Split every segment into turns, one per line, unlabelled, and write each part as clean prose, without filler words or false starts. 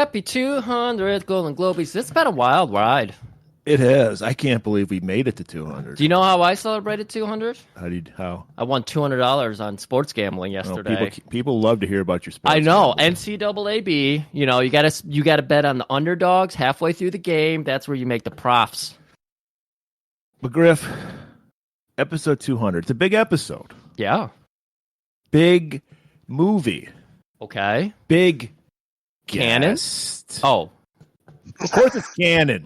Happy 200th golan-globus. It's been a wild ride.
It has. I can't believe we made it to 200.
Do you know how I celebrated 200?
How?
I won $200 on sports gambling yesterday.
People love to hear about your sports.
I know.
gambling.
NCAA, you gotta bet on the underdogs halfway through the game. That's where you make the profs.
But Griff, episode 200. It's a big episode.
Yeah.
Big movie.
Okay.
Big
Canon?
guest.
Oh.
Of course it's canon.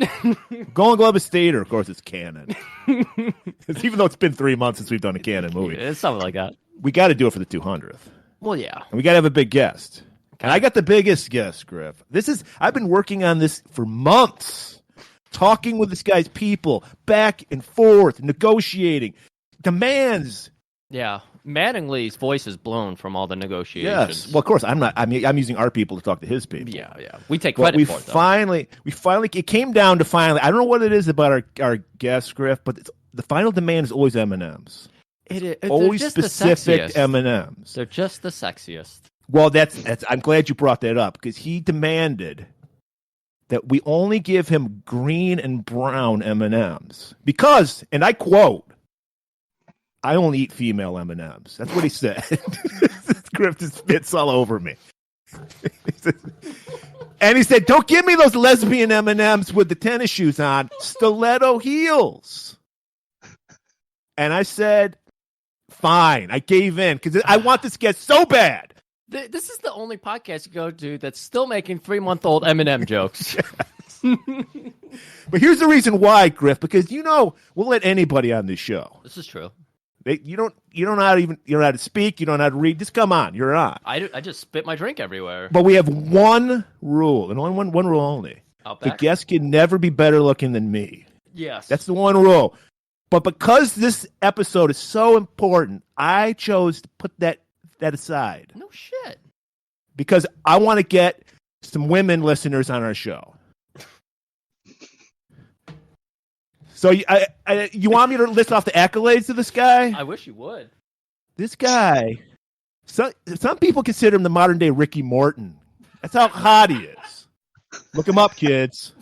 Golan-globus Theater, of course it's canon. Even though it's been 3 months since we've done a canon movie.
It's something like that.
We got to do it for the 200th.
Well, yeah.
And we got to have a big guest. Okay. And I got the biggest guest, Griff. I've been working on this for months. Talking with this guy's people, back and forth, negotiating, demands.
Yeah. Mattingly's voice is blown from all the negotiations.
Yes. Well, of course, I'm not. I'm using our people to talk to his people.
Yeah. We take credit for it, though.
We finally, it came down to finally, I don't know what it is about our guest, Griff, but the final demand is always M&Ms.
It is.
Always specific M&Ms.
They're just the sexiest.
Well, that's. I'm glad you brought that up, because he demanded that we only give him green and brown M&Ms. Because, and I quote, I only eat female M&Ms. That's what he said. Griff just spits all over me. And he said, don't give me those lesbian M&Ms with the tennis shoes on. Stiletto heels. And I said, fine. I gave in because I want this guest so bad.
This is the only podcast you go to that's still making 3-month-old M&M jokes.
But here's the reason why, Griff, because we'll let anybody on this show.
This is true.
You don't know how to speak. You don't know how to read. Just come on. You're on.
I just spit my drink everywhere.
But we have one rule, and only one rule only. The guest can never be better looking than me.
Yes.
That's the one rule. But because this episode is so important, I chose to put that aside.
No shit.
Because I want to get some women listeners on our show. So you want me to list off the accolades of this guy?
I wish you would.
This guy, some people consider him the modern day Ricky Morton. That's how hot he is. Look him up, kids.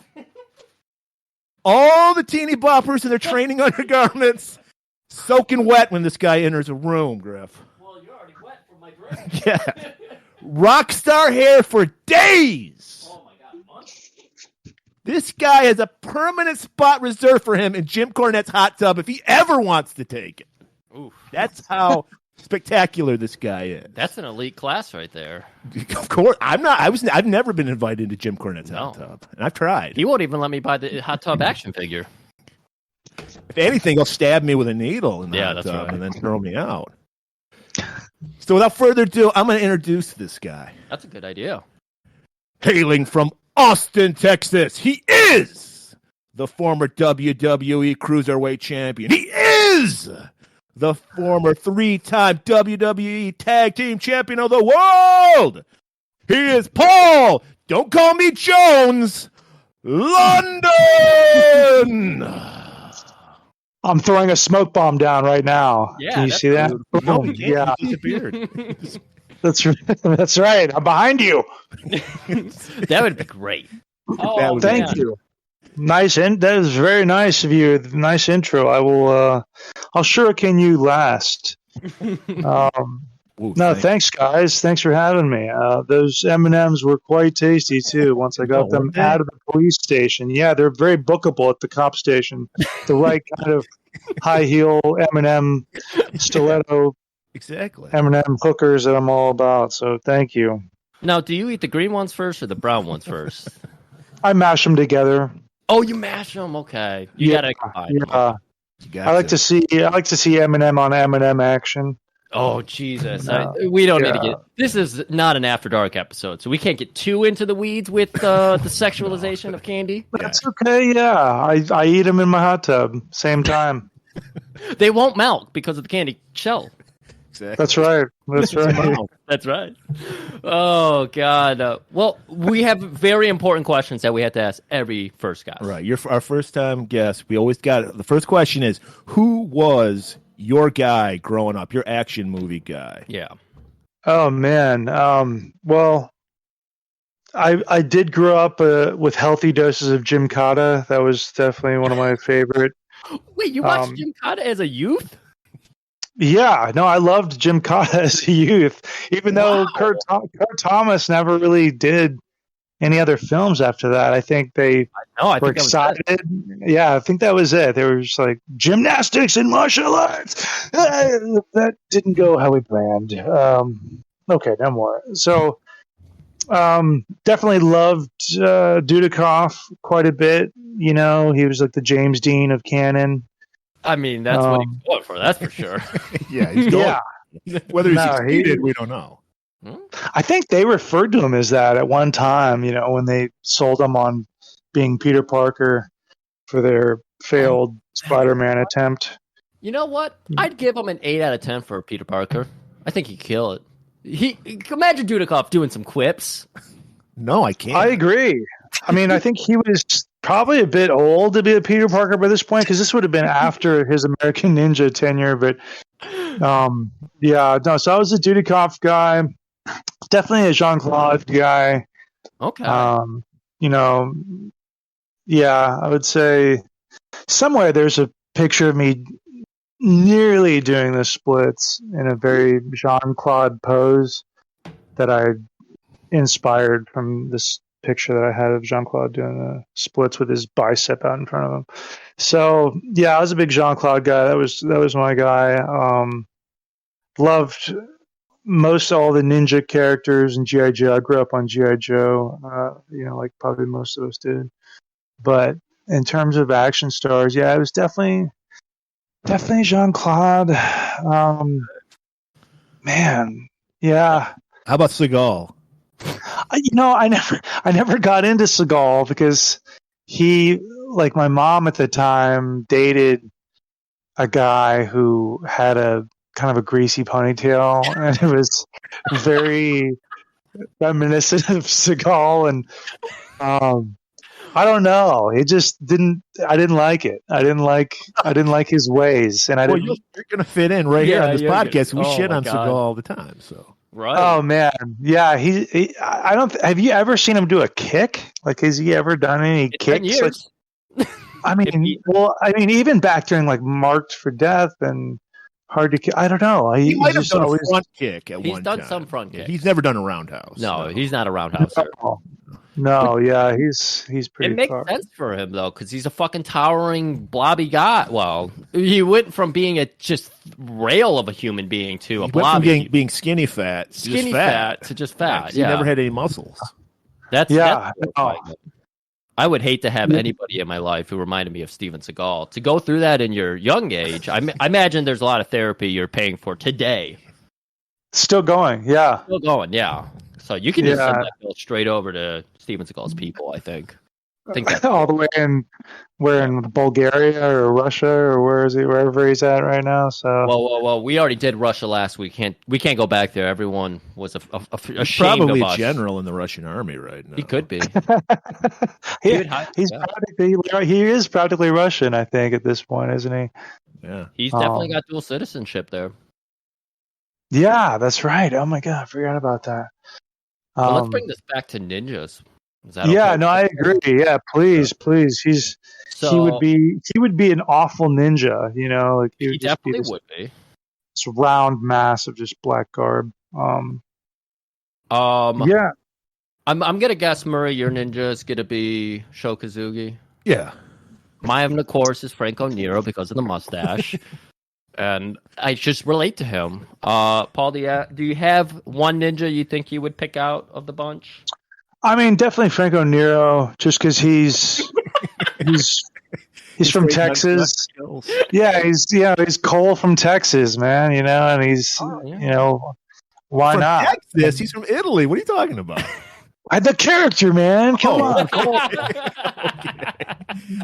All the teeny boppers in their training undergarments soaking wet when this guy enters a room, Griff.
Well, you're already wet from my drink.
Yeah. Rock star hair for days.
Oh my God, months.
This guy has a permanent spot reserved for him in Jim Cornette's hot tub if he ever wants to take it.
Oof.
That's how spectacular this guy is.
That's an elite class right there.
Of course, I've never been invited to Jim Cornette's hot tub, and I've tried.
He won't even let me buy the hot tub action figure.
If anything, he'll stab me with a needle in the hot tub and then throw me out. So without further ado, I'm going to introduce this guy.
That's a good idea. Hailing
from Austin, Texas, he is the former WWE Cruiserweight Champion. He is the former 3-time WWE Tag Team Champion of the world. He is Paul, don't call me Jones, London.
I'm throwing a smoke bomb down right now.
Yeah,
can you see that?
No, he can't.
Yeah,
he disappeared.
That's right. I'm behind you.
That would be great.
Oh, thank you. Nice, that is very nice of you. Nice intro. I'll shuriken you last. Thanks, guys. Thanks for having me. Those M&Ms were quite tasty too. Once I got them out of the police station, yeah, they're very bookable at the cop station. The right kind of high heel M&M stiletto,
exactly
M&M hookers that I'm all about. So thank you.
Now, do you eat the green ones first or the brown ones first?
I mash them together.
Oh, you mash them. Okay, you gotta.
I like to see M&M on M&M action.
Oh, Jesus. We don't need to get... This is not an After Dark episode, so we can't get too into the weeds with the sexualization of candy.
That's okay, yeah. I eat them in my hot tub, same time.
They won't melt because of the candy shell.
Exactly.
That's right.
That's right. Oh, God. Well, we have very important questions that we have to ask every first guest.
Right. Our first-time guest, we always got it. The first question is, who was your guy growing up, your action movie guy?
Yeah.
Oh, man. Well, I did grow up with healthy doses of Jim Cotta. That was definitely one of my favorite.
Wait, you watched Jim Cotta as a youth?
Yeah, no, I loved Jim Cotta as a youth, even though Kurt Thomas never really did any other films after that. I think they were excited. Yeah, I think that was it. They were just like gymnastics and martial arts. That didn't go how we planned. Okay, no more. So, definitely loved Dudikoff quite a bit. You know, he was like the James Dean of canon.
I mean, that's what he's going for. That's for sure.
Yeah, he's going. Yeah. Whether he succeeded, we don't know.
I think they referred to him as that at one time, you know, when they sold him on being Peter Parker for their failed Spider-Man attempt.
You know what? I'd give him an 8 out of 10 for Peter Parker. I think he'd kill it. Imagine Dudikoff doing some quips.
No, I can't.
I agree. I mean, I think he was probably a bit old to be a Peter Parker by this point, because this would have been after his American Ninja tenure. But yeah, no. So I was a Dudikoff guy, definitely a Jean-Claude guy.
Okay.
You know, yeah, I would say somewhere there's a picture of me nearly doing the splits in a very Jean-Claude pose that I inspired from this picture that I had of Jean-Claude doing the splits with his bicep out in front of him. So yeah, I was a big Jean-Claude guy. That was my guy. Loved most all the ninja characters in G.I. Joe. I grew up on G.I. Joe, you know, like probably most of us did. But in terms of action stars, yeah, it was definitely Jean-Claude. Man, yeah.
How about Seagal?
You know, I never got into Seagal because he, like my mom at the time, dated a guy who had a kind of a greasy ponytail, and it was very reminiscent of Seagal. And I don't know, it just didn't. I didn't like it. I didn't like his ways, and
You're gonna fit in right here on this podcast. We shit on Seagal all the time, so.
Right.
Oh man, yeah. He I don't. Have you ever seen him do a kick? Like, has he ever done any kicks? Like, I mean, even back during like Marked for Death and Hard to Kill. I don't know.
He might have done a front kick at one time.
He's done some front kicks.
He's never done a roundhouse.
No, he's not a roundhouser.
No, yeah, he's pretty.
It makes sense for him though, because he's a fucking towering blobby guy. Well, he went from being a just rail of a human being to a blobby.
Went from being skinny fat,
to just fat.
Yeah, he never had any muscles.
That's I would hate to have anybody in my life who reminded me of Steven Seagal. To go through that in your young age, I imagine there's a lot of therapy you're paying for today.
Still going, yeah.
Still going, yeah. So you can just send that bill straight over to Steven Seagal's people, I think that's
all the way in Bulgaria or Russia or wherever he's at right now. So
well, we already did Russia last week. We can't go back there. Everyone was ashamed
probably
of us.
A general in the Russian army right now.
He could be.
He is practically Russian, I think, at this point, isn't he?
Yeah,
he's definitely got dual citizenship there. Yeah,
that's right. Oh my god, I forgot about that.
Well, let's bring this back to ninjas. Is that
yeah,
okay?
No, I agree. Yeah, please. He would be an awful ninja, you know, like
he definitely would be.
This round mass of just black garb. Yeah.
I'm gonna guess, Murray, your ninja is gonna be Sho Kosugi.
Yeah.
Mine, of course, is Franco Nero because of the mustache. And I just relate to him. Paul, do you have one ninja you think you would pick out of the bunch?
I mean, definitely Franco Nero, just because he's from Texas. Yeah, he's Cole from Texas, man. You know, and he's you know, why
from
not?
Texas? He's from Italy. What are you talking about?
The character, man. Come on, Cole.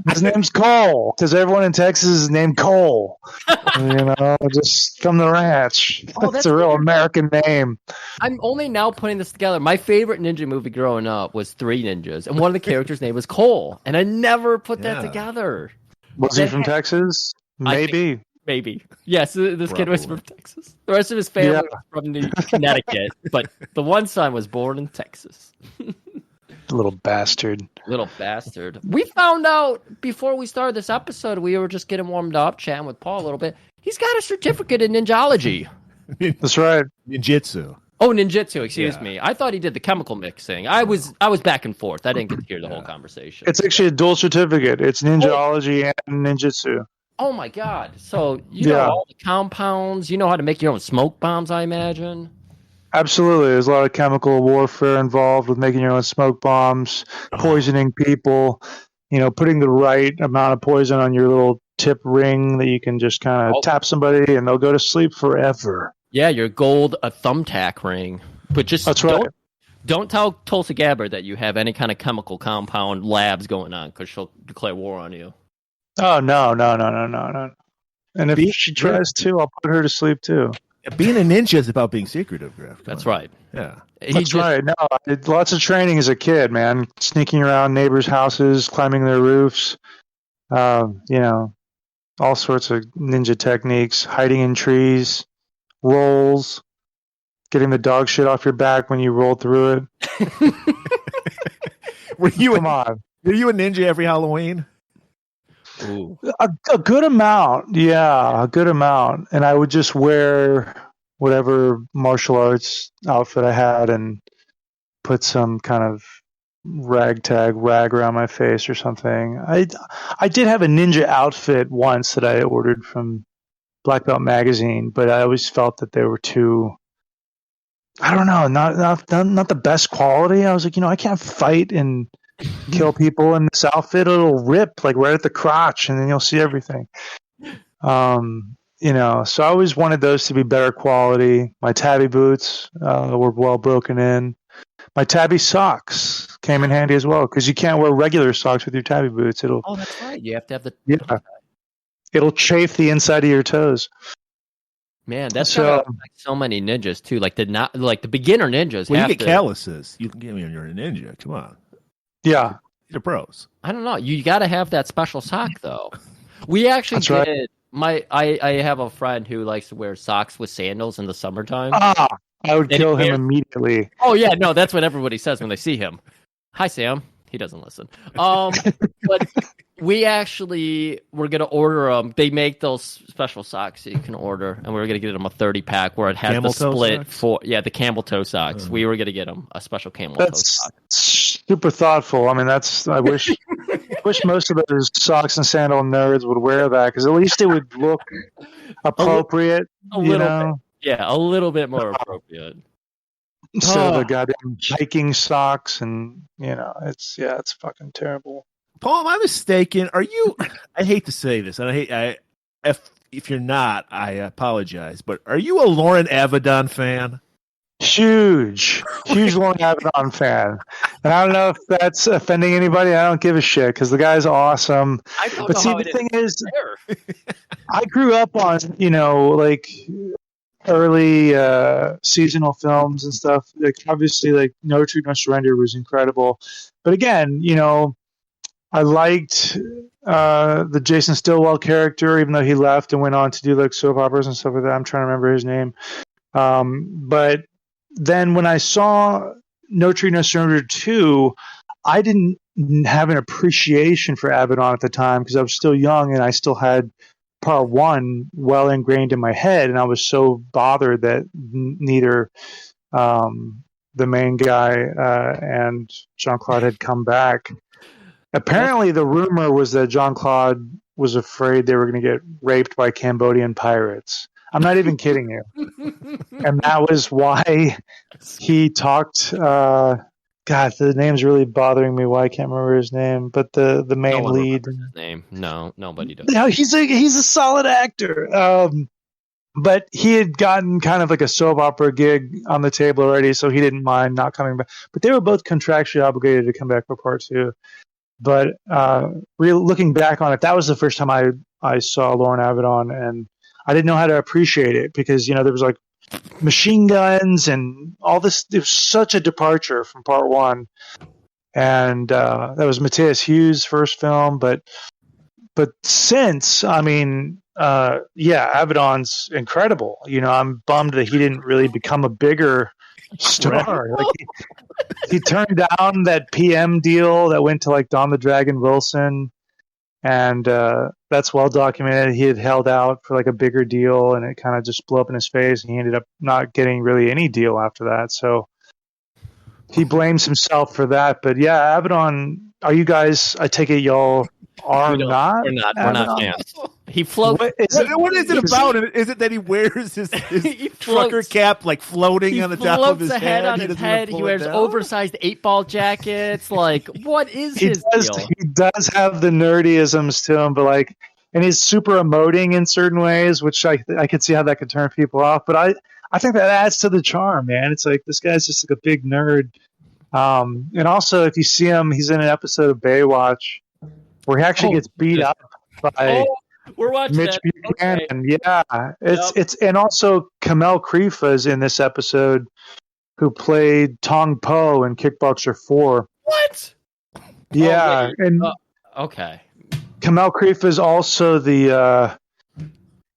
His name's Cole because everyone in Texas is named Cole. You know, just from the ranch. That's a real American name.
I'm only now putting this together. My favorite ninja movie growing up was Three Ninjas, and one of the characters' name was Cole, and I never put that together.
Was he from Texas? Maybe.
Maybe. Yes, this kid was from Texas. The rest of his family was from Connecticut, but the one son was born in Texas.
Little bastard.
Little bastard. We found out before we started this episode, we were just getting warmed up, chatting with Paul a little bit. He's got a certificate in ninjology.
That's right.
Ninjutsu.
Oh, ninjutsu, excuse me. I thought he did the chemical mixing. I was back and forth. I didn't get to hear the whole conversation.
It's actually a dual certificate. It's ninjology and ninjutsu.
Oh my god. So you know all the compounds, you know how to make your own smoke bombs, I imagine?
Absolutely. There's a lot of chemical warfare involved with making your own smoke bombs, poisoning people, putting the right amount of poison on your little tip ring that you can just kind of tap somebody and they'll go to sleep forever.
Yeah, your gold thumbtack ring. But just
That's right.
Don't tell Tulsi Gabbard that you have any kind of chemical compound labs going on because she'll declare war on you.
Oh, no. And if she tries to, I'll put her to sleep too.
Being a ninja is about being secretive, Griff.
That's right.
Yeah.
That's right. No, I did lots of training as a kid, man. Sneaking around neighbors' houses, climbing their roofs, all sorts of ninja techniques, hiding in trees, rolls, getting the dog shit off your back when you roll through it. Come on.
Were you a ninja every Halloween?
Ooh.
A good amount, yeah, a good amount. And I would just wear whatever martial arts outfit I had and put some kind of rag around my face or something. I did have a ninja outfit once that I ordered from Black Belt magazine, but I always felt that they were too, I don't know, not the best quality. I was like, I can't fight and kill people in this outfit. It'll rip like right at the crotch and then you'll see everything. So I always wanted those to be better quality. My tabby boots were well broken in. My tabby socks came in handy as well because you can't wear regular socks with your tabby boots.
Oh, that's right. You have to have the
It'll chafe the inside of your toes.
Man, that's like so many ninjas too. Like the beginner ninjas.
Well, you get calluses. You can get me when you're a ninja. Come on.
Yeah,
these are pros.
I don't know. You got to have that special sock though. We actually did. Right. I have a friend who likes to wear socks with sandals in the summertime.
I would kill him immediately.
Oh yeah, no, that's what everybody says when they see him. Hi, Sam. He doesn't listen. But we actually were going to order them. They make those special socks that you can order, and we were going to get them a 30-pack where it had the split for the camel toe socks. We were going to get them a special camel toe sock.
Super thoughtful. I mean, I wish most of those socks and sandal nerds would wear that because at least it would look appropriate. A little bit.
Yeah, a little bit more appropriate.
Instead of the goddamn hiking socks, and it's fucking terrible.
Paul, am I mistaken? Are you? I hate to say this, and if you're not, I apologize. But are you a Lauren Avedon fan?
Huge Lauren Avedon fan, and I don't know if that's offending anybody. I don't give a shit because the guy's awesome. But see, the thing is, I grew up on early seasonal films and stuff. Like obviously, like No Retreat, No Surrender was incredible. But again, I liked the Jason Stillwell character, even though he left and went on to do like soap operas and stuff like that. I'm trying to remember his name. But then when I saw No Retreat, No Surrender 2, I didn't have an appreciation for Avedon at the time because I was still young and I still had part 1 well ingrained in my head, and I was so bothered that neither the main guy and Jean-Claude had come back. Apparently, the rumor was that Jean-Claude was afraid they were going to get raped by Cambodian pirates. I'm not even kidding you. And that was why he talked. God, the name's really bothering me. Why I can't remember his name, but the main lead.
His name? No, nobody does.
No, he's a solid actor. But he had gotten kind of like a soap opera gig on the table already, so he didn't mind not coming back. But they were both contractually obligated to come back for part 2. But looking back on it, that was the first time I saw Lauren Avedon, and I didn't know how to appreciate it because there was like machine guns and all this. It was such a departure from part 1, and that was Matthias Hughes' first film. But since, I mean, Avedon's incredible. I'm bummed that he didn't really become a bigger star. Like he turned down that PM deal that went to like Don the Dragon Wilson, and that's well documented. He had held out for like a bigger deal, and it kind of just blew up in his face, and he ended up not getting really any deal after that. So he blames himself for that. But yeah, Abaddon, are you guys? I take it y'all are not.
We're not fans. He floats.
What is it about? Is it that he wears his trucker cap like floating on the top of his head?
On his head. He wears oversized 8-ball jackets. Like, what is his deal?
He does have the nerdyisms to him, but like, and he's super emoting in certain ways, which I could see how that could turn people off. But I think that adds to the charm, man. It's like this guy's just like a big nerd. And also, if you see him, he's in an episode of Baywatch where he actually gets beat up by
we're watching
Mitch Buchanan.
Okay.
Yeah, it's and also Kamel Krifa is in this episode, who played Tong Po in Kickboxer 4.
What?
Yeah, and
okay.
Kamel Krifa is also the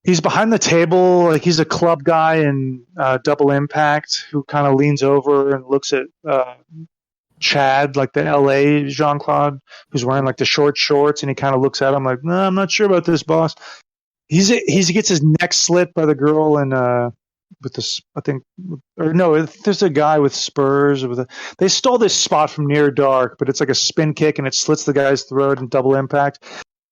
he's behind the table, like he's a club guy in Double Impact who kind of leans over and looks at Chad, like the LA Jean-Claude, who's wearing like the short shorts, and he kind of looks at him like, "No, I'm not sure about this, boss." He gets his neck slit by the girl and with this, I think, or no, there's a guy with spurs. They stole this spot from Near Dark, but it's like a spin kick and it slits the guy's throat in Double Impact.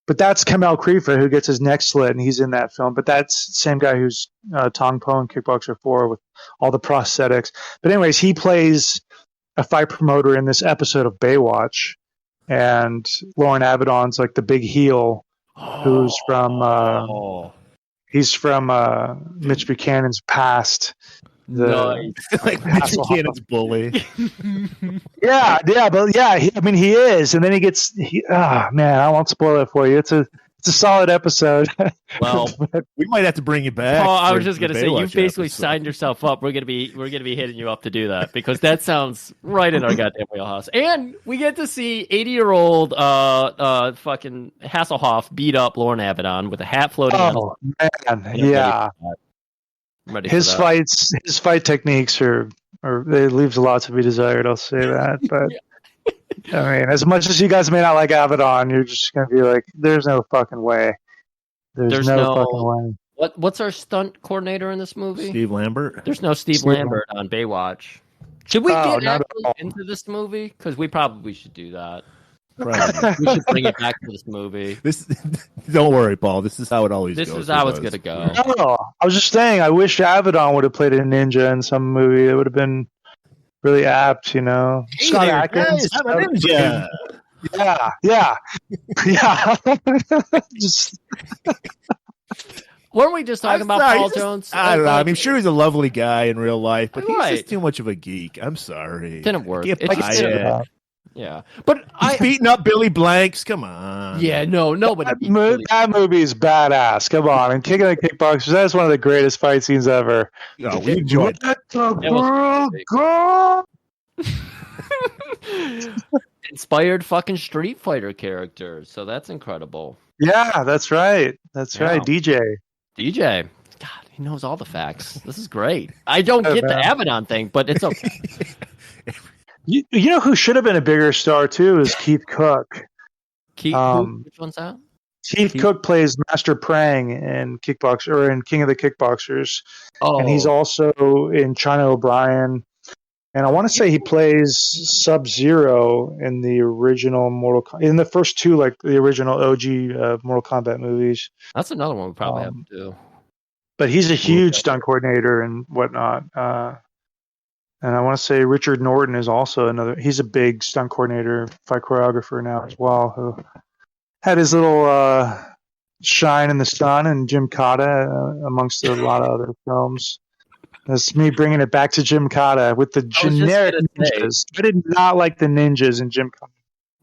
But that's Kamel Krifa who gets his neck slit, and he's in that film. But that's the same guy who's Tong Po in Kickboxer 4 with all the prosthetics. But anyways, he plays a fight promoter in this episode of Baywatch, and Lauren Abaddon's like the big heel, who's from he's from Mitch Buchanan's past.
Nice.
Like Mitch Buchanan's bully.
Yeah, but yeah, he is, and then he gets. Man, I won't spoil it for you. It's a solid episode.
Well,
we might have to bring you back.
Paul, I was just gonna say you basically
episode.
signed yourself up. We're gonna be hitting you up to do that because that sounds right in our goddamn wheelhouse. And we get to see 80-year-old fucking Hasselhoff beat up Lauren Abaddon with a hat floating.
Oh man, yeah. His fight techniques are it leaves a lot to be desired. I'll say that, but. I mean, as much as you guys may not like Abaddon, you're just gonna be like, "There's no fucking way." There's no fucking way.
What's our stunt coordinator in this movie?
Steve Lambert.
There's no Steve Lambert on Baywatch. Should we get actually into this movie? Because we probably should do that.
Right.
We should bring it back to this movie.
Don't worry, Paul. This is how it always goes.
This is how it's gonna go.
No, I was just saying. I wish Abaddon would have played a ninja in some movie. It would have been really apt, you know.
Hey
Scott
there,
Adkins.
guys, I'm a ninja.
Yeah. Just
Weren't we just talking about Paul Jones?
I don't know. I mean, sure, he's a lovely guy in real life, but he's
Right.
just too much of a geek. I'm sorry.
Didn't work.
Can't
It
buy
just
it.
didn't. Yeah, but
He's beating up Billy Blanks. Come on.
Yeah, nobody.
that movie is badass. Come on, and King of the Kickboxers. That's one of the greatest fight scenes ever.
No, we enjoyed it.
Let the girl go.
Inspired fucking Street Fighter characters, so that's incredible.
Yeah, that's right. Right, DJ.
DJ, God, he knows all the facts. This is great. I don't get the Abaddon thing, but it's okay.
You know who should have been a bigger star too is Keith Cook.
Which one's that?
Keith Cook plays Master Prang in Kickboxer or in King of the Kickboxers, and he's also in China O'Brien. And I want to say he plays Sub-Zero in the original in the first two, like the original OG Mortal Kombat movies.
That's another one we probably have to do.
But he's a huge stunt coordinator and whatnot. And I want to say Richard Norton is also another. He's a big stunt coordinator, fight choreographer now as well, who had his little shine in the sun and Jim Cotta amongst a lot of other films. That's me bringing it back to Jim Cotta with the generic ninjas. I did not like the ninjas in Jim Cotta.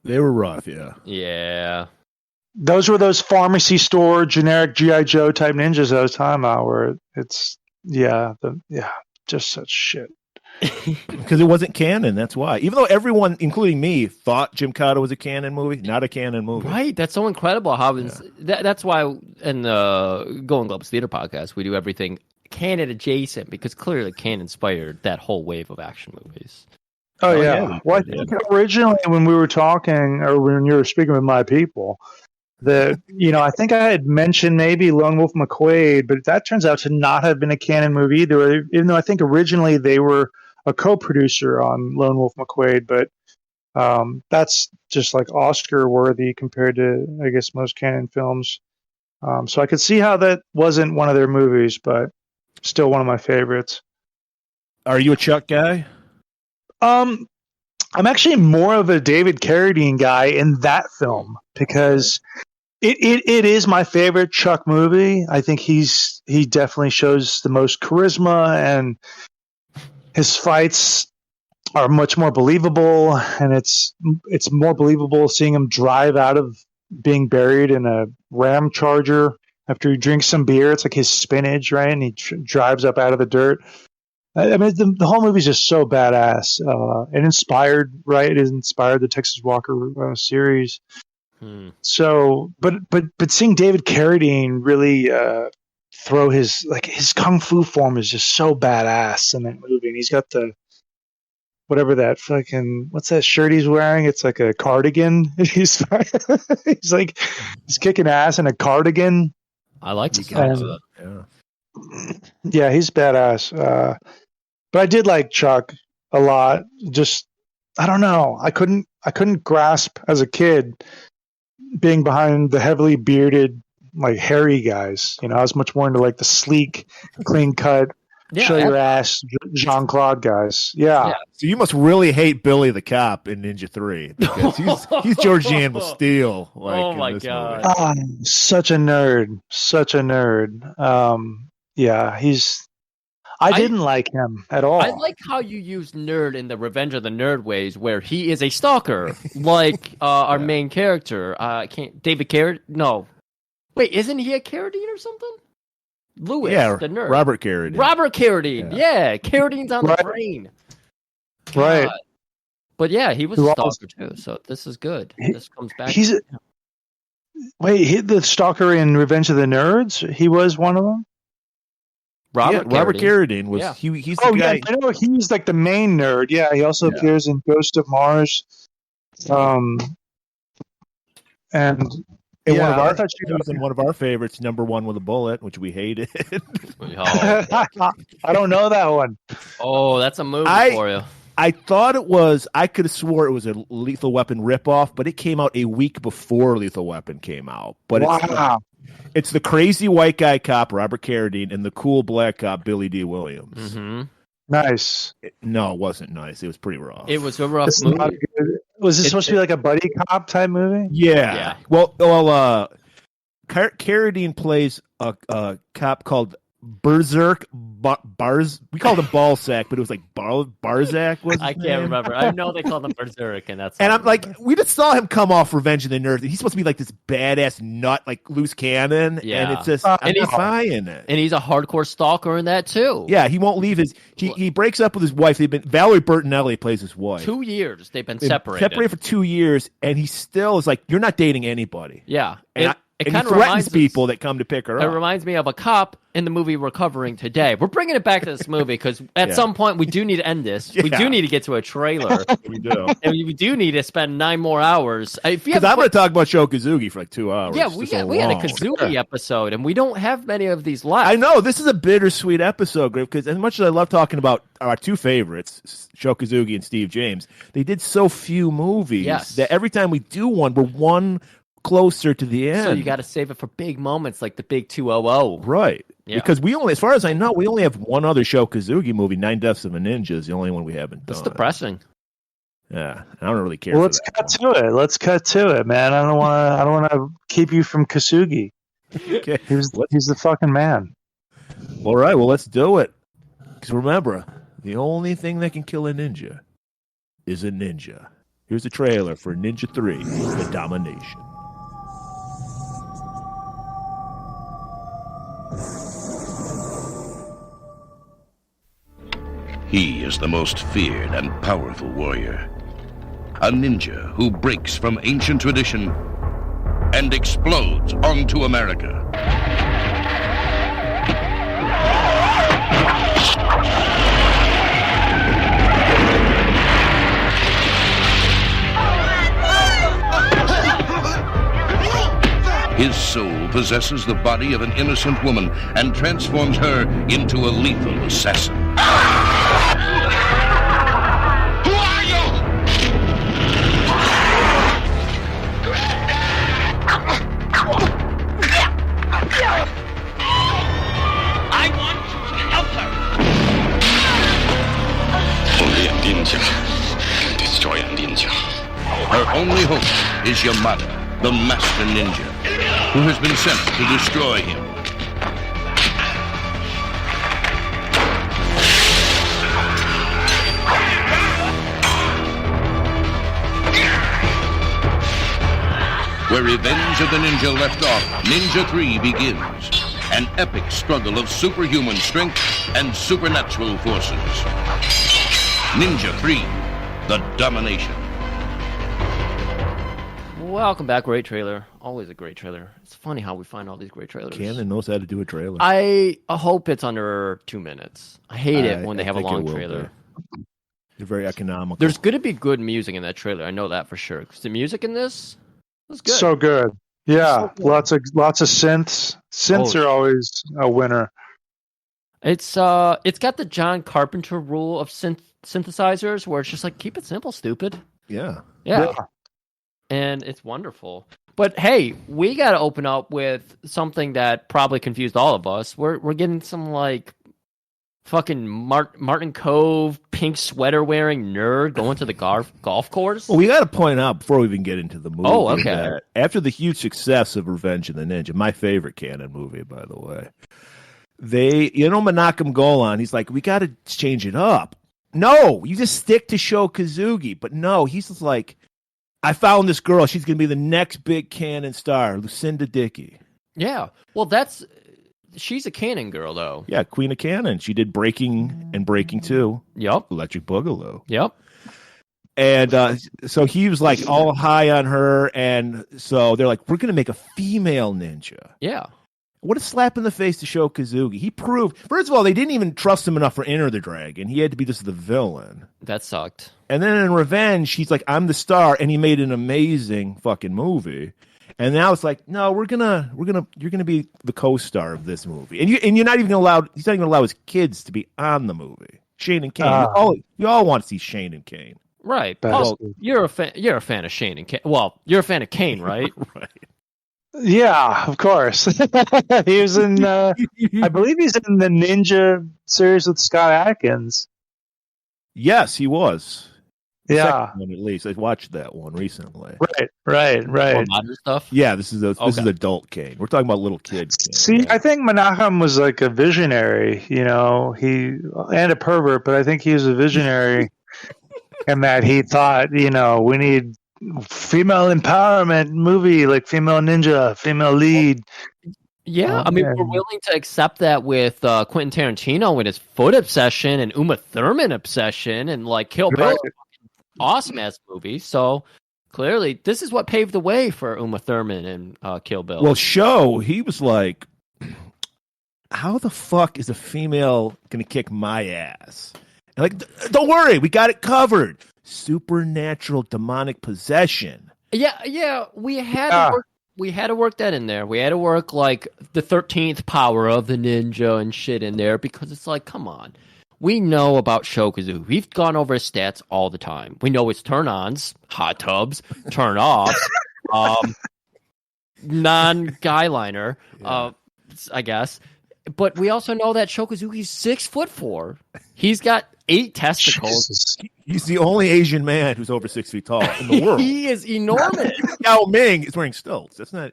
They were rough, yeah.
Yeah.
Those were those pharmacy store generic G.I. Joe type ninjas I was talking about where it's, just such shit.
Because it wasn't canon, that's why. Even though everyone, including me, thought Jim Cotta was a canon movie, not a canon movie.
Right, that's so incredible how that's why in the Golan-globus Theater podcast we do everything canon adjacent because clearly canon inspired that whole wave of action movies.
Oh, yeah. Well, I think originally when we were talking, or when you were speaking with my people, that, I think I had mentioned maybe Lone Wolf McQuade, but that turns out to not have been a canon movie either, even though I think originally they were a co-producer on Lone Wolf McQuade, but that's just like Oscar worthy compared to, I guess, most canon films. So I could see how that wasn't one of their movies, but still one of my favorites.
Are you a Chuck guy?
I'm actually more of a David Carradine guy in that film because it is my favorite Chuck movie. I think he definitely shows the most charisma, and his fights are much more believable, and it's more believable seeing him drive out of being buried in a ram charger after he drinks some beer. It's like his spinach, right? And he drives up out of the dirt. I mean, the whole movie is just so badass. It inspired the Texas Walker series. So, but seeing David Carradine really throw his kung fu form is just so badass in that movie. And he's got whatever that what's that shirt he's wearing? It's like a cardigan. He's kicking ass in a cardigan.
I like this guy.
Yeah, he's badass. But I did like Chuck a lot. Just, I don't know. I couldn't grasp as a kid being behind the heavily bearded, like hairy guys. I was much more into like the sleek, clean cut, show your ass Jean-Claude guys. Yeah.
So you must really hate Billy the Cop in Ninja 3 because he's George Gamble Steel.
Oh my god!
Such a nerd. Yeah, I didn't like him at all.
I like how you use nerd in the Revenge of the Nerd ways, where he is a stalker, like our main character. David Carradine? No, wait, isn't he a Carradine or something? Lewis, the nerd.
Robert Carradine.
Yeah, Carradine's on the brain.
Right.
But yeah, he was a stalker too. So this is good. This comes back.
The stalker in Revenge of the Nerds. He was one of them.
Robert Carradine was he's the guy.
Yeah, I know he's like the main nerd. Yeah, he also appears in Ghost of Mars.
I thought she was in one of our favorites, Number One with a Bullet, which we hated.
I don't know that one.
Oh, that's a movie for you.
I thought it was. I could have swore it was a Lethal Weapon ripoff, but it came out a week before Lethal Weapon came out. But it's the crazy white guy cop Robert Carradine and the cool black cop Billy D. Williams.
Mm-hmm. Nice.
No, it wasn't nice. It was pretty rough.
It was a rough movie.
Was it supposed to be like a buddy cop type movie?
Yeah. Well, Carradine plays a cop called Berserk Bars. We called him Ballsack, but it was like Barzak.
I can't remember. I know they called him Berserk, and that's.
And I'm like, we just saw him come off Revenge of the Nerds, and he's supposed to be like this badass nut, like loose cannon. Yeah, and it's just I'm not buying it.
And he's a hardcore stalker in that too.
Yeah, he won't leave his. He breaks up with his wife. Valerie Bertinelli plays his wife.
2 years they've been separated.
Separated for 2 years, and he still is like, you're not dating anybody.
Yeah.
And he threatens people that come to pick her up.
It reminds me of a cop in the movie we're covering today. We're bringing it back to this movie because at some point we do need to end this. Yeah. We do need to get to a trailer.
We do.
And we do need to spend 9 more hours.
Because I'm going to talk about Sho Kosugi for like 2 hours.
Yeah, we had a Kosugi episode, and we don't have many of these left.
I know. This is a bittersweet episode, Griff, because as much as I love talking about our 2 favorites, Sho Kosugi and Steve James, they did so few movies that every time we do one, we're one closer to the end.
So you got to save it for big moments like the big 200.
Right. Yeah. Because we only, as far as I know, we only have one other Sho Kosugi movie, 9 Deaths of a Ninja, is the only one we haven't done.
It's depressing.
Yeah, I don't really care.
Well, let's cut to it, man. I don't want to keep you from Kosugi.
Okay.
He's the fucking man.
All right, well, let's do it. Because remember, the only thing that can kill a ninja is a ninja. Here's a trailer for Ninja 3, The Domination.
He is the most feared and powerful warrior. A ninja who breaks from ancient tradition and explodes onto America. possesses the body of an innocent woman and transforms her into a lethal assassin.
Who are you? I want you to help her.
Only a ninja can destroy a ninja.
Her only hope is Yamada, the master ninja, who has been sent to destroy him. Where Revenge of the Ninja left off, Ninja 3 begins. An epic struggle of superhuman strength and supernatural forces. Ninja 3, the Domination.
Welcome back. Great trailer. Always a great trailer. It's funny how we find all these great trailers.
Canon knows how to do a trailer.
I hope it's under 2 minutes. I hate it when they have a long trailer.
They're very economical.
There's going to be good music in that trailer. I know that for sure. 'Cause the music in this was good.
So good. Yeah, lots of synths. Synths are always a winner.
It's got the John Carpenter rule of synthesizers, where it's just like keep it simple, stupid.
Yeah.
And it's wonderful. But hey, we got to open up with something that probably confused all of us. We're getting some like fucking Martin Cove pink sweater wearing nerd going to the golf course.
Well, we got to point out before we even get into the movie.
Oh, okay.
That after the huge success of Revenge of the Ninja, my favorite canon movie, by the way, Menachem Golan, he's like, we got to change it up. No, you just stick to Sho Kazugi. But no, he's just like, I found this girl. She's going to be the next big canon star, Lucinda Dickey.
Yeah. Well, she's a canon girl, though.
Yeah, Queen of Canon. She did Breaking and Breaking 2.
Yep.
Electric Boogaloo.
Yep.
And so he was like all high on her. And so they're like, we're going to make a female ninja.
Yeah.
What a slap in the face to Sho Kazugi. He proved, first of all, they didn't even trust him enough for Enter the Dragon. He had to be just the villain.
That sucked.
And then in Revenge, he's like, I'm the star, and he made an amazing fucking movie. And now it's like, no, you're gonna be the co-star of this movie, and you're not even allowed. He's not even allow his kids to be on the movie. Shane and Kane, you all want to see Shane and Kane,
right? Oh, you're a fan of Shane and Kane. Well, you're a fan of Kane, right?
Right.
Yeah, of course. He was in. I believe he's in the Ninja series with Scott Adkins.
Yes, he was.
Yeah,
one at least. I watched that one recently.
Right.
Modern stuff.
Yeah, this is adult Kane. We're talking about little kids.
See, I think Menachem was like a visionary, and a pervert, but I think he was a visionary, in that he thought, we need female empowerment movie, like female ninja, female lead.
Yeah, I mean, we're willing to accept that with Quentin Tarantino with his foot obsession and Uma Thurman obsession and like Kill Bill. Awesome ass movie. So clearly, this is what paved the way for Uma Thurman and Kill Bill.
Well, Sho, he was like, how the fuck is a female going to kick my ass? And like, don't worry, we got it covered. Supernatural demonic possession.
Yeah, we had to work that in there. We had to work like the 13th power of the ninja and shit in there, because it's like, come on. We know about Sho Kazugi. We've gone over his stats all the time. We know his turn-ons, hot tubs, turn-offs, non-guyliner, I guess. But we also know that Sho Kazugi's 6'4". He's got 8 testicles.
Jesus.
He's the only Asian man who's over 6 feet tall in the world.
He is enormous.
Yao Ming is wearing stilts. That's not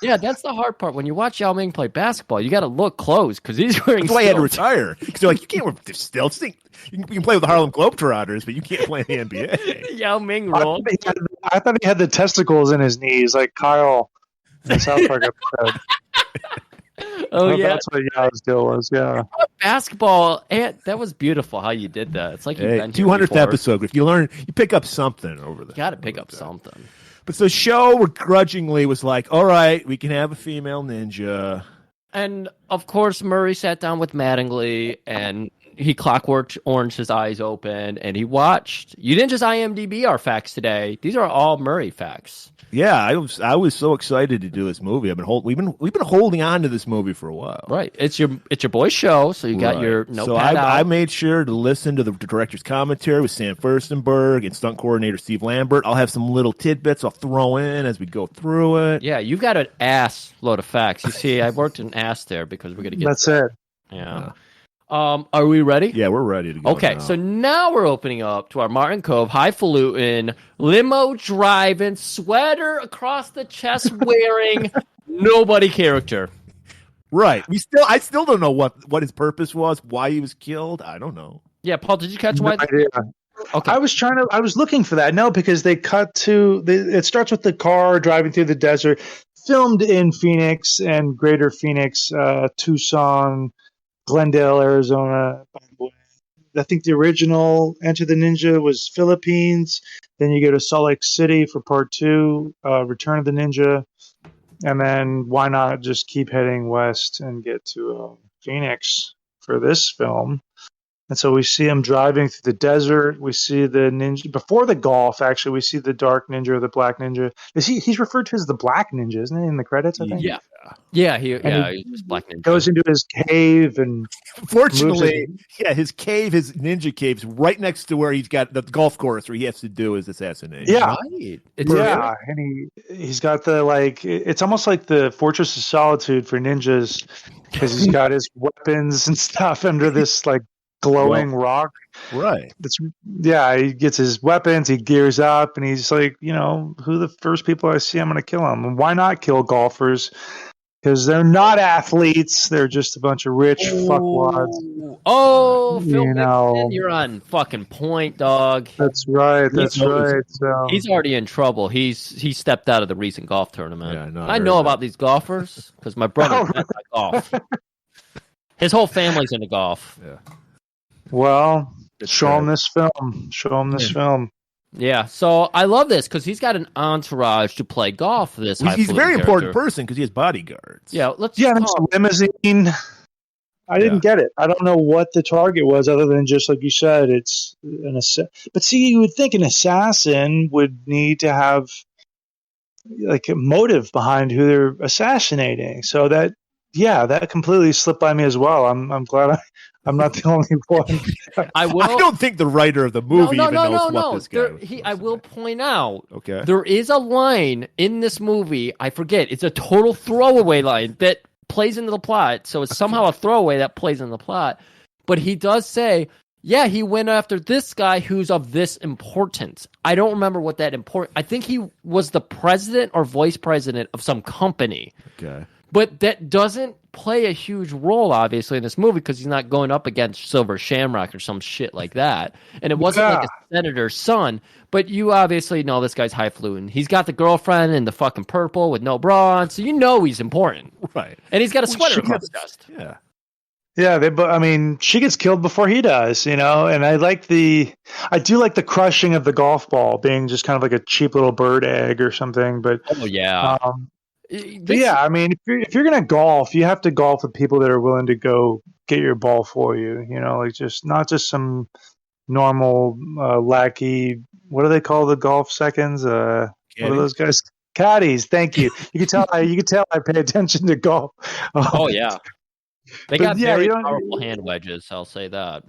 Yeah, that's the hard part. When you watch Yao Ming play basketball, you got to look close because he's wearing
That's why
stilts.
he had to retire. Because they're like, you can't wear stilts. You can play with the Harlem Globetrotters, but you can't play in the NBA.
Yao Ming rule.
I thought he had the testicles in his knees, like Kyle in the South Park episode.
Oh, yeah.
That's what Yao's deal was, yeah.
Basketball, and that was beautiful how you did that. It's like you've been here
200th
before.
episode. If you learn, you pick up something over there.
You got to pick up something.
But so Sho grudgingly was like, all right, we can have a female ninja.
And, of course, Murray sat down with Mattingly, and he clockwork orange his eyes open, and he watched. You didn't just IMDb our facts today. These are all Murray facts.
Yeah, I was so excited to do this movie. We've been holding on to this movie for a while.
Right. It's your boy's show, so you got your notepad
So I made sure to listen to the director's commentary with Sam Furstenberg and stunt coordinator Steve Lambert. I'll have some little tidbits I'll throw in as we go through it.
Yeah, you've got an ass load of facts. You see, I worked an ass there because we're gonna get.
That's it.
Yeah. Are we ready?
Yeah, we're ready to go.
Okay,
now.
so now we're opening up to our Martin Cove highfalutin limo driving sweater across the chest wearing nobody character.
Right. I still don't know what his purpose was, why he was killed. I don't know.
Yeah, Paul, did you catch why?
No idea.
Okay.
I was looking for that. No, because they cut to it starts with the car driving through the desert, filmed in Phoenix and Greater Phoenix, Tucson, Glendale, Arizona. By the way, I think the original Enter the Ninja was Philippines. Then you go to Salt Lake City for part 2, Return of the Ninja, and then why not just keep heading west and get to Phoenix for this film? And so we see him driving through the desert. We see the ninja before the golf. Actually, we see the dark ninja or the black ninja. He's referred to as the black ninja, isn't he, in the credits? I think.
Yeah. He's black ninja.
Goes into his cave and.
Fortunately, his ninja cave's right next to where he's got the golf course where he has to do his assassination.
Yeah,
right.
And he's got the it's almost like the Fortress of Solitude for ninjas because he's got his weapons and stuff under this glowing rock.
Right.
He gets his weapons, he gears up, and he's like, who the first people I see, I'm going to kill them. And why not kill golfers? Because they're not athletes. They're just a bunch of rich fuckwads.
Oh, Phil Mixon, you're on fucking point, dog.
That's right. So
he's already in trouble. He stepped out of the recent golf tournament.
Yeah,
I know about these golfers because my brother plays golf. His whole family's into golf.
Yeah.
Well, show him this film.
Yeah, so I love this because he's got an entourage to play golf. He's
a very important person because he has bodyguards.
Yeah, let's
limousine. I didn't get it. I don't know what the target was other than just like you said, it's an assassin. But see, you would think an assassin would need to have a motive behind who they're assassinating. So that completely slipped by me as well. I'm glad I'm not the only one.
I don't think the writer of the movie even knows what this guy was.
I will point out,
okay,
there is a line in this movie, I forget, it's a total throwaway line that plays into the plot. So it's somehow a throwaway that plays in the plot. But he does say, he went after this guy who's of this importance. I don't remember what that important. I think he was the president or vice president of some company.
Okay.
But that doesn't play a huge role, obviously, in this movie because he's not going up against Silver Shamrock or some shit like that. And it wasn't like a senator's son. But you obviously know this guy's highfalutin. He's got the girlfriend in the fucking purple with no bra on, so you know he's important.
Right.
And he's got a sweater across his chest.
Yeah.
Yeah, she gets killed before he does, and I do like the crushing of the golf ball being just kind of like a cheap little bird egg or something. But if you're gonna golf, you have to golf with people that are willing to go get your ball for you. Not just some normal lackey. What do they call the golf seconds? What are those guys? Caddies. Thank you. You can tell. I pay attention to golf.
Oh yeah, they got very powerful hand wedges. I'll say that.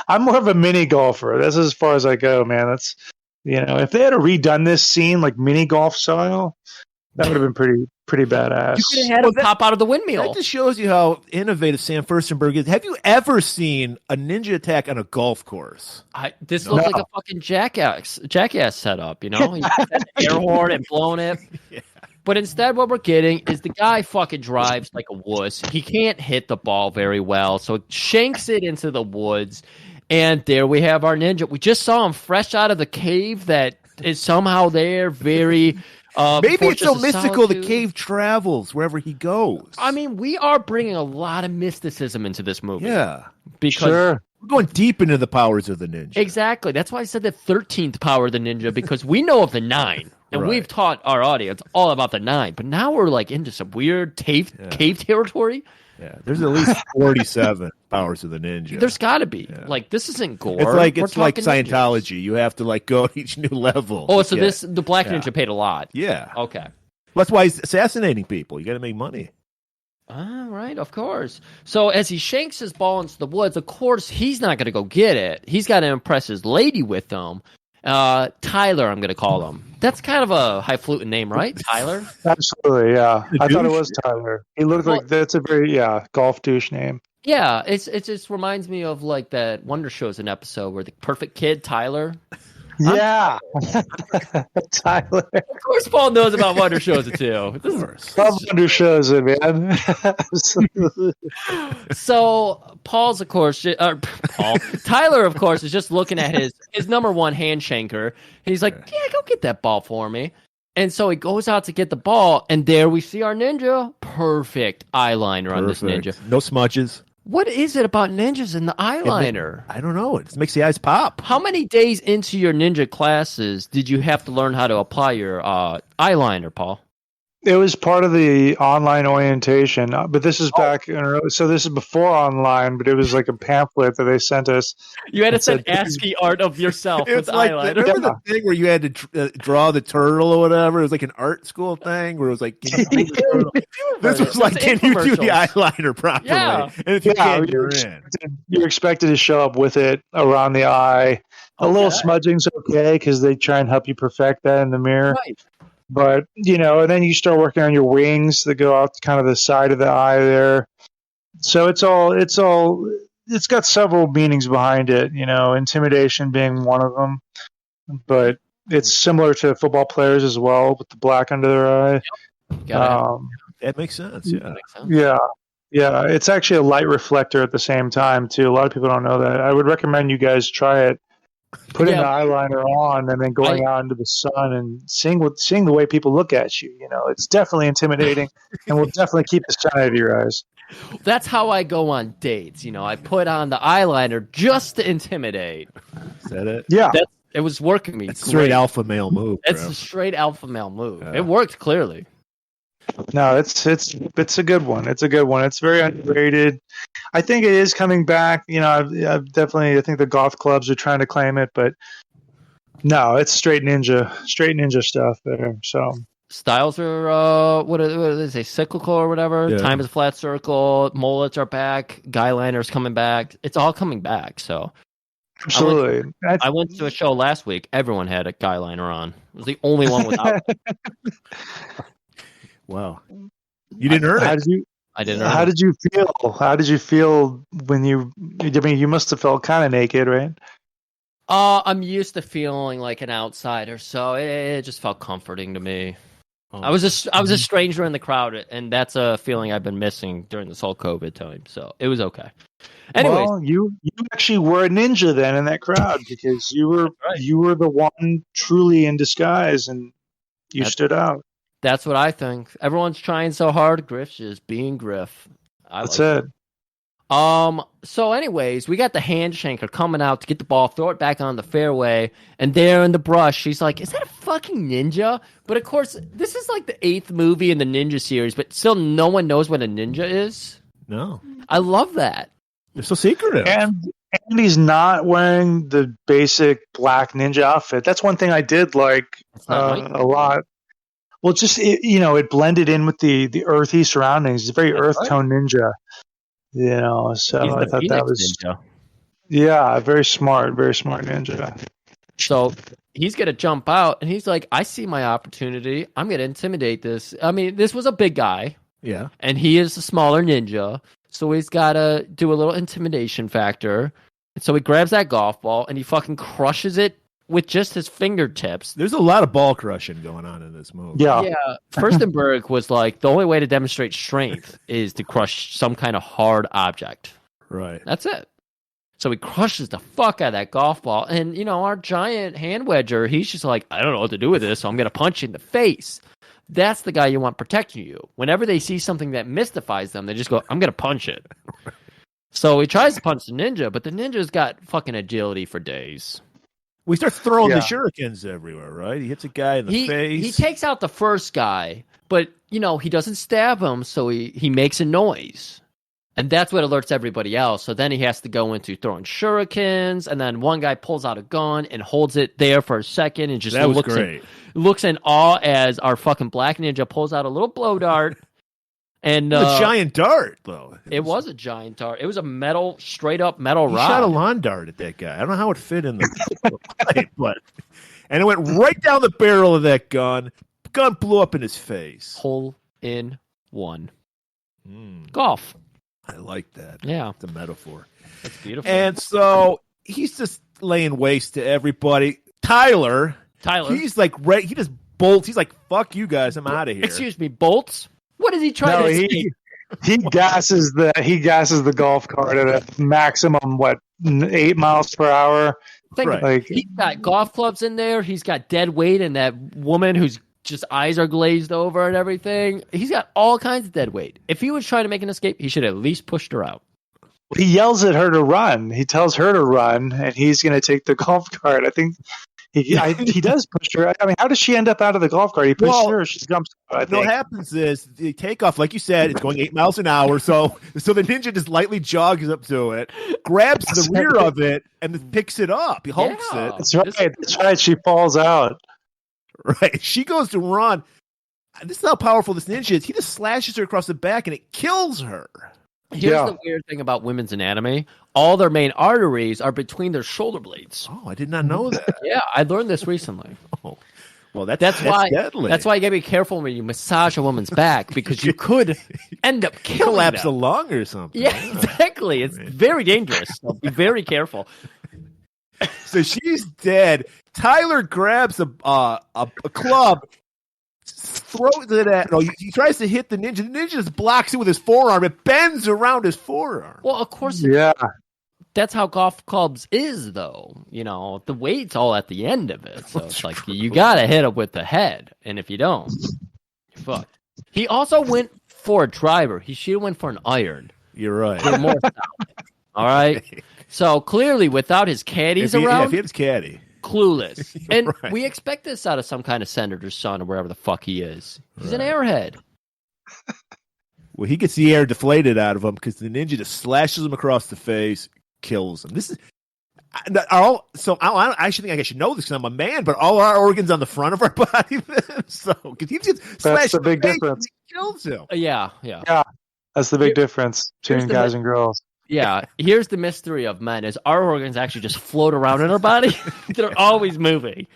I'm more of a mini golfer. That's as far as I go, man. That's. If they had redone this scene like mini golf style, that would have been pretty badass.
You could have had him pop out of the windmill.
That just shows you how innovative Sam Furstenberg is. Have you ever seen a ninja attack on a golf course?
This looks like a fucking jackass setup, He had an air horn and blown it. Yeah. But instead what we're getting is the guy fucking drives like a wuss. He can't hit the ball very well, so it shanks it into the woods. And there we have our ninja. We just saw him fresh out of the cave that is somehow there, very...
Maybe it's so mystical the cave travels wherever he goes.
I mean, we are bringing a lot of mysticism into this movie.
Yeah.
Because
We're going deep into the powers of the ninja.
Exactly. That's why I said the 13th power of the ninja, because we know of the 9. And we've taught our audience all about the 9. But now we're like into some weird cave territory.
Yeah, there's at least 47 powers of the ninja.
There's got to be. Yeah. Like, this isn't gore.
It's like Scientology. Ninjas. You have to like go to each new level.
Oh, so the Black Ninja paid a lot.
Yeah.
Okay.
That's why he's assassinating people. You got to make money.
All right, of course. So as he shanks his ball into the woods, of course, he's not going to go get it. He's got to impress his lady with him. Tyler, I'm going to call him. That's kind of a highfalutin name, right? Tyler?
Absolutely, yeah. I thought it was Tyler. He looked like that's a very golf douche name.
Yeah, it just reminds me of like that Wonder Shows an episode where the perfect kid, Tyler.
Yeah, Tyler.
Of course, Paul knows about Wonder Shows it too.
Love Wonder Shows it, man.
So Paul's, of course, Tyler, of course, is just looking at his number one hand shanker. And he's like, "Yeah, go get that ball for me." And so he goes out to get the ball, and there we see our ninja. Perfect eyeliner on this ninja.
No smudges.
What is it about ninjas and the eyeliner?
I don't know. It just makes the eyes pop.
How many days into your ninja classes did you have to learn how to apply your eyeliner, Paul?
It was part of the online orientation, but this is back in early, so this is before online, but it was like a pamphlet that they sent us.
You had to send ASCII art of yourself with
like
eyeliner.
Remember the thing where you had to draw the turtle or whatever? It was like an art school thing where it was like, can you do the turtle? This was like, can you do the eyeliner properly?
Yeah.
And if you can't, you're in.
You're expected to show up with it around the eye. A little smudging's okay because they try and help you perfect that in the mirror.
Right.
But, and then you start working on your wings that go out kind of the side of the eye there. So it's got several meanings behind it, intimidation being one of them. But it's similar to football players as well with the black under their eye.
That makes sense, yeah.
Yeah. It's actually a light reflector at the same time, too. A lot of people don't know that. I would recommend you guys try it. Putting the eyeliner on and then going out into the sun and seeing the way people look at you, it's definitely intimidating and will definitely keep the sun out of your eyes.
That's how I go on dates. I put on the eyeliner just to intimidate.
Is that it?
Yeah.
It was working me.
That's straight alpha male move.
It's a straight alpha male move. It worked clearly.
No, it's a good one. It's a good one. It's very underrated. I think it is coming back. I've definitely. I think the golf clubs are trying to claim it, but no, it's straight ninja stuff there. So
styles are what do they say, cyclical or whatever.
Yeah.
Time is a flat circle. Mullets are back. Guy liners coming back. It's all coming back. So
absolutely.
I went to a show last week. Everyone had a guy liner on. It was the only one without.
Wow. You didn't earn it.
I didn't.
How did you feel? How did you feel when you? I mean, you must have felt kind of naked, right?
I'm used to feeling like an outsider, so it just felt comforting to me. Oh. I was a stranger in the crowd, and that's a feeling I've been missing during this whole COVID time. So it was okay. Anyways,
well, you actually were a ninja then in that crowd because you were the one truly in disguise, and you stood out.
That's what I think. Everyone's trying so hard. Griff's just being Griff.
That's it.
So anyways, we got the hand shanker coming out to get the ball, throw it back on the fairway, and there in the brush, she's like, is that a fucking ninja? But of course, this is like the 8th movie in the ninja series, but still no one knows what a ninja is.
No.
I love that.
They're so secretive.
And he's not wearing the basic black ninja outfit. That's one thing I did like a lot. Well, just it blended in with the earthy surroundings. It's a very earth tone ninja, So I thought that was ninja. Very smart ninja.
So he's gonna jump out, and he's like, "I see my opportunity. I'm gonna intimidate this." I mean, this was a big guy, and he is a smaller ninja, so he's gotta do a little intimidation factor. And so he grabs that golf ball and he fucking crushes it with just his fingertips.
There's a lot of ball crushing going on in this movie.
Yeah.
Furstenberg was like, the only way to demonstrate strength is to crush some kind of hard object.
Right.
That's it. So he crushes the fuck out of that golf ball. And, our giant hand wedger, he's just like, I don't know what to do with this, so I'm going to punch you in the face. That's the guy you want protecting you. Whenever they see something that mystifies them, they just go, I'm going to punch it. So he tries to punch the ninja, but the ninja's got fucking agility for days.
We start throwing the shurikens everywhere, right? He hits a guy in the face.
He takes out the first guy, but he doesn't stab him, so he makes a noise. And that's what alerts everybody else. So then he has to go into throwing shurikens, and then one guy pulls out a gun and holds it there for a second and just looks in awe as our fucking black ninja pulls out a little blow dart. And
a giant dart, though.
It was a giant dart. It was a straight up metal rod.
He shot a lawn dart at that guy. I don't know how it fit in the pipe, and it went right down the barrel of that gun. Gun blew up in his face.
Hole in one. Golf.
I like that.
Yeah.
It's a metaphor.
It's beautiful.
And so he's just laying waste to everybody. Tyler. He's like, he just bolts. He's like, fuck you guys. I'm out of here.
Excuse me, bolts? What is he trying to say?
He gasses the golf cart at a maximum 8 miles per hour.
He's got golf clubs in there. He's got dead weight and that woman whose just eyes are glazed over and everything. He's got all kinds of dead weight. If he was trying to make an escape, he should have at least pushed her out.
He yells at her to run. He tells her to run, and he's going to take the golf cart. I think he does push her. I mean, how does she end up out of the golf cart? He pushes her. She jumps out,
what happens is the takeoff, like you said, it's going 8 miles an hour. So the ninja just lightly jogs up to it, grabs the rear of it, and then picks it up. He hulks it.
That's right. She falls out.
Right. She goes to run. This is how powerful this ninja is. He just slashes her across the back, and it kills her.
Here's the weird thing about women's anatomy. All their main arteries are between their shoulder blades.
Oh, I did not know that.
Yeah, I learned this recently.
Oh, well, that's why deadly.
That's why you gotta be careful when you massage a woman's back, because you could end up killing
collapse
them.
a lung or something.
Yeah, exactly. It's very dangerous. So be very careful.
So she's dead. Tyler grabs a club, throws it at. No, he tries to hit the ninja. The ninja just blocks it with his forearm. It bends around his forearm.
Well, of course.
Yeah.
That's how golf clubs is, though. The weight's all at the end of it. So it's like you gotta hit him with the head, and if you don't, you're fucked. He also went for a driver. He should have went for an iron.
You're right.
For more sound. All right. So clearly, without his caddies around,
if he had his caddy.
Clueless. And
right.
we expect this out of some kind of senator's son or wherever the fuck he is. He's an airhead.
Well, he gets the air deflated out of him because the ninja just slashes him across the face, kills him. This is I actually think I should know this because I'm a man, but all our organs on the front of our body. So because he just slashes
the big difference.
He kills him.
Yeah.
That's the big difference between guys and girls.
Yeah, here's the mystery of men: is our organs actually just float around in our body? They're always moving,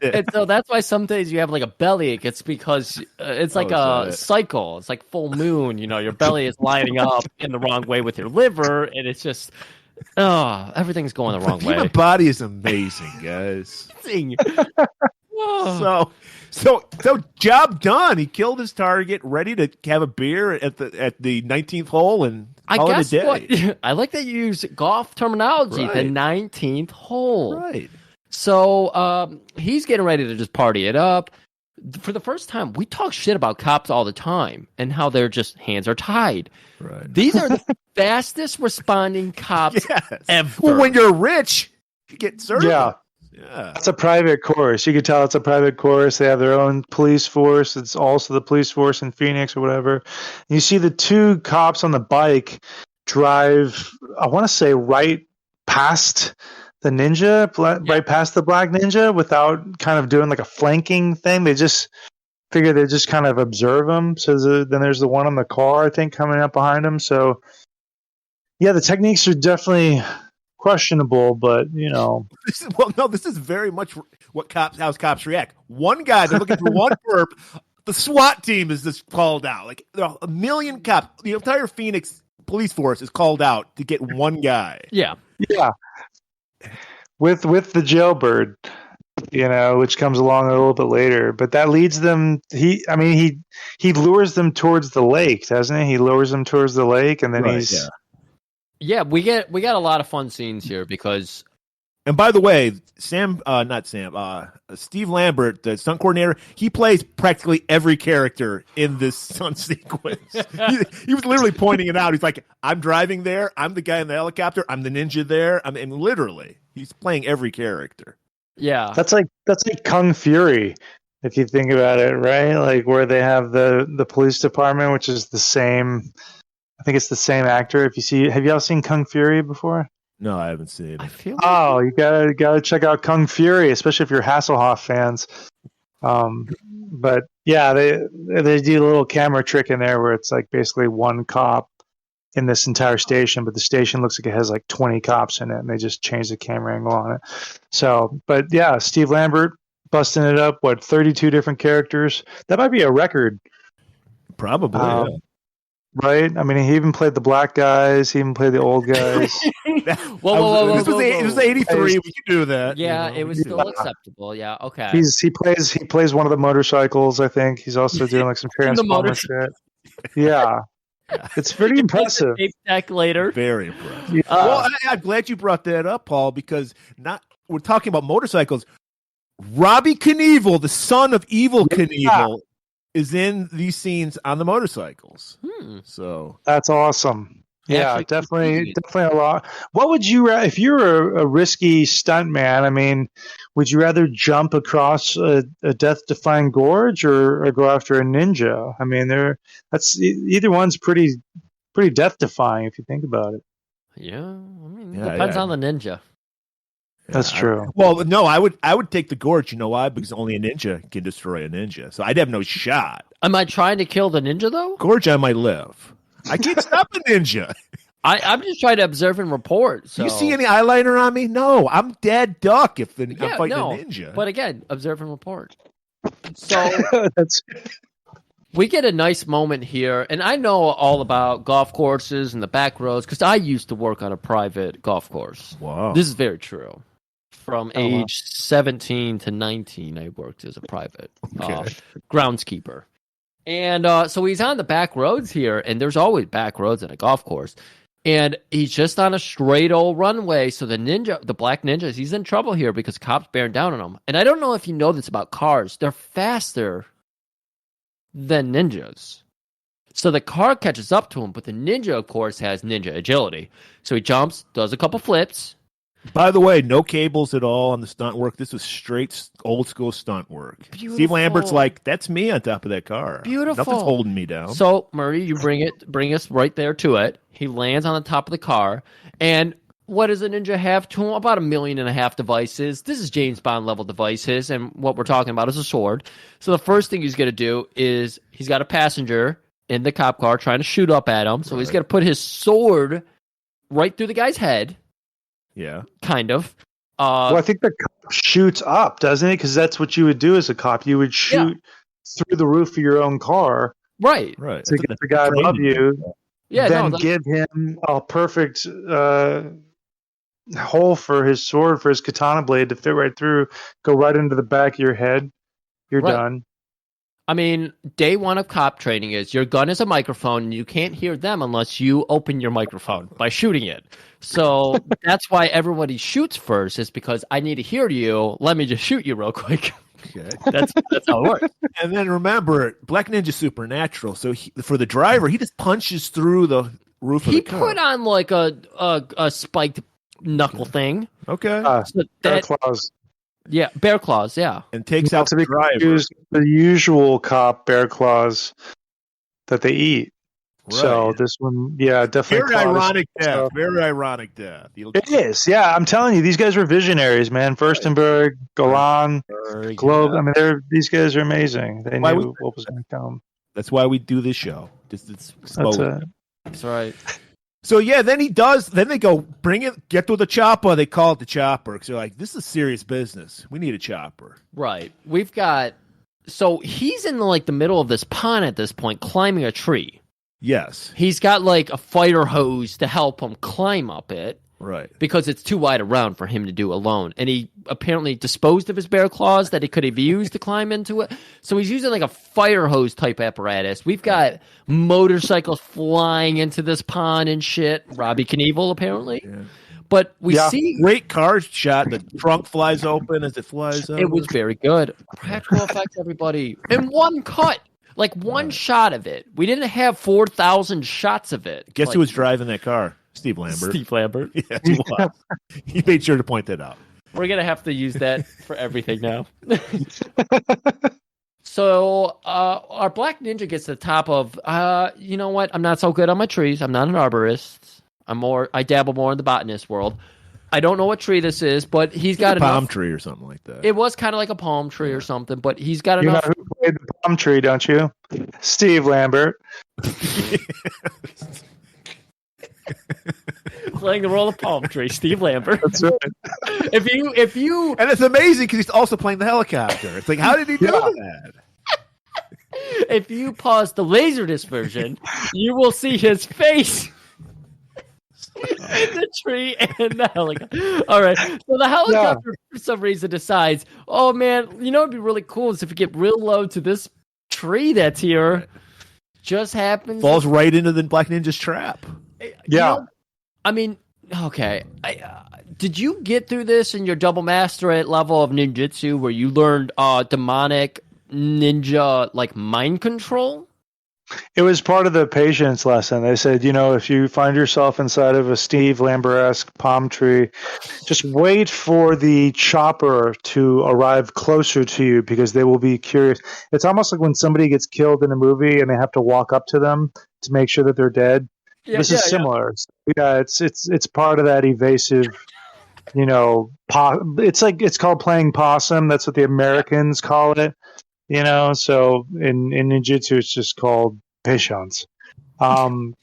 and so that's why some days you have like a bellyache. It's because it's like a cycle. It's like full moon. Your belly is lining up in the wrong way with your liver, and it's just everything's going the wrong way.
Human body is amazing, guys. So job done. He killed his target. Ready to have a beer at the 19th hole and call it a day.
I like that you use golf terminology.
Right.
The 19th hole.
Right.
So he's getting ready to just party it up. For the first time, we talk shit about cops all the time and how their just hands are tied.
Right.
These are the fastest responding cops ever.
Well, when you're rich, you get served.
Yeah. It's a private course. You can tell it's a private course. They have their own police force. It's also the police force in Phoenix or whatever. You see the two cops on the bike drive, I want to say, right past the ninja, right past the black ninja without kind of doing like a flanking thing. They just figure they just kind of observe him. So then there's the one on the car, I think, coming up behind him. So, yeah, the techniques are definitely questionable, but
this is very much how cops react. One guy, they're looking for one perp. The SWAT team is just called out. Like there are a million cops. The entire Phoenix police force is called out to get one guy.
Yeah.
With the jailbird, which comes along a little bit later, but that leads them. He lures them towards the lake, doesn't he? He lures them towards the lake, and then
Yeah, we got a lot of fun scenes here because
And by the way, Steve Lambert, the stunt coordinator, he plays practically every character in this stunt sequence. he was literally pointing it out. He's like, I'm driving there. I'm the guy in the helicopter. I'm the ninja there. I mean, literally, he's playing every character.
Yeah.
That's like Kung Fury, if you think about it, right? Like where they have the police department, which is the same. I think it's the same actor. Have you all seen Kung Fury before?
No, I haven't seen it.
I feel
you gotta check out Kung Fury, especially if you're Hasselhoff fans. But yeah, they do a little camera trick in there where it's like basically one cop in this entire station, but the station looks like it has like 20 cops in it, and they just change the camera angle on it. So, but yeah, Steve Lambert busting it up. 32 different characters? That might be a record.
Probably. Yeah.
Right? I mean, he even played the black guys. He even played the old guys.
Whoa.
This was 83. We could do that.
Yeah, it was still acceptable. Yeah, okay.
He plays one of the motorcycles, I think. He's also doing like some Transformer shit. Yeah. It's pretty impressive.
Tape deck later.
Very impressive. Yeah. Well, I'm glad you brought that up, Paul, because we're talking about motorcycles. Robbie Knievel, the son of Evil Knievel, is in these scenes on the motorcycles. So
that's awesome. Yeah, definitely a lot. What would you, if you were a risky stuntman? I mean, would you rather jump across a death-defying gorge or go after a ninja? I mean, either one's pretty death-defying if you think about it.
Yeah, I mean, it depends on the ninja.
That's true.
Well, no, I would take the gorge. You know why? Because only a ninja can destroy a ninja. So I'd have no shot.
Am I trying to kill the ninja though?
Gorge, I might live. I can't stop a ninja.
I'm just trying to observe and report. So.
You see any eyeliner on me? No, I'm dead duck if I'm fighting a ninja.
But again, observe and report. So we get a nice moment here, and I know all about golf courses and the back roads because I used to work on a private golf course.
Wow.
This is very true. From age 17 to 19, I worked as a private groundskeeper. And so he's on the back roads here, and there's always back roads at a golf course. And he's just on a straight old runway. So the black ninjas, he's in trouble here because cops bearing down on him. And I don't know if you know this about cars. They're faster than ninjas. So the car catches up to him, but the ninja, of course, has ninja agility. So he jumps, does a couple flips.
By the way, no cables at all on the stunt work. This was straight old school stunt work.
Beautiful.
Steve Lambert's like, that's me on top of that car.
Beautiful.
Nothing's holding me down.
So, Murray, you bring us right there to it. He lands on the top of the car. And what does a ninja have to him? About 1.5 million devices. This is James Bond level devices. And what we're talking about is a sword. So the first thing he's going to do is he's got a passenger in the cop car trying to shoot up at him. So he's going to put his sword right through the guy's head.
Yeah.
Kind of.
Well, I think the cop shoots up, doesn't it? Because that's what you would do as a cop. You would shoot through the roof of your own car.
Right.
To get the guy above you.
Yeah.
Then give him a perfect hole for his sword, for his katana blade to fit right through, go right into the back of your head. You're done.
I mean, day one of cop training is your gun is a microphone and you can't hear them unless you open your microphone by shooting it. So that's why everybody shoots first, is because I need to hear you. Let me just shoot you real quick.
Okay.
That's how it works.
And then remember, Black Ninja Supernatural. So for the driver, he just punches through the roof of the car.
He put on like a spiked knuckle thing.
Okay.
Bear claws.
Yeah, bear claws, yeah.
And takes out the driver.
The usual cop bear claws that they eat. Right. So this one, definitely.
Very ironic death. Very ironic death.
It is. Yeah, I'm telling you, these guys were visionaries, man. Furstenberg, Golan, Globe. I mean, these guys are amazing. They knew what was going to come.
That's why we do this show.
That's right.
So then he does. Then they go bring it. Get to the chopper. They call it the chopper because they're like, "This is serious business. We need a chopper."
Right. We've got. So he's in the middle of this pond at this point, climbing a tree.
Yes.
He's got like a fire hose to help him climb up it.
Right.
Because it's too wide around for him to do alone. And he apparently disposed of his bear claws that he could have used to climb into it. So he's using like a fire hose type apparatus. We've got motorcycles flying into this pond and shit. Robbie Knievel, apparently. Yeah. But we
Yeah.
see
Great car shot. The trunk flies open as it flies out.
it was very good. Practical effects, everybody. In one cut. Like one shot of it. We didn't have 4,000 shots of it.
Guess
like,
who was driving that car? Steve Lambert.
Steve Lambert.
Yes, he was. He made sure to point that out.
We're going to have to use that for everything now. So our Black Ninja gets to the top of, you know what? I'm not so good on my trees. I'm not an arborist. I dabble more in the botanist world. I don't know what tree this is, but he's got
a palm
enough.
tree or something like that.
It was kind of like a palm tree or something, but he's got enough.
You know who played the palm tree, don't you? Steve Lambert.
Playing the role of palm tree, Steve Lambert.
That's right.
If you
And it's amazing because he's also playing the helicopter. It's like, how did he do that?
if you pause the Laserdisc version, you will see his face in the tree and the helicopter. All right. So the helicopter, for some reason, decides, oh, man, you know what would be really cool is if we get real low to this tree that's here. Right. Just happens.
Falls right into the Black Ninja's trap.
Yeah.
You know, I mean, okay. Did you get through this in your double masterate level of ninjutsu where you learned demonic ninja, like, mind control?
It was part of the patience lesson. They said, you know, if you find yourself inside of a Steve Lambert-esque palm tree, just wait for the chopper to arrive closer to you because they will be curious. It's almost like when somebody gets killed in a movie and they have to walk up to them to make sure that they're dead. Yeah, this is similar. Yeah, it's part of that evasive, you know, it's called playing possum. That's what the Americans call it. You know, so in ninjutsu, it's just called patience. And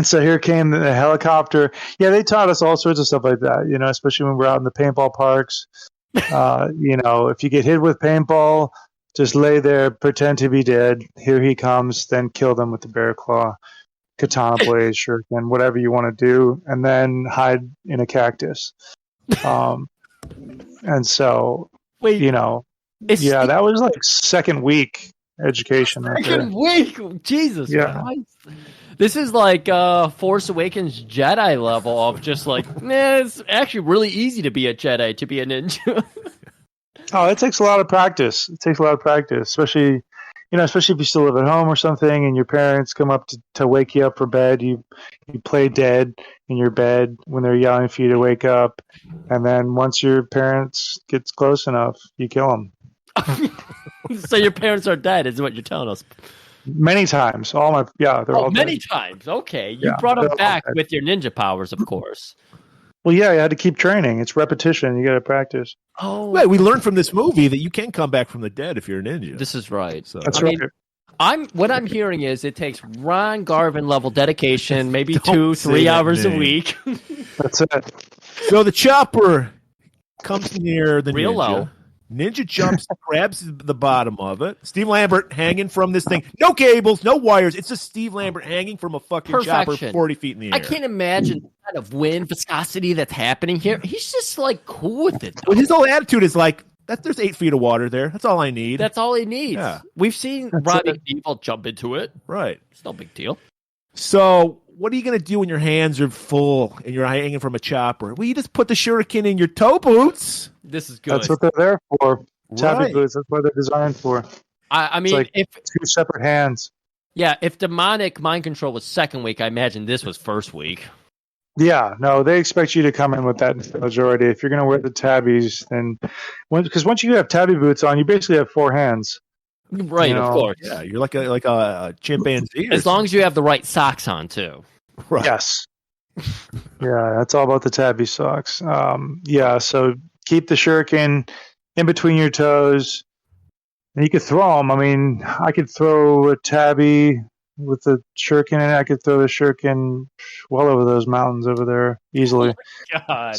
so here came the helicopter. Yeah, they taught us all sorts of stuff like that, you know, especially when we're out in the paintball parks. You know, if you get hit with paintball, just lay there, pretend to be dead. Here he comes, then kill them with the bear claw, katana blade, shuriken, whatever you want to do, and then hide in a cactus. And so, you know, yeah, that was like second week education.
Second week? Jesus Christ. This is like Force Awakens Jedi level of just like, it's actually really easy to be a Jedi, to be a ninja.
Oh, it takes a lot of practice. Especially if you still live at home or something and your parents come up to wake you up for bed. You play dead in your bed when they're yelling for you to wake up. And then once your parents gets close enough, you kill them.
So your parents are dead, is what you're telling us.
Many times. They're all
many
dead.
times. Okay. You brought them back with your ninja powers, of course.
Well, yeah, you had to keep training. It's repetition. You got to practice.
Oh.
Wait, we learned from this movie that you can come back from the dead if you're a ninja.
This is right.
So that's right.
What I'm hearing is it takes Ron Garvin level dedication, maybe 2-3 hours a week.
That's it.
So the chopper comes near the
real
ninja.
Low.
Ninja jumps, grabs the bottom of it. Steve Lambert hanging from this thing. No cables, no wires. It's just Steve Lambert hanging from a fucking chopper 40 feet in the air.
I can't imagine the kind of wind viscosity that's happening here. He's just like cool with it.
Well, his whole attitude is like, there's 8 feet of water there. That's all I need.
That's all he needs. Yeah. We've seen Robbie Evil jump into it.
Right.
It's no big deal.
So what are you going to do when your hands are full and you're hanging from a chopper? Well, you just put the shuriken in your toe boots.
This is good.
That's what they're there for. Tabi boots. That's what they're designed for.
I mean,
like if 2 separate hands.
Yeah, if demonic mind control was second week, I imagine this was first week.
Yeah, no, they expect you to come in with that majority. If you're going to wear the tabbies, then because once you have tabby boots on, you basically have 4 hands.
Right, you know? Of course.
Yeah, you're like a chimpanzee.
As long as you have the right socks on too.
Right.
Yes. Yeah, that's all about the tabby socks. Yeah, so keep the shuriken in between your toes. And you could throw them. I mean, I could throw a tabby with the shuriken in it. I could throw the shuriken well over those mountains over there easily.
Oh my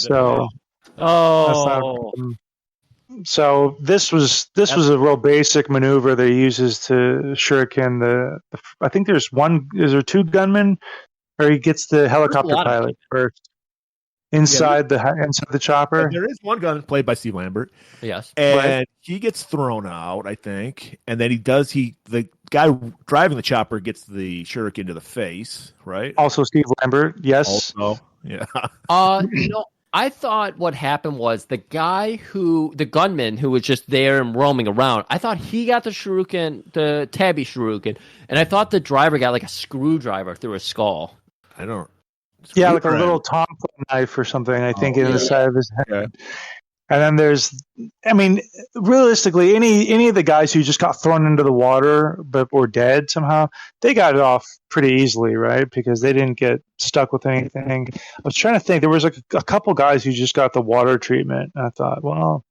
God.
So this was a real basic maneuver that he uses to shuriken I think there's 2 gunmen, or he gets the helicopter pilot first inside the chopper.
There is one gun played by Steve Lambert.
Yes,
and he gets thrown out, I think, and then the guy driving the chopper gets the shuriken to the face, right?
Also Steve Lambert, yes.
Also. Yeah.
I thought what happened was the gunman who was just there and roaming around, I thought he got the shuriken, the tabby shuriken, and I thought the driver got like a screwdriver through his skull.
I don't.
Yeah, like a little Tonka knife or something, I think, in the side of his head.
Yeah.
And then there's, I mean, realistically, any of the guys who just got thrown into the water but were dead somehow, they got it off pretty easily, right? Because they didn't get stuck with anything. I was trying to think. There was like a couple guys who just got the water treatment. And I thought, well,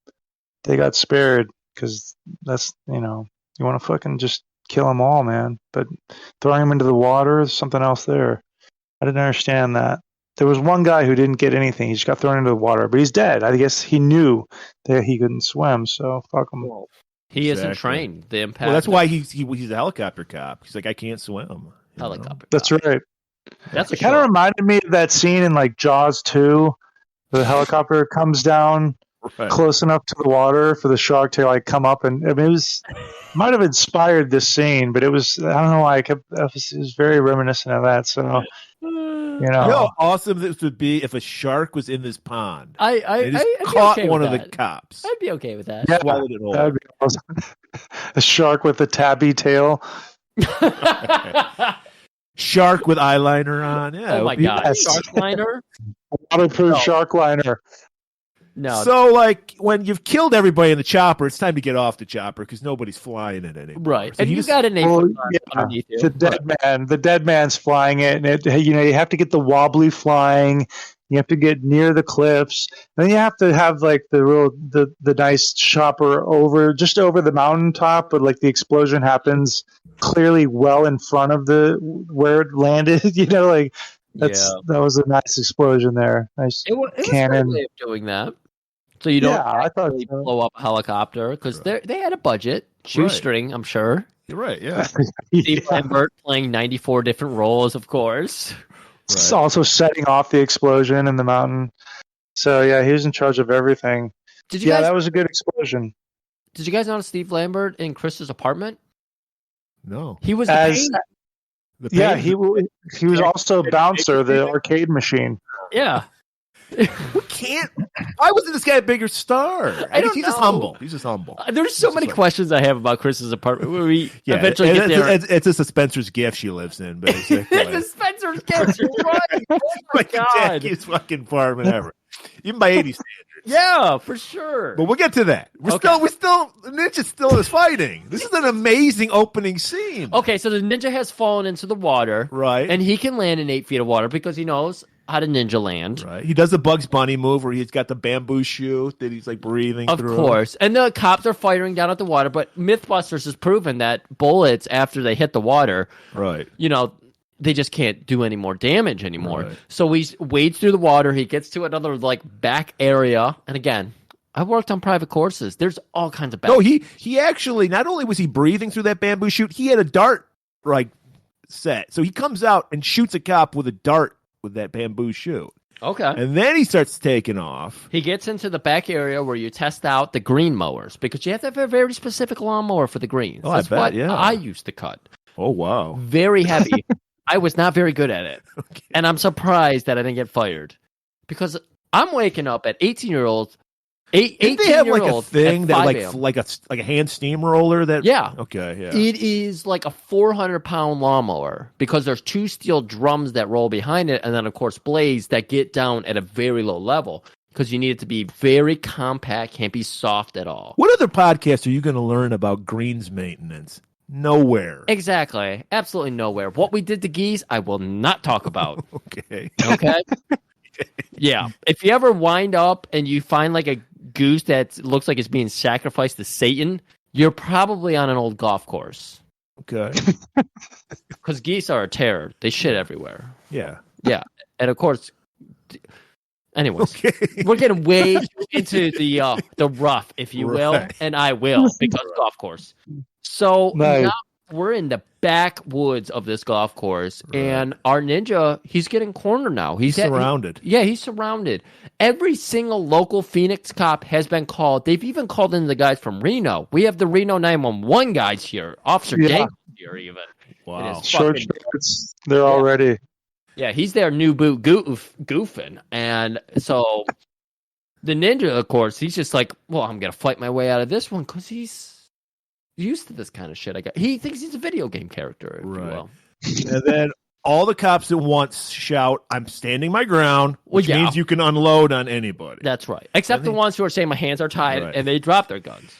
they got spared because that's, you want to fucking just kill them all, man. But throwing them into the water is something else there. I didn't understand that. There was one guy who didn't get anything. He just got thrown into the water, but he's dead. I guess he knew that he couldn't swim, so fuck him.
He isn't trained. The impact.
Well, that's why he's a helicopter cop. He's like, I can't swim.
Helicopter.
That's right.
It
kind of reminded me of that scene in like Jaws 2. The helicopter comes down close enough to the water for the shark to like come up, and I mean, might have inspired this scene, but it was, I don't know why it was very reminiscent of that. So. You know
how awesome this would be if a shark was in this pond.
I
caught
okay
one of
that.
the cops.
I'd be okay with that.
Yeah,
swallowed it whole.
That'd be awesome. A shark with a tabby tail.
Shark with eyeliner on. Yeah.
Oh my god,
yes.
shark liner.
Waterproof shark liner.
No.
So, like, when you've killed everybody in the chopper, it's time to get off the chopper because nobody's flying it anymore.
Right.
So
and you got an underneath you.
The dead man's flying it, and you have to get the wobbly flying. You have to get near the cliffs. And then you have to have like the nice chopper just over the mountaintop, but like the explosion happens clearly well in front of where it landed. That was a nice explosion there. Nice cannon.
It was a way of doing that. So you don't
I thought
really blow up a helicopter because they had a budget. Shoestring, I'm sure.
You're right, yeah.
Steve Lambert playing 94 different roles, of course.
It's also setting off the explosion in the mountain. So, yeah, he was in charge of everything. That was a good explosion.
Did you guys notice Steve Lambert in Chris's apartment?
No.
He was
he was also Bouncer, the arcade machine.
Yeah.
Why wasn't this guy a bigger star? He's just humble.
There's so many questions I have about Chris's apartment where we eventually get there.
It's just a Spencer's gift she lives in, basically.
It's a Spencer's gift. You're right. Oh my god.
Jacky's fucking apartment ever. Even by 80 standards.
Yeah, for sure.
But we'll get to that. Ninja's still is fighting. This is an amazing opening scene.
Okay, so the ninja has fallen into the water.
Right.
And he can land in 8 feet of water because he knows how to ninja land.
Right. He does the Bugs Bunny move where he's got the bamboo chute that he's like breathing through.
Of course. And the cops are firing down at the water, but Mythbusters has proven that bullets after they hit the water,
right,
they just can't do any more damage anymore.
Right.
So he wades through the water. He gets to another like back area. And again, I worked on private courses. There's all kinds of back.
No, he actually, not only was he breathing through that bamboo chute, he had a dart set. So he comes out and shoots a cop with a dart with that bamboo chute.
Okay.
And then he starts taking off.
He gets into the back area where you test out the green mowers because you have to have a very specific lawnmower for the greens.
Oh,
That's
I bet,
what
yeah.
I used to cut.
Oh, wow.
Very heavy. I was not very good at it.
Okay.
And I'm surprised that I didn't get fired because I'm waking up at 18-year-olds.
Did they have like a
18-year-old
thing
at
that
5 a.m.
like a hand steamroller that?
Yeah.
Okay. Yeah.
It is like a 400-pound lawnmower because there's 2 steel drums that roll behind it, and then of course blades that get down at a very low level because you need it to be very compact, can't be soft at all.
What other podcast are you going to learn about greens maintenance? Nowhere.
Exactly. Absolutely nowhere. What we did to geese, I will not talk about.
Okay.
Yeah. If you ever wind up and you find like a goose that looks like it's being sacrificed to Satan, you're probably on an old golf course.
Okay.
Because geese are a terror. They shit everywhere.
Yeah.
Yeah. And of course, anyways, we're getting way into the rough, if you will, and I will, because golf course. So now we're in the backwoods of this golf course, and our ninja, he's getting cornered now. He's
surrounded.
He's surrounded. Every single local Phoenix cop has been called. They've even called in the guys from Reno. We have the Reno 911 guys here. Officer Dave here even.
Wow.
Short shorts. They're all ready.
Yeah, he's their new boot goofing. And so the ninja, of course, he's just like, well, I'm going to fight my way out of this one because he's used to this kind of shit. He thinks he's a video game character, if you will.
And then all the cops at once shout, I'm standing my ground, which means you can unload on anybody.
That's right. Except the ones who are saying my hands are tied and they drop their guns.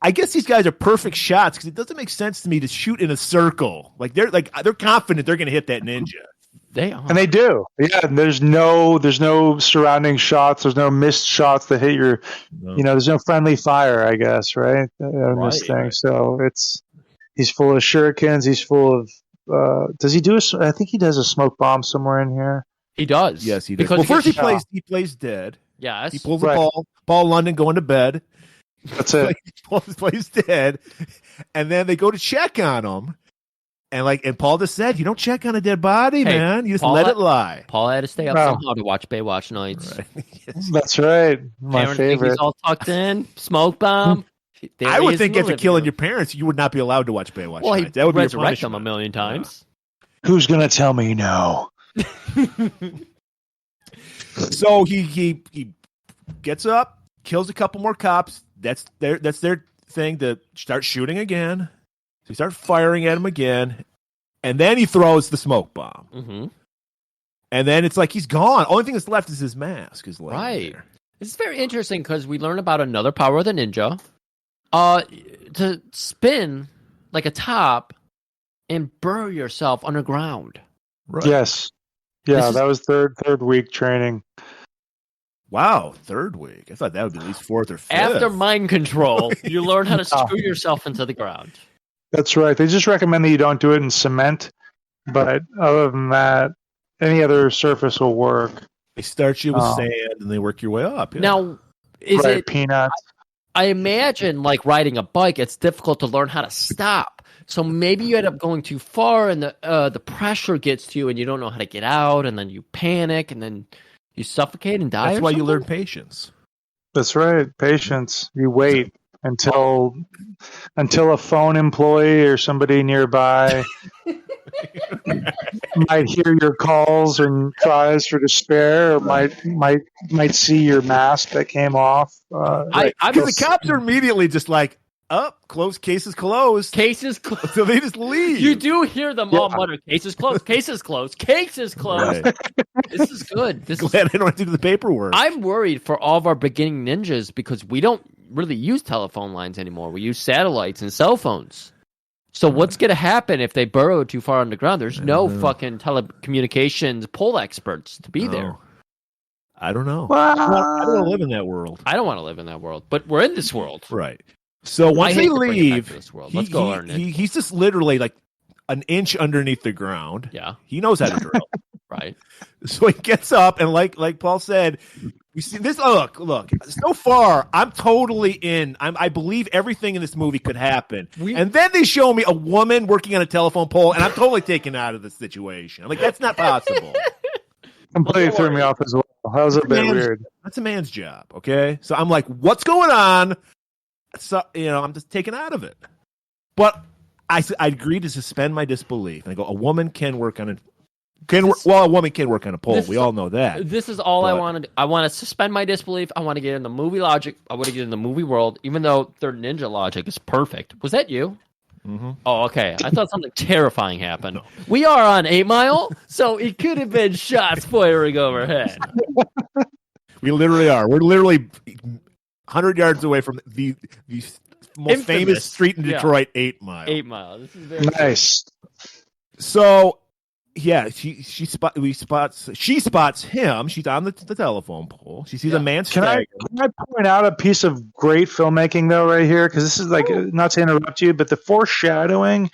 I guess these guys are perfect shots because it doesn't make sense to me to shoot in a circle. They're confident they're going to hit that ninja.
They are,
and they do. Yeah, and there's no surrounding shots. There's no missed shots that hit your. There's no friendly fire. I guess right on this thing. Right. So he's full of shurikens. He's full of. Does he do I think he does a smoke bomb somewhere in here.
He does.
Yes, he does. Because first he plays dead.
Yes.
He pulls a ball London going to bed.
That's it.
He plays dead, and then they go to check on him, and Paul just said, "You don't check on a dead body, man. You just let it lie."
Paul had to stay up somehow to watch Baywatch nights.
Right. Yes.
That's right. My favorite.
He's all tucked in. Smoke bomb.
I would think after killing your parents, you would not be allowed to watch Baywatch.
Well,
nights. That would
resurrect them a million times.
Yeah. Who's gonna tell me no?
So he gets up, kills a couple more cops. That's their thing to start shooting again. So he starts firing at him again, and then he throws the smoke bomb.
Mm-hmm.
And then it's like he's gone. Only thing that's left is his mask.
Right. This is very interesting because we learn about another power of the ninja. To spin like a top and bury yourself underground.
Right.
Yes. Yeah, that was third week training.
Wow, third week. I thought that would be at least fourth or fifth.
After mind control, you learn how to screw yourself into the ground.
That's right. They just recommend that you don't do it in cement, but other than that, any other surface will work.
They start you with sand and they work your way up. Yeah.
Now, is it
peanuts?
I imagine, like riding a bike, it's difficult to learn how to stop. So maybe you end up going too far, and the pressure gets to you, and you don't know how to get out, and then you panic, and then you suffocate and die.
That's why you learn patience.
That's right, patience. You wait until a phone employee or somebody nearby might hear your calls and cries for despair, or might see your mask that came off.
The cops are immediately just like, closed, cases closed.
Cases closed.
So they just leave.
You do hear them all mutter, cases closed, cases closed, cases closed. Right. This is good.
Glad I don't have to do the paperwork.
I'm worried for all of our beginning ninjas because we don't really use telephone lines anymore. We use satellites and cell phones. So what's going to happen if they burrow too far underground? There's no fucking telecommunications pole experts to be there.
I don't know. I don't want to live in that world.
I don't want to live in that world, but we're in this world.
Right. So once they leave,
he's
just literally like an inch underneath the ground.
Yeah.
He knows how to drill.
Right.
So he gets up, and like Paul said, you see this. Look. So far, I'm totally in. I believe everything in this movie could happen. And then they show me a woman working on a telephone pole, and I'm totally taken out of the situation. I'm like, that's not possible.
Completely threw me off as well. That was a bit weird.
That's a man's job, okay? So I'm like, what's going on? So I'm just taken out of it. But I agreed to suspend my disbelief. And I go, a woman can work on a woman can work on a pole. We all know that.
This is all I wanted. I want to suspend my disbelief. I want to get in the movie logic. I want to get in the movie world, even though their ninja logic is perfect. Was that you?
Mm-hmm.
Oh, okay. I thought something terrifying happened. No. We are on 8 Mile, so it could have been shots firing overhead.
We literally are. We're literally 100 yards away from the most famous street in Detroit, 8 Mile.
8 Mile. This is very
nice.
So, yeah, she spots him. She's on the telephone pole. She sees a man stagger.
Can I point out a piece of great filmmaking though right here? Because this is like, not to interrupt you, but the foreshadowing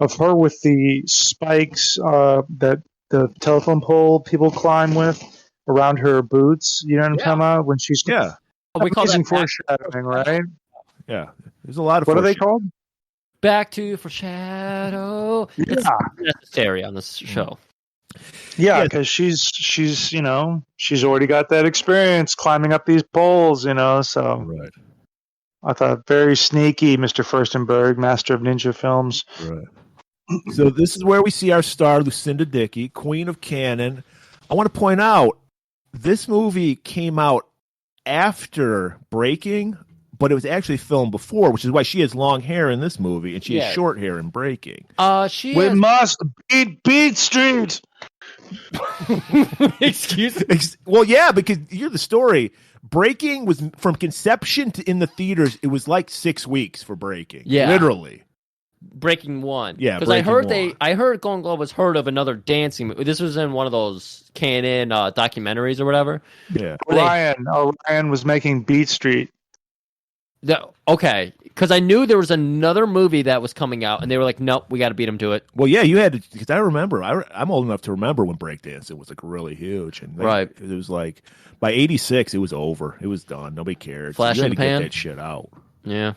of her with the spikes that the telephone pole people climb with around her boots. You know what I'm talking about? When she's
we call that
foreshadowing, right?
Yeah, there's a lot of.
What are they called?
Back to foreshadow.
Yeah.
It's necessary on this show.
Yeah, because she's already got that experience climbing up these poles, so
right.
I thought very sneaky, Mr. Furstenberg, master of ninja films.
Right. So this is where we see our star, Lucinda Dickey, Queen of Canon. I want to point out, this movie came out after Breaking, but it was actually filmed before, which is why she has long hair in this movie, and she has short hair in Breaking.
We must beat Street.
Excuse me.
Well, yeah, because you're the story. Breaking was from conception to in the theaters. It was like 6 weeks for Breaking.
Yeah,
literally.
Breaking one.
Yeah,
because I heard golan-globus heard of another dancing movie. This was in one of those canon documentaries or whatever.
Yeah,
Orion was making Beat Street.
Okay, because I knew there was another movie that was coming out, and they were like, "Nope, we got to beat him to it."
Well, yeah, you had to, because I remember. I'm old enough to remember when breakdancing was like really huge, and
right,
it was like by '86 it was over, it was done, nobody cared.
Flash
so you had
and
to
pan.
Get that shit out.
Yeah,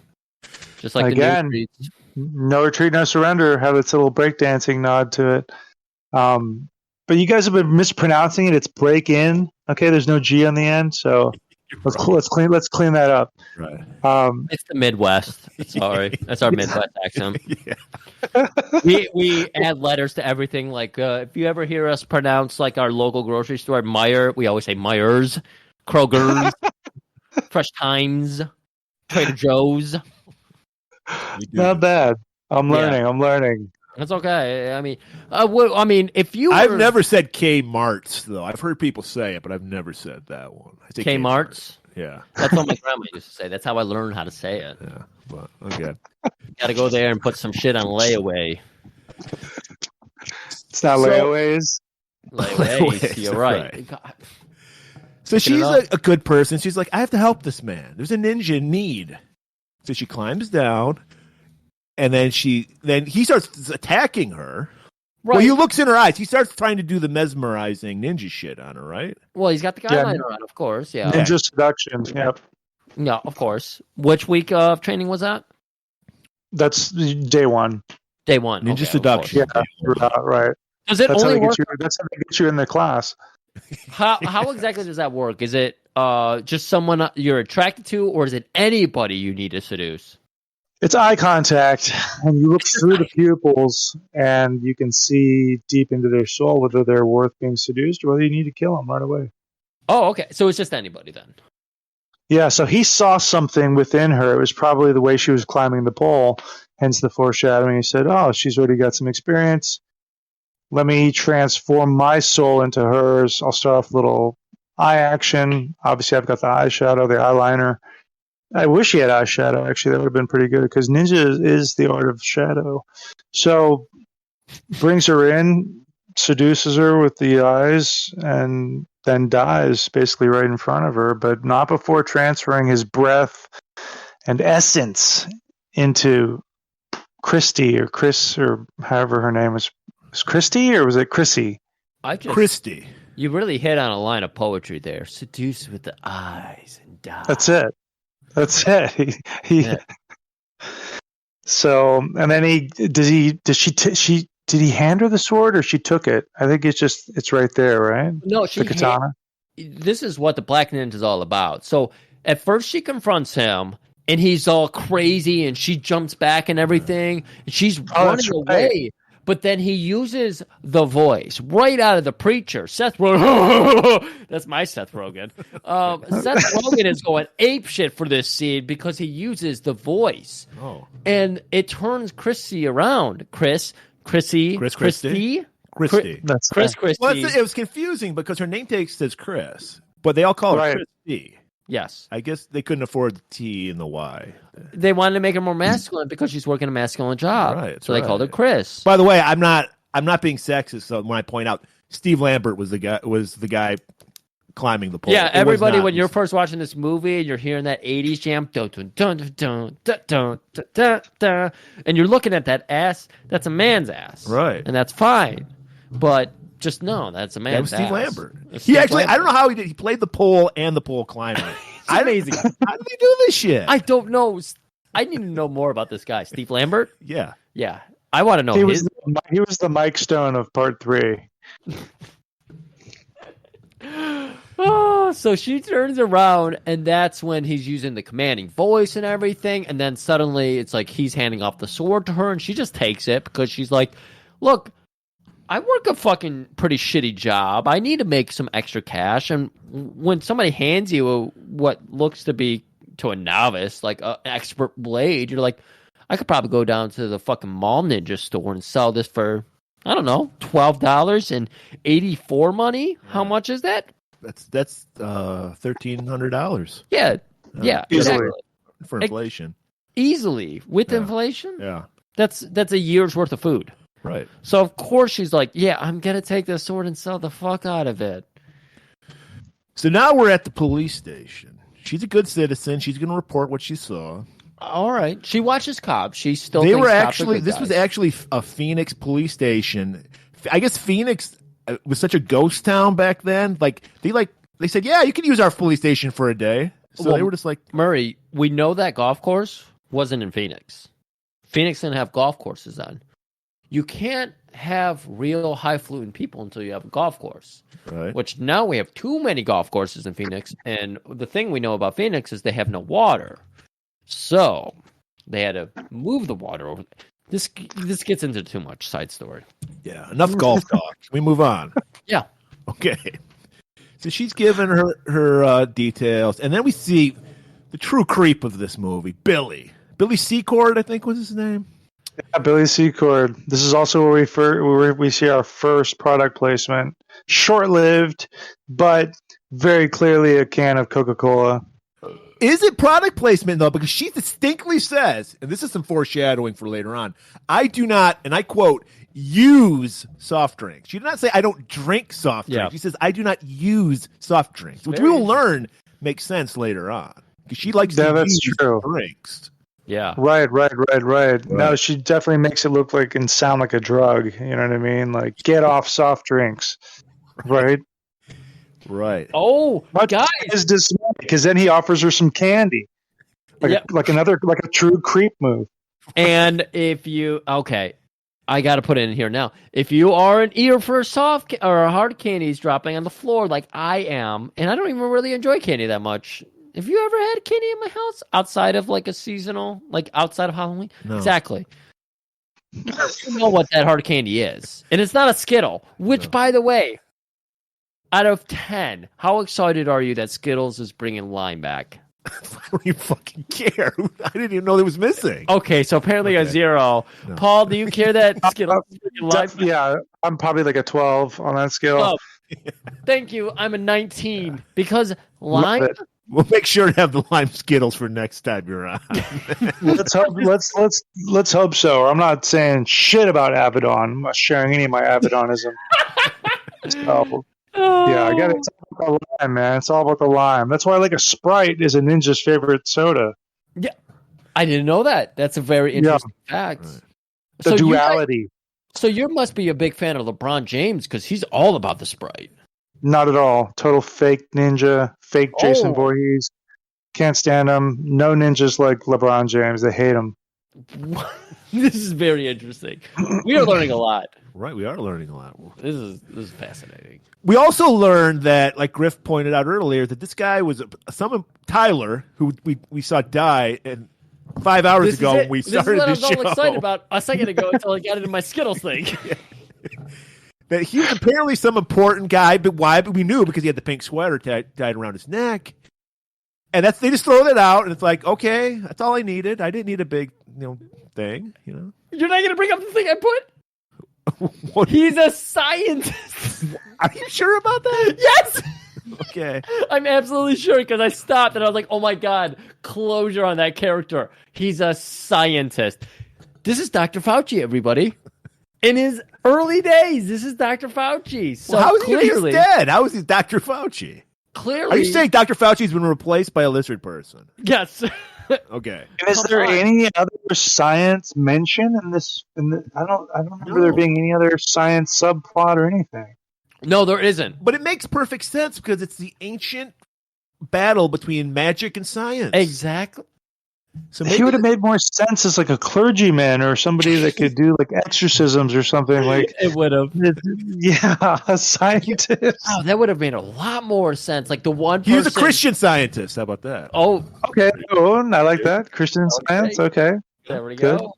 just like
again,
the new Streets.
No Retreat, No Surrender had its little breakdancing nod to it. But you guys have been mispronouncing it. It's break in. Okay, there's no G on the end, so let's clean that up.
Right.
It's the Midwest. Sorry, that's our Midwest accent.
Yeah.
we add letters to everything. Like if you ever hear us pronounce like our local grocery store Meyer, we always say Myers, Kroger's, Fresh Times, Trader Joe's.
Not bad. I'm learning.
That's okay. I mean, if you
I've never said Kmart's though. I've heard people say it, but I've never said that one. I say
Kmart's.
Yeah,
that's what my grandma used to say. That's how I learned how to say it.
Yeah, but okay.
Got to go there and put some shit on layaway.
It's not layaways.
Layaways. You're right. God.
So she's a good person. She's like, I have to help this man. There's a ninja in need. So she climbs down, and then he starts attacking her. Right. Well, he looks in her eyes. He starts trying to do the mesmerizing ninja shit on her, right?
Well, he's got the guyliner on, of course. Yeah.
Ninja seduction. Yep.
Yeah, of course. Which week of training was that?
That's day one.
Day one.
Ninja seduction.
Yeah, right.
Does it only work?
That's how they get you in the class.
How exactly does that work? Is it just someone you're attracted to, or is it anybody you need to seduce?
It's eye contact, and you look through the pupils, and you can see deep into their soul whether they're worth being seduced or whether you need to kill them right away.
Oh, okay. So it's just anybody then.
Yeah, so he saw something within her. It was probably the way she was climbing the pole, hence the foreshadowing. He said, oh, she's already got some experience. Let me transform my soul into hers. I'll start off a little eye action. Obviously, I've got the eyeshadow, the eyeliner. I wish he had eyeshadow. Actually, that would have been pretty good because ninja is the art of shadow. So brings her in, seduces her with the eyes, and then dies basically right in front of her, but not before transferring his breath and essence into Christy or Chris or however her name was. Was Christy or was it Chrissy?
Christy.
You really hit on a line of poetry there. Seduce with the eyes and die.
That's it. Yeah. So, and then did he hand her the sword or she took it? I think it's right there, right?
No,
the katana.
This is what the Black Ninja is all about. So at first she confronts him and he's all crazy and she jumps back and everything and she's running away. But then he uses the voice right out of The Preacher. Seth Rogen. That's my Seth Rogen. Seth Rogen is going apeshit for this scene because he uses the voice. Oh. And it turns Chrissy around. Christy.
That's
Christy.
Well, it was confusing because her name tag says Chris, but they all call her Christy.
Yes.
I guess they couldn't afford the T and the Y.
They wanted to make her more masculine because she's working a masculine job.
Right.
So they called her Chris.
By the way, I'm not being sexist. So when I point out Steve Lambert was the guy climbing the pole.
Yeah, everybody, when you're first watching this movie and you're hearing that 80s jam, dun, dun, dun, dun, dun, dun, dun, dun, dun, and you're looking at that ass, that's a man's ass.
Right.
And that's fine. But just know that's a man's ass.
That was Steve Lambert. I don't know how he did. He played the pole and the pole climber.
Amazing.
How did he do this shit?
I don't know. I need to know more about this guy. Steve Lambert?
Yeah.
Yeah. I want to know
he was the Mike Stone of part 3.
Oh, So she turns around, and that's when he's using the commanding voice and everything. And then suddenly it's like he's handing off the sword to her, and she just takes it because she's like, look, I work a fucking pretty shitty job. I need to make some extra cash. And when somebody hands you what looks to be to a novice, like an expert blade, you're like, I could probably go down to the fucking Mall Ninja store and sell this for, I don't know, $12 and 84 money. How much is that?
That's $1,300.
Yeah, exactly.
For inflation.
Easily with inflation.
Yeah,
that's a year's worth of food.
Right.
So of course she's like, yeah, I'm gonna take this sword and sell the fuck out of it.
So now we're at the police station. She's a good citizen. She's gonna report what she saw.
All right. She watches cops. She still.
They
thinks
were
cops are
actually.
good
This
guys.
was actually a Phoenix police station. I guess Phoenix was such a ghost town back then. They said, yeah, you can use our police station for a day. So they were just like,
Murray, we know that golf course wasn't in Phoenix. Phoenix didn't have golf courses then. You can't have real highfalutin people until you have a golf course.
right.
Which now we have too many golf courses in Phoenix. And the thing we know about Phoenix is they have no water. So they had to move the water over. This gets into too much side story.
Yeah, enough golf talk. We move on.
Yeah.
Okay. So she's given her details, and then we see the true creep of this movie, Billy Secord, I think was his name.
Yeah, Billy Secord. This is also where we see our first product placement. Short-lived, but very clearly a can of Coca-Cola.
Is it product placement, though? Because she distinctly says, and this is some foreshadowing for later on, I do not, and I quote, use soft drinks. She did not say, I don't drink soft drinks.
Yeah.
She says, I do not use soft drinks, which we will learn makes sense later on. Because she likes to
that's
use
true.
drinks.
Yeah.
Right. No, she definitely makes it look like and sound like a drug. You know what I mean? Like, get off soft drinks. Right?
Right.
Oh,
But
guys.
is dismay because then he offers her some candy. Like a true creep move.
And if you, okay, I got to put it in here now. If you are an eater for soft or hard candies dropping on the floor like I am, and I don't even really enjoy candy that much. Have you ever had candy in my house outside of like a seasonal, like outside of Halloween?
No.
Exactly. You know what that hard candy is. And it's not a Skittle, which, by the way, out of 10, how excited are you that Skittles is bringing lime back?
I don't even fucking care. I didn't even know it was missing.
Okay, so apparently a 0.
No.
Paul, do you care that Skittles is bringing lime back?
Yeah, I'm probably like a 12 on that scale.
Oh, thank you. I'm a 19 because lime.
Love it.
We'll make sure to have the lime Skittles for next time you're on.
Let's hope so. I'm not saying shit about Abaddon. I'm not sharing any of my Abaddonism. So, yeah, I got it. It's all about the lime, man. It's all about the lime. That's why like a Sprite is a ninja's favorite soda.
Yeah, I didn't know that. That's a very interesting fact.
Right.
The duality.
So you must be a big fan of LeBron James because he's all about the Sprite.
Not at all. Total fake ninja. Fake Jason
Oh.
Voorhees. Can't stand him. No ninjas like LeBron James. They hate him.
This is very interesting. We are learning a lot.
Right, we are learning a lot.
This is fascinating.
We also learned that, like Griff pointed out earlier, that this guy was Tyler, who we saw die, and 5 hours ago when we started
this is what I was
show.
all excited about a second ago until I got into my Skittles thing.
That he was apparently some important guy, but why? But we knew because he had the pink sweater tied around his neck, and they just throw that out, and it's like, okay, that's all I needed. I didn't need a big thing,
You're not going to bring up the thing I put?
What-
He's a scientist.
Are you sure about that?
Yes.
Okay.
I'm absolutely sure because I stopped and I was like, oh my God, closure on that character. He's a scientist. This is Dr. Fauci, everybody. In his early days, this is Dr. Fauci. So
Well, how is
clearly,
he dead? How is he Dr. Fauci?
clearly,
Are you saying Dr. Fauci's been replaced by a lizard person?
yes.
Okay.
And is there any other science mention in this? I don't remember there being any other science subplot or anything.
No, there isn't.
But it makes perfect sense because it's the ancient battle between magic and science.
Exactly.
So
he would have made more sense as like a clergyman or somebody that could do like exorcisms or something like.
It would have.
Yeah, a scientist.
Oh, that would have made a lot more sense. Like the one
he was a
person-
Christian scientist. How about that?
Oh,
Okay, cool. I like that. Christian Science. Okay.
there we
Good.
go.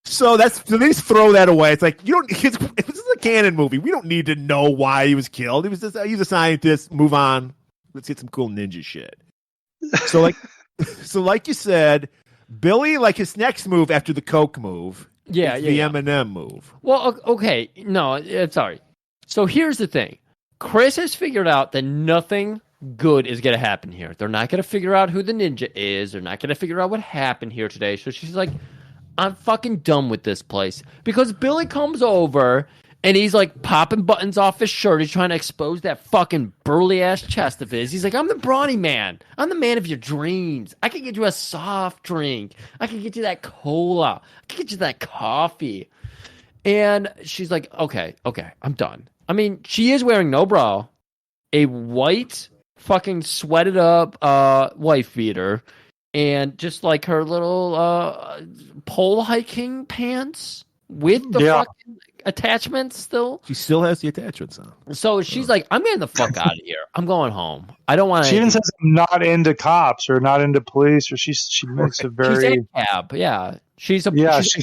So they just throw that away. It's like, you don't. This is a canon movie. We don't need to know why he was killed. He was just he's a scientist. Move on. Let's get some cool ninja shit. So like you said, Billy, like his next move after the Coke move,
Yeah,
is
yeah,
the
yeah.
M&M move.
Well, okay. No, sorry. So here's the thing. Chris has figured out that nothing good is going to happen here. They're not going to figure out who the ninja is. They're not going to figure out what happened here today. So she's like, I'm fucking done with this place. Because Billy comes over and he's like popping buttons off his shirt. He's trying to expose that fucking burly ass chest of his. He's like, I'm the brawny man. I'm the man of your dreams. I can get you a soft drink. I can get you that cola. I can get you that coffee. And she's like, okay, I'm done. I mean, she is wearing no bra, a white fucking sweated up wife beater, and just like her little pole hiking pants with the fucking attachments still.
She still has the attachments on.
So she's like, I'm getting the fuck out of here. I'm going home. I don't want to.
She even says I'm not into cops or not into police, or she makes a very.
She's a cab, yeah. She's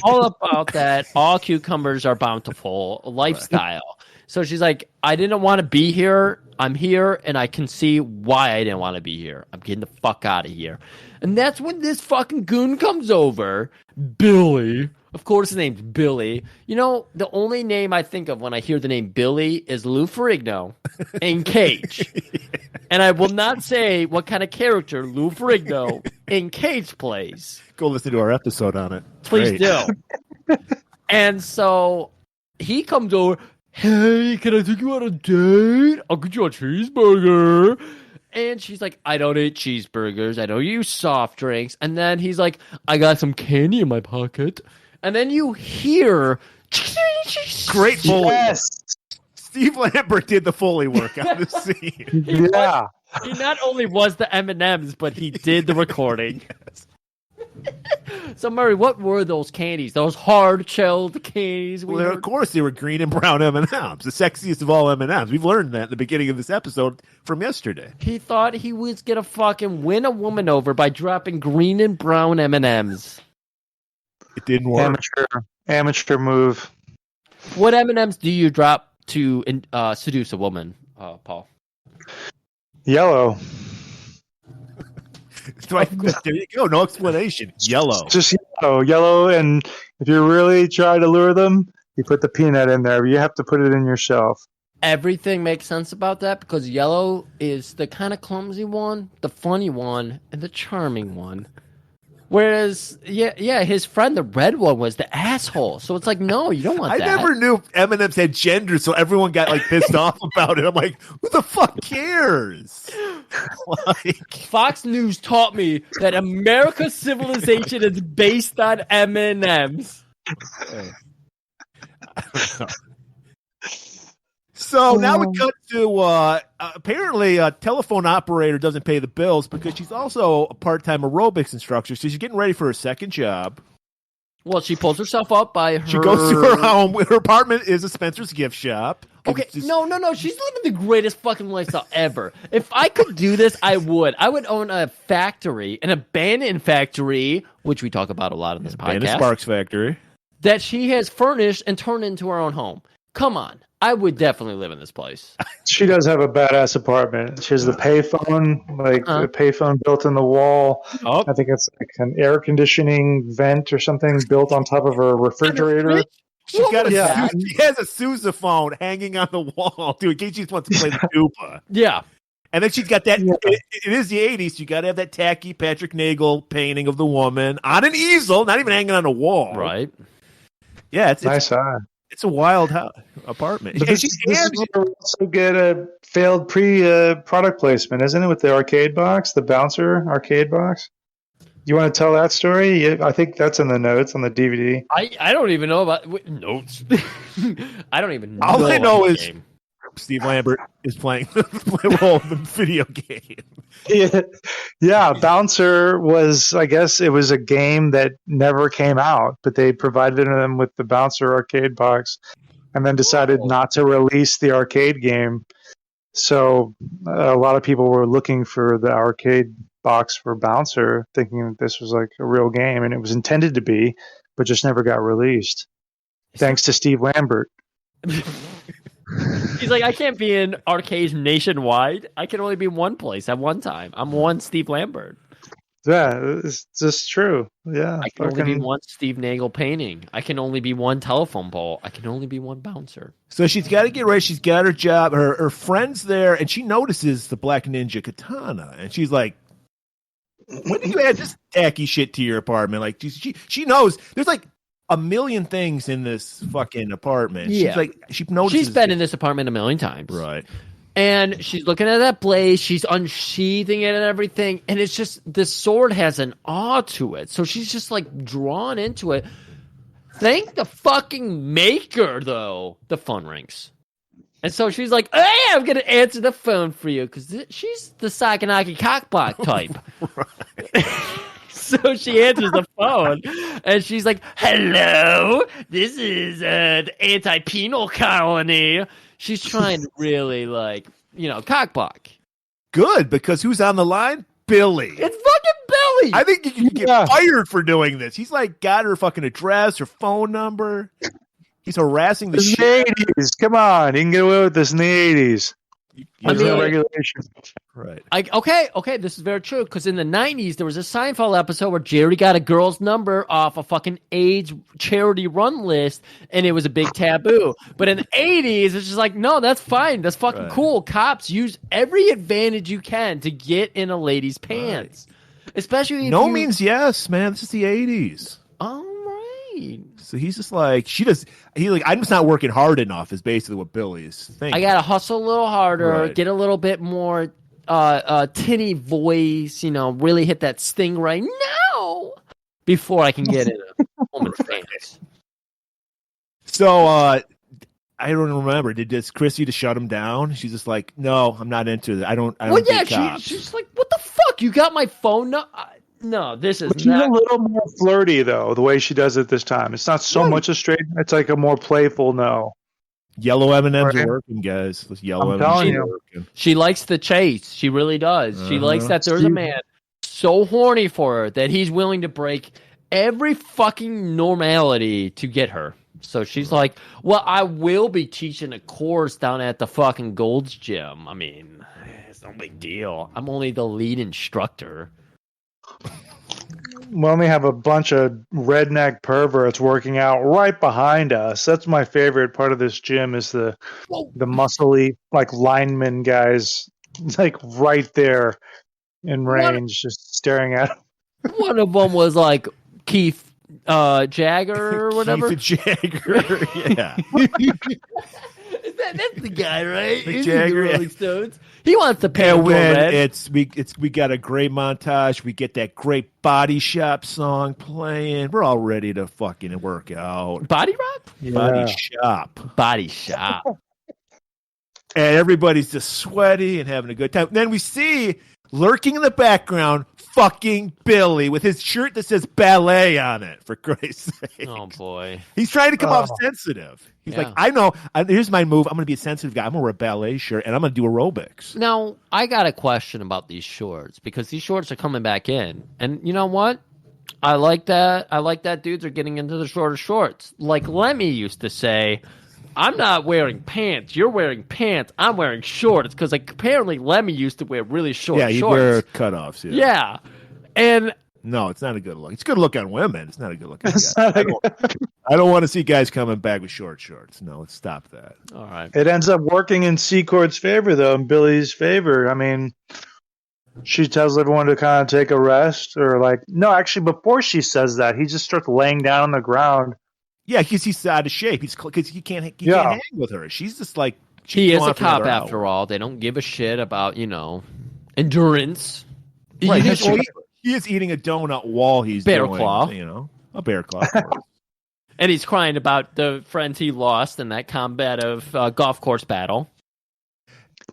all about that. All cucumbers are bountiful lifestyle. So she's like, I didn't want to be here. I'm here, and I can see why I didn't want to be here. I'm getting the fuck out of here. And that's when this fucking goon comes over, Billy. Of course, his name's Billy. You know, the only name I think of when I hear the name Billy is Lou Ferrigno in Cage. And I will not say what kind of character Lou Ferrigno in Cage plays.
Go listen to our episode on it.
Please do. And so he comes over. Hey, can I take you on a date? I'll get you a cheeseburger. And she's like, I don't eat cheeseburgers. I don't use soft drinks. And then he's like, I got some candy in my pocket. And then you hear
Great Foley.
Yes.
Steve Lambert did the Foley work on the scene.
Yeah.
He not only was the M&Ms, but he did the recording. So, Murray, what were those candies? Those hard-shelled candies?
Well, of course, they were green and brown M&Ms, the sexiest of all M&Ms. We've learned that in the beginning of this episode from yesterday.
He thought he was going to fucking win a woman over by dropping green and brown M&Ms.
It didn't work.
Amateur move.
What M&Ms do you drop to seduce a woman, Paul?
Yellow.
There you go. No explanation. Yellow.
Just yellow. And if you really try to lure them, you put the peanut in there. But you have to put it in yourself.
Everything makes sense about that because yellow is the kind of clumsy one, the funny one, and the charming one. Whereas, his friend, the red one, was the asshole. So it's like, no, you don't want that.
I never knew M&Ms had gender, so everyone got like pissed off about it. I'm like, who the fuck cares?
Fox News taught me that America's civilization is based on M&Ms.
So now we cut to apparently a telephone operator doesn't pay the bills because she's also a part-time aerobics instructor. So she's getting ready for her second job.
Well, she pulls herself up by her...
She goes to her home. Her apartment is a Spencer's gift shop.
Okay, no. She's living the greatest fucking lifestyle ever. If I could do this, I would. I would own a factory, an abandoned factory, which we talk about a lot in this podcast.
And a Sparks factory.
That she has furnished and turned into her own home. Come on. I would definitely live in this place.
She does have a badass apartment. She has the payphone, the payphone built in the wall.
Oh.
I think it's like an air conditioning vent or something built on top of her refrigerator.
She has a sousaphone hanging on the wall, too, in case she just wants to play the tuba.
Yeah.
And then she's got that, it is the 80s, so you got to have that tacky Patrick Nagel painting of the woman on an easel, not even hanging on a wall.
Right.
Yeah, it's
nice eye.
It's a wild apartment.
But this is where we also get a failed product placement, isn't it, with the arcade box, the bouncer arcade box? You want to tell that story? I think that's in the notes on the DVD.
I don't even know about notes. I don't even know.
All I know is Steve Lambert is playing the role of the video game.
Yeah, Bouncer was, I guess it was a game that never came out, but they provided them with the Bouncer arcade box and then decided not to release the arcade game. So a lot of people were looking for the arcade box for Bouncer, thinking that this was like a real game, and it was intended to be, but just never got released. Thanks to Steve Lambert.
He's like, I can't be in arcades nationwide. I can only be in one place at one time. I'm one Steve Lambert.
Yeah, it's just true. Yeah,
I can only be one Steve Nagel painting. I can only be one telephone pole. I can only be one bouncer.
So she's got to get ready. She's got her job. Her friend's there, and she notices the Black Ninja katana, and she's like, "When did you add this tacky shit to your apartment?" Like she knows there's like a million things in this fucking apartment.
Yeah.
She's like, she notices.
She's been in this apartment a million times,
right?
And she's looking at that blade, she's unsheathing it and everything, and it's just, this sword has an awe to it. So she's just like drawn into it. Thank the fucking maker, though. The phone rings. And so she's like, hey, I'm going to answer the phone for you, because she's the Saganaki cockblock type. So she answers the phone, and she's like, hello, this is the anti-penal colony. She's trying to really, like, cockblock.
Good, because who's on the line? Billy.
It's fucking Billy.
I think you can get fired for doing this. He's like got her fucking address, her phone number. He's harassing the shit.
In the 80s. Come on, you can get away with this in the 80s. There's no regulation.
Right.
Okay, this is very true, because in the 90s, there was a Seinfeld episode where Jerry got a girl's number off a fucking AIDS charity run list, and it was a big taboo. But in the 80s, it's just like, no, that's fine. That's fucking cool. Cops use every advantage you can to get in a lady's pants. Right. Especially if
no means yes, man. This is the 80s.
All right.
So he's just like, I'm just not working hard enough is basically what Billy is thinking.
I got to hustle a little harder, get a little bit more tinny voice, really hit that sting right now before I can get in a woman's pants.
So I don't remember. Did Chrissy to shut him down? She's just like, no, I'm not into it. I don't.
She's like, what the fuck? You got my phone? No, this is
she's a little more flirty, though, the way she does it this time. It's not so much a straight, it's like a more playful no.
Yellow M&Ms are working, guys. Those yellow M&Ms are working.
She likes the chase. She really does. She likes that there's a man so horny for her that he's willing to break every fucking normality to get her. So she's like, well, I will be teaching a course down at the fucking Gold's Gym. I mean, it's no big deal. I'm only the lead instructor.
We only have a bunch of redneck perverts working out right behind us. That's my favorite part of this gym is the muscly, like, lineman guys, like, right there in range, just staring at them.
One of them was like Keith Jagger or whatever.
Keith Jagger, yeah.
That's the guy, right?
Mick Jagger,
Rolling Stones. He wants to pay red.
We got a great montage. We get that great Body Shop song playing. We're all ready to fucking work out.
Body Rock?
Yeah. Body Shop.
Body Shop.
And everybody's just sweaty and having a good time. Then we see, lurking in the background, fucking Billy with his shirt that says ballet on it, for Christ's sake.
Oh, boy.
He's trying to come off sensitive. He's like, I know. Here's my move. I'm going to be a sensitive guy. I'm going to wear a ballet shirt, and I'm going to do aerobics.
Now, I got a question about these shorts, because these shorts are coming back in. And you know what? I like that. I like that dudes are getting into the shorter shorts. Like Lemmy used to say, I'm not wearing pants. You're wearing pants. I'm wearing shorts. Because like, apparently Lemmy used to wear really short shorts.
Yeah, you wear cutoffs.
Yeah. And
no, it's not a good look. It's a good look on women. It's not a good look on guys. I don't want to see guys coming back with short shorts. No, let's stop that.
All right.
It ends up working in Secord's favor, though, in Billy's favor. I mean, she tells everyone to kind of take a rest, or like, no, actually, before she says that, he just starts laying down on the ground.
Yeah, because he's out of shape. Because he can't hang with her. She's just like,
he is a cop after all. They don't give a shit about endurance.
Right. He is eating a donut while he's
bear
doing,
claw.
A bear claw.
And he's crying about the friends he lost in that combative golf course battle.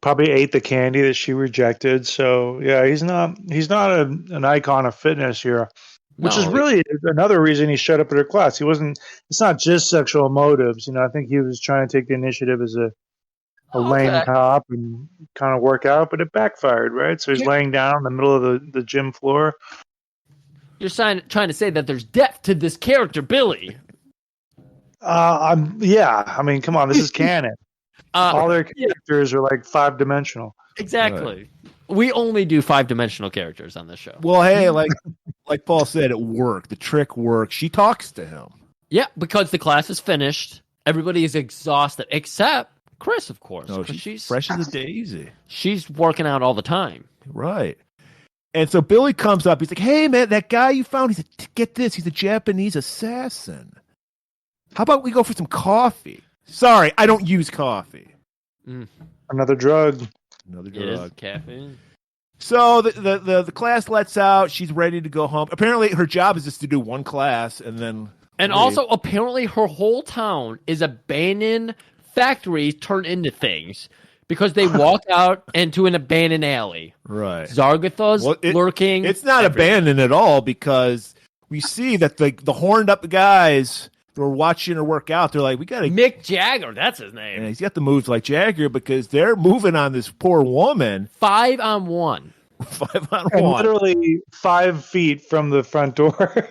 Probably ate the candy that she rejected. So yeah, he's not an icon of fitness here, which is really another reason he showed up at her class. He wasn't. It's not just sexual motives. I think he was trying to take the initiative as a lame cop and kind of work out, but it backfired, right? So he's laying down in the middle of the gym floor.
You're trying to say that there's depth to this character, Billy.
Yeah. I mean, come on, this is canon. All their characters are like 5-dimensional.
Exactly. Right. We only do 5-dimensional characters on this show.
Well, hey, like Paul said, it worked. The trick worked. She talks to him.
Yeah, because the class is finished. Everybody is exhausted, except Chris, of course.
No, she's fresh as a daisy.
She's working out all the time.
Right. And so Billy comes up. He's like, hey, man, that guy you found, he said, get this. He's a Japanese assassin. How about we go for some coffee? Sorry, I don't use coffee.
Another drug.
It is caffeine.
So the class lets out. She's ready to go home. Apparently, her job is just to do one class and then leave.
Also, apparently, her whole town is abandoned factories turned into things because they walk out into an abandoned alley.
Right.
Zargatha's lurking.
It's not abandoned at all because we see that the horned up guys who are watching her work out, they're like, we got to...
Mick Jagger, that's his name.
And he's got the moves like Jagger because they're moving on this poor woman.
5-on-1.
5-on-1.
Literally 5 feet from the front door.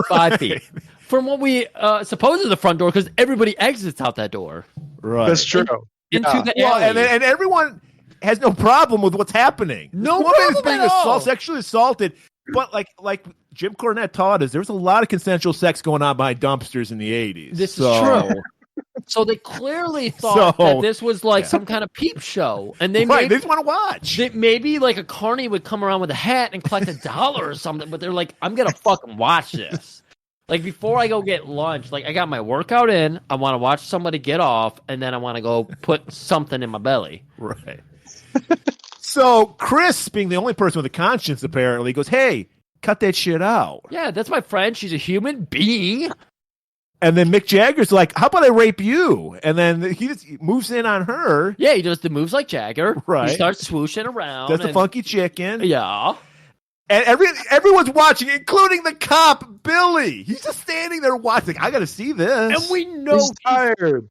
5 feet. From what we suppose is the front door, because everybody exits out that door.
Right.
That's true.
Into the alley.
And everyone has no problem with what's happening.
No
this woman is
problem
being
at all.
sexually assaulted. But like Jim Cornette taught us, there was a lot of consensual sex going on behind dumpsters in the 80s.
This is true. So they clearly thought that this was like some kind of peep show, and they
they just want to watch.
Maybe like a carny would come around with a hat and collect $1 or something, but they're like, I'm gonna fucking watch this. Like before I go get lunch, like I got my workout in, I want to watch somebody get off, and then I want to go put something in my belly.
Right. So Chris, being the only person with a conscience, apparently goes, "Hey, cut that shit out."
Yeah, that's my friend. She's a human being.
And then Mick Jagger's like, "How about I rape you?" And then he just moves in on her.
Yeah, he does the moves like Jagger.
Right.
He starts swooshing around.
Does the funky chicken.
Yeah.
And everyone's watching, including the cop, Billy. He's just standing there watching. I got to see this.
And we know
he's tired.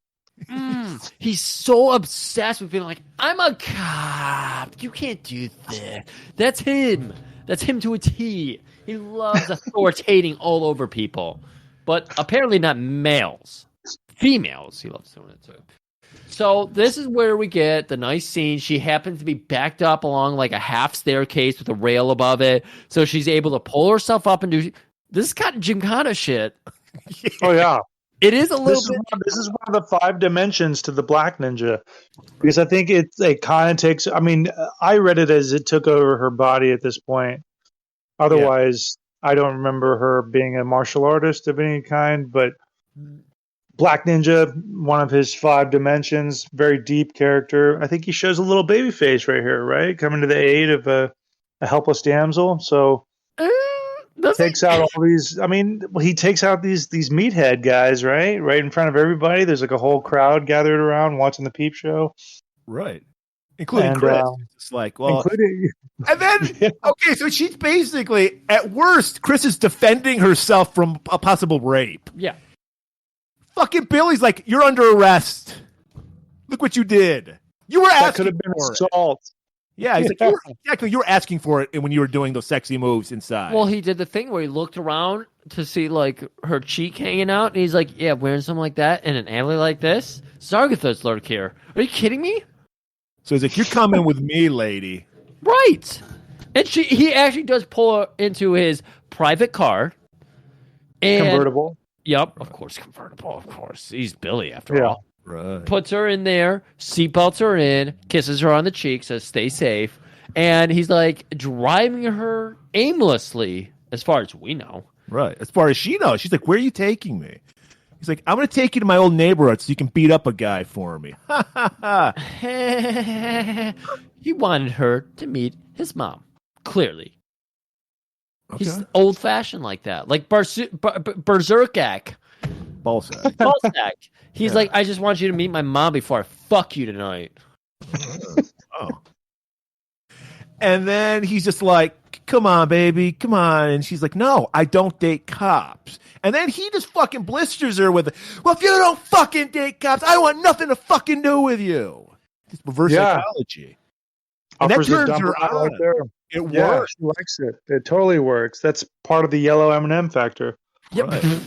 He's so obsessed with being like, I'm a cop. You can't do that. That's him. That's him to a T. He loves authoritating all over people. But apparently not males. Females, he loves doing it too. So this is where we get the nice scene. She happens to be backed up along like a half staircase with a rail above it. So she's able to pull herself up and do... This is kind of Gymkhana shit.
Oh, yeah.
It is a little bit...
This is one of the 5 dimensions to the Black Ninja. Because I think it kind of takes... I mean, I read it as it took over her body at this point. Otherwise, I don't remember her being a martial artist of any kind, but... Black Ninja, one of his 5 dimensions, very deep character. I think he shows a little baby face right here, right? Coming to the aid of a helpless damsel. So takes out all these. I mean, he takes out these meathead guys, right? Right in front of everybody. There's like a whole crowd gathered around watching the peep show.
Right. Including Chris. It's like, well. And then, okay, so she's basically, at worst, Chris is defending herself from a possible rape.
Yeah.
Fucking Billy's like, you're under arrest. Look what you did. You were asking
could have been
for
assault.
It. Yeah, he's like, you were asking for it when you were doing those sexy moves inside.
Well, he did the thing where he looked around to see like her cheek hanging out, and he's like, "Yeah, wearing something like that in an alley like this, Zargatha's lurk here. Are you kidding me?"
So he's like, "You're coming with me, lady."
Right. And he actually does pull her into his private car. And
convertible.
Yep, of course, convertible, of course. He's Billy, after all.
Right.
Puts her in there, seatbelts her in, kisses her on the cheek, says, stay safe. And he's, like, driving her aimlessly, as far as we know.
Right. As far as she knows. She's like, where are you taking me? He's like, I'm going to take you to my old neighborhood so you can beat up a guy for me. Ha, ha, ha.
He wanted her to meet his mom, clearly.
Okay.
He's old-fashioned like that. Like Berserkak.
Ballsack.
He's like, I just want you to meet my mom before I fuck you tonight.
Oh. And then he's just like, come on, baby, come on. And she's like, no, I don't date cops. And then he just fucking blisters her with, well, if you don't fucking date cops, I want nothing to fucking do with you. It's reverse psychology. And
Offers
that turns her on.
right there.
It
works. She likes it. It totally works. That's part of the yellow M&M factor.
Yep.
Right.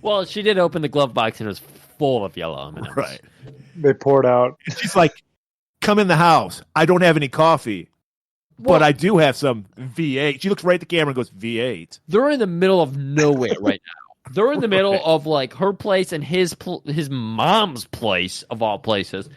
Well, she did open the glove box and it was full of yellow M&Ms.
Right.
They poured out.
She's like, come in the house. I don't have any coffee. But I do have some V8. She looks right at the camera and goes, V8.
They're in the middle of nowhere right now. They're in the middle of like her place and his mom's place of all places.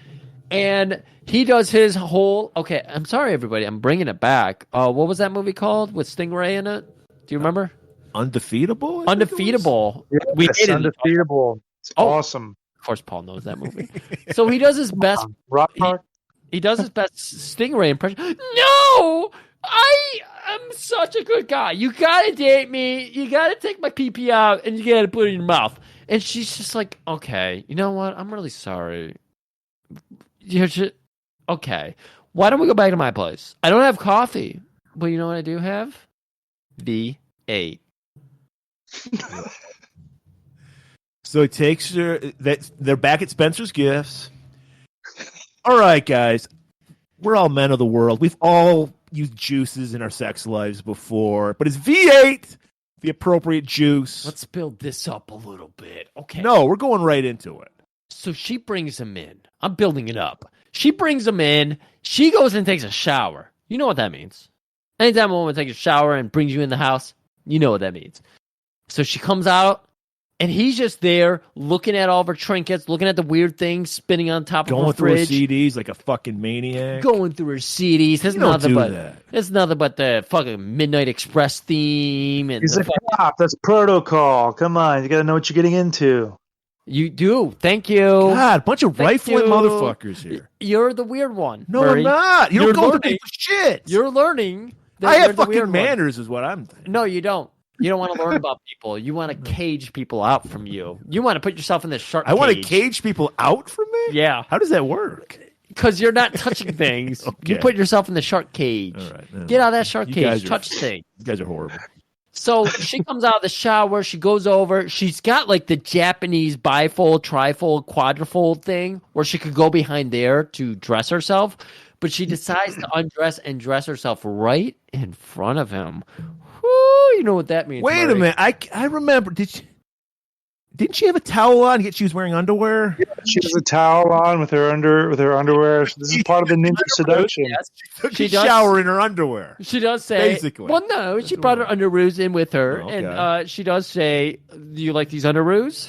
And he does his whole, okay, I'm sorry, everybody. I'm bringing it back. What was that movie called with Stingray in it? Do you remember?
Undefeatable?
Undefeatable.
Yes,
We hated
Undefeatable. It's awesome.
Of course, Paul knows that movie. So he does his best.
Rock Park?
He does his best Stingray impression. No! I am such a good guy. You gotta date me. You gotta take my pee out and you gotta put it in your mouth. And she's just like, okay, you know what? I'm really sorry. Okay. Why don't we go back to my place? I don't have coffee. But you know what I do have? V8.
So he takes her. They're back at Spencer's Gifts. All right, guys. We're all men of the world. We've all used juices in our sex lives before, but is V8 the appropriate juice?
Let's build this up a little bit. Okay.
No, we're going right into it.
So she brings him in. I'm building it up. She brings him in. She goes and takes a shower. You know what that means. Anytime a woman takes a shower and brings you in the house, you know what that means. So she comes out, and he's just there looking at all of her trinkets, looking at the weird things spinning on top of her fridge.
Going through her CDs like a fucking maniac.
Going through her CDs. It's nothing but the fucking Midnight Express theme. And
he's a cop. That's protocol. Come on. You got to know what you're getting into.
You do. Thank you.
God, bunch of rifling motherfuckers here.
You're the weird one.
No,
Murray.
I'm not. You don't go to people's shit.
You're learning.
I have fucking manners is what I'm thinking.
No, you don't. You don't want to learn about people. You want to cage people out from you. You want to put yourself in this shark cage.
I want to cage people out from me?
Yeah.
How does that work?
Because you're not touching things.
Okay.
You put yourself in the shark cage.
All right.
Get out of that shark cage. Touch things.
You guys are horrible.
So she comes out of the shower. She goes over. She's got like the Japanese bifold, trifold, quadrifold thing where she could go behind there to dress herself. But she decides to undress and dress herself right in front of him. Whoo, you know what that means.
Wait a minute. I remember. Didn't she have a towel on? Yet she was wearing underwear.
Yeah, she has a towel on with her underwear. This is part of the ninja seduction.
Yes.
She shower in her underwear.
She does say,
basically.
Well, no, she brought her underoos in with her, and she does say, "Do you like these underoos?"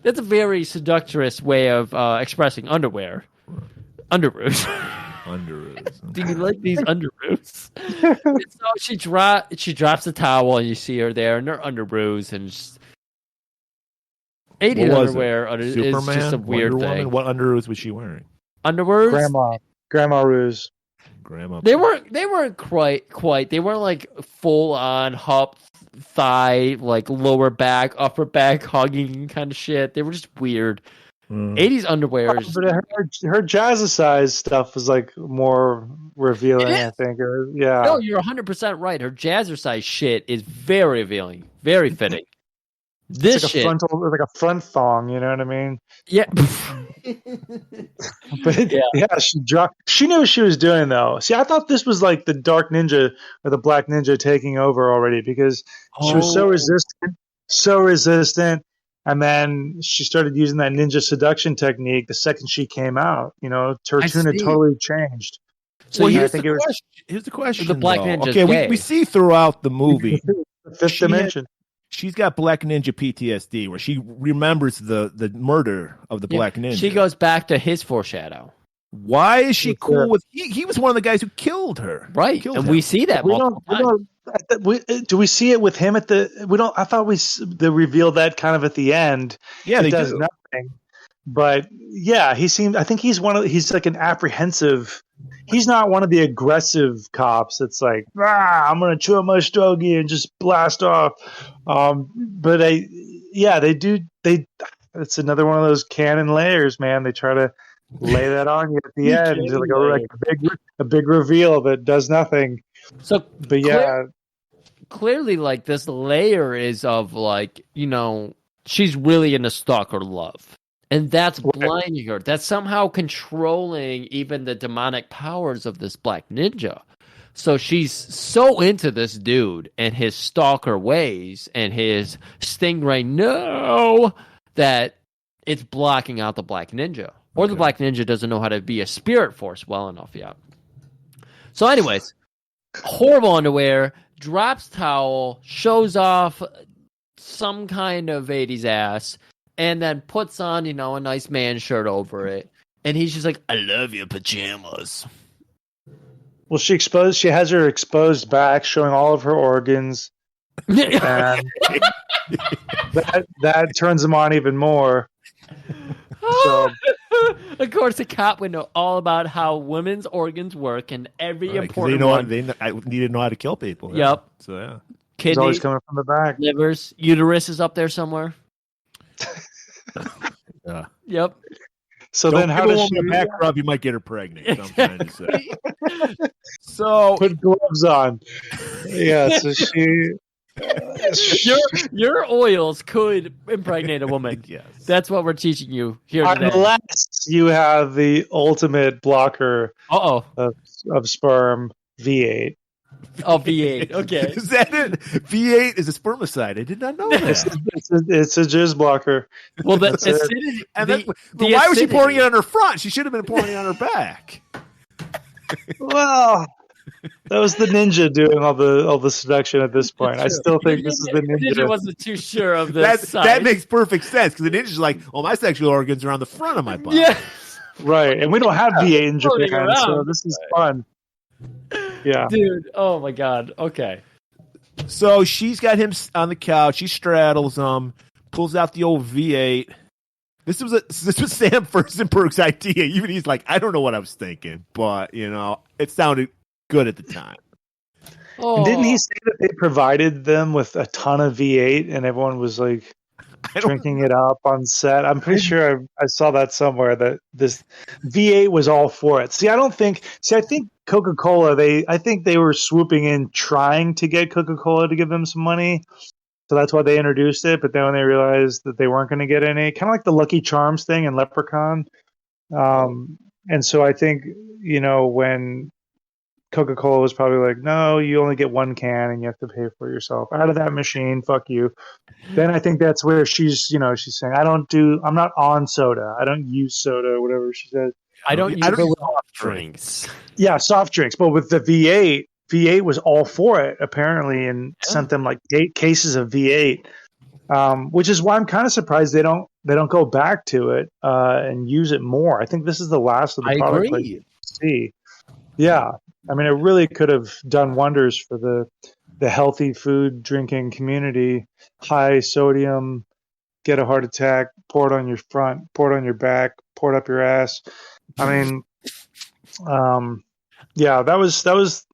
That's a very seductress way of expressing underwear. Underoos.
Underoos.
Do you like these underoos? So she drops the towel, and you see her there in her underoos, and just 80 underwear is just a weird
Wonder
thing.
Woman? What underoos was she wearing?
Underoos?
Grandma Ruse.
They weren't quite. They weren't like full on hop thigh, like lower back, upper back hugging kind of shit. They were just weird. 80s underwear is...
But her jazzercise stuff was like more revealing, I think. Yeah.
No, you're 100% right. Her jazzercise shit is very revealing, very fitting. This
it's like shit, like a front thong. You know what I mean?
Yeah.
But she knew what she was doing, though. See, I thought this was like the Dark Ninja or the Black Ninja taking over already because she was so resistant. And then she started using that ninja seduction technique the second she came out. You know, Tortuna totally changed.
So here's the question.
The Black Ninja.
Okay, we see throughout the movie
the fifth dimension.
She's got Black Ninja PTSD, where she remembers the murder of the Black Ninja.
She goes back to his foreshadow.
Why is she cool with? He was one of the guys who killed her,
right? And we see that.
Do we see it with him at the? We don't. I thought they revealed that kind of at the end.
Yeah,
he does nothing. But yeah, he seemed. I think he's he's like an apprehensive. He's not one of the aggressive cops. It's like, I'm gonna chew up my stogie and just blast off. But they do. It's another one of those canon layers, man. They try to lay that on you at the end,
kidding
like a big reveal that does nothing.
So,
But yeah,
clearly, like, this layer is of, like, she's really into stalker love. And that's blinding her. That's somehow controlling even the demonic powers of this black ninja. So she's so into this dude and his stalker ways and his stingray that it's blocking out the black ninja. Or the black ninja doesn't know how to be a spirit force well enough yet. So anyways, horrible underwear, drops towel, shows off some kind of 80s ass, and then puts on, a nice man shirt over it. And he's just like, I love your pajamas.
Well, she has her exposed back, showing all of her organs. And that turns him on even more. So,
of course, the cop would know all about how women's organs work and every important one.
I need to know how to kill people.
Yep.
So, yeah.
He's always coming from the back.
Livers, uterus is up there somewhere.
Yeah.
Yep.
So
Don't
then how does
she back rub? You might get her pregnant. So I'm trying to say. So
put gloves on? Yeah. So
your oils could impregnate a woman.
Yes.
That's what we're teaching you here today.
Unless you have the ultimate blocker of sperm, V8.
Oh, V8. Okay.
Is that it? V8 is a spermicide. I did not know that.
It's a jizz blocker.
Well, the acidity.
Why was she pouring it on her front? She should have been pouring it on her back.
Well, that was the ninja doing all the seduction at this point. I still think this is the ninja.
The ninja wasn't too sure of this.
That makes perfect sense because the ninja's like, well, my sexual organs are on the front of my body.
Yeah.
Right, and we don't have V8 in Japan, so this is fun. Yeah.
Dude, oh my God. Okay.
So she's got him on the couch. She straddles him, pulls out the old V8. This was Sam Furstenberg's idea. Even he's like, I don't know what I was thinking, but it sounded good at the time.
Oh.
And didn't he say that they provided them with a ton of V8 and everyone was like drinking it up on set? I'm pretty sure I saw that somewhere that this V8 was all for it. I think Coca-Cola, I think they were swooping in trying to get Coca-Cola to give them some money. So that's why they introduced it. But then when they realized that they weren't going to get any, kind of like the Lucky Charms thing in Leprechaun. And so I think, when Coca-Cola was probably like, no, you only get one can and you have to pay for it yourself. Out of that machine, fuck you. Then I think that's where she's saying, I'm not on soda. I don't use soda, whatever she said.
I don't use soft drinks.
Yeah, soft drinks. But with the V8 was all for it, apparently, and sent them like 8 cases of V8, which is why I'm kind of surprised they don't go back to it and use it more. I think this is the last of the product like you see. Yeah. I mean, it really could have done wonders for the healthy food drinking community. High sodium, get a heart attack, pour it on your front, pour it on your back, pour it up your ass. I mean, that was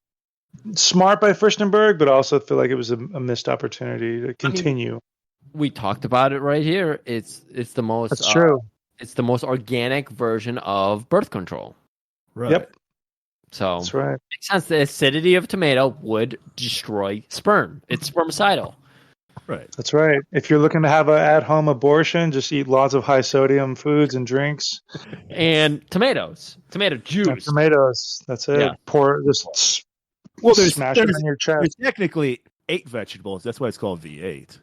smart by Furstenberg, but I also feel like it was a missed opportunity to continue.
We talked about it right here. It's the most.
That's true.
It's the most organic version of birth control.
Right.
Yep.
So
that's right.
Makes sense. The acidity of tomato would destroy sperm. It's spermicidal.
Right.
That's right. If you're looking to have an at-home abortion, just eat lots of high-sodium foods and drinks.
And tomatoes. Tomato juice.
And tomatoes. That's it.
Yeah.
Pour just smash it on your chest.
There's technically 8 vegetables. That's why it's called V8.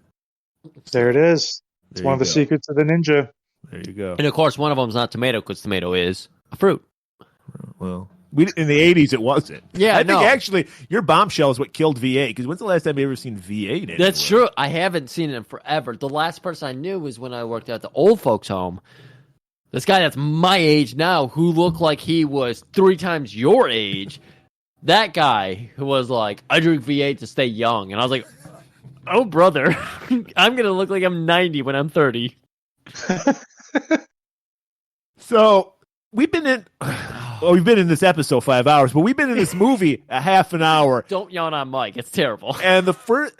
There it is. It's one of the secrets of the ninja.
There you go.
And, of course, one of them is not tomato because tomato is a fruit.
Well, in the 80s, it wasn't.
Yeah,
I think actually your bombshell is what killed V8. Because when's the last time you ever seen V8 anywhere?
That's true. I haven't seen it in forever. The last person I knew was when I worked at the old folks' home. This guy that's my age now, who looked like he was 3 times your age. That guy who was like, I drink V8 to stay young. And I was like, oh, brother, I'm going to look like I'm 90 when I'm 30.
So we've been in this episode 5 hours, but we've been in this movie a half an hour.
Don't yawn on Mike. It's terrible.
And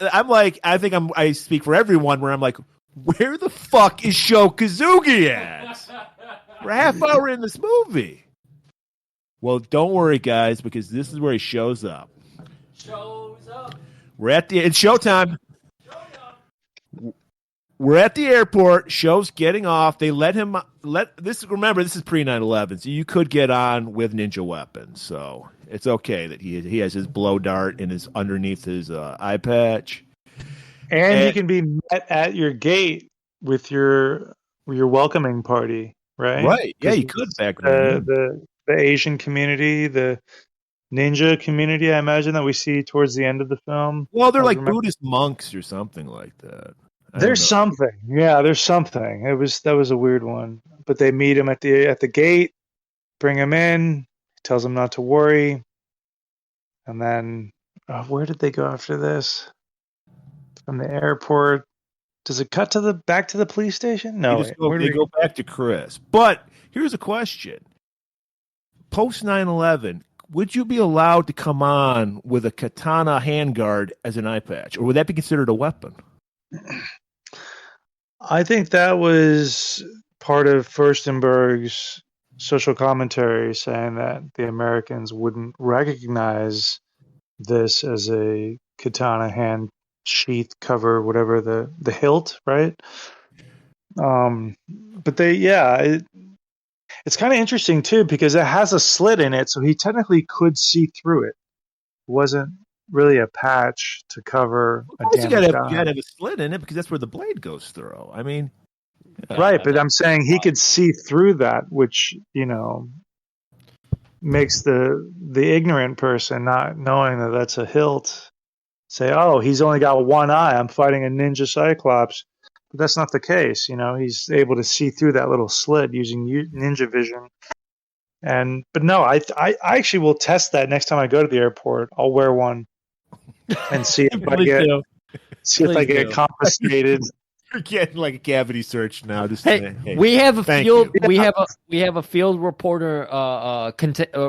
I speak for everyone where I'm like, where the fuck is Sho Kazugi at? We're a half hour in this movie. Well, don't worry, guys, because this is where he shows up. We're at it's showtime. We're at the airport. Show's getting off. They let him remember, this is pre 9/11, so you could get on with ninja weapons. So it's okay that he has his blow dart in his underneath his eye patch.
And you can be met at your gate with your welcoming party, right?
Right. Yeah, you could back then.
The Asian community, the ninja community, I imagine, that we see towards the end of the film.
Well, they're like Buddhist monks or something like that.
There's something. Yeah, there's something. That was a weird one. But they meet him at the gate, bring him in, tells him not to worry. And then where did they go after this? From the airport. Does it cut back to the police station? No.
They go back to Chris. But here's a question. Post 9/11, would you be allowed to come on with a katana handguard as an eye patch? Or would that be considered a weapon?
I think that was part of Furstenberg's social commentary, saying that the Americans wouldn't recognize this as a katana hand sheath cover, whatever the hilt, right? But it's kind of interesting too, because it has a slit in it, so he technically could see through it. It wasn't really a patch to cover a damaged eye.
You got to have a slit in it because that's where the blade goes through. I mean,
right, but I'm saying he could see through that, which makes the ignorant person, not knowing that that's a hilt, say, "Oh, he's only got one eye. I'm fighting a ninja cyclops." But that's not the case. He's able to see through that little slit using ninja vision. But no, I actually will test that next time I go to the airport. I'll wear one and see if I get confiscated.
You're getting like a cavity search now. Just
we have a field. We have a field reporter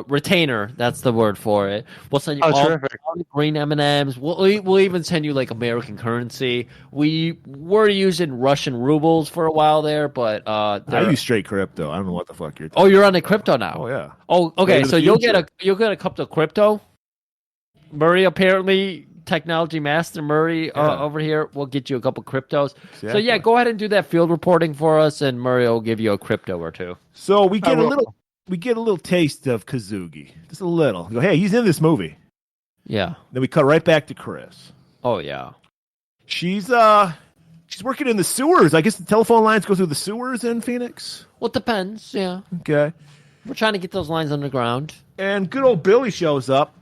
retainer. That's the word for it. We'll send you all the green M&Ms. We'll even send you like American currency. We were using Russian rubles for a while there, but
I use straight crypto. I don't know what the fuck you're talking.
Oh, you're on the crypto now.
Oh yeah.
Oh, okay. So you'll get a couple of crypto. Murray, apparently technology master Murray over here will get you a couple cryptos. Exactly. So yeah, go ahead and do that field reporting for us, and Murray will give you a crypto or two.
So we get a little taste of Kazugi, just a little. Go, hey, he's in this movie.
Yeah.
Then we cut right back to Chris.
Oh yeah.
She's working in the sewers. I guess the telephone lines go through the sewers in Phoenix.
Well, it depends. Yeah.
Okay.
We're trying to get those lines underground.
And good old Billy shows up.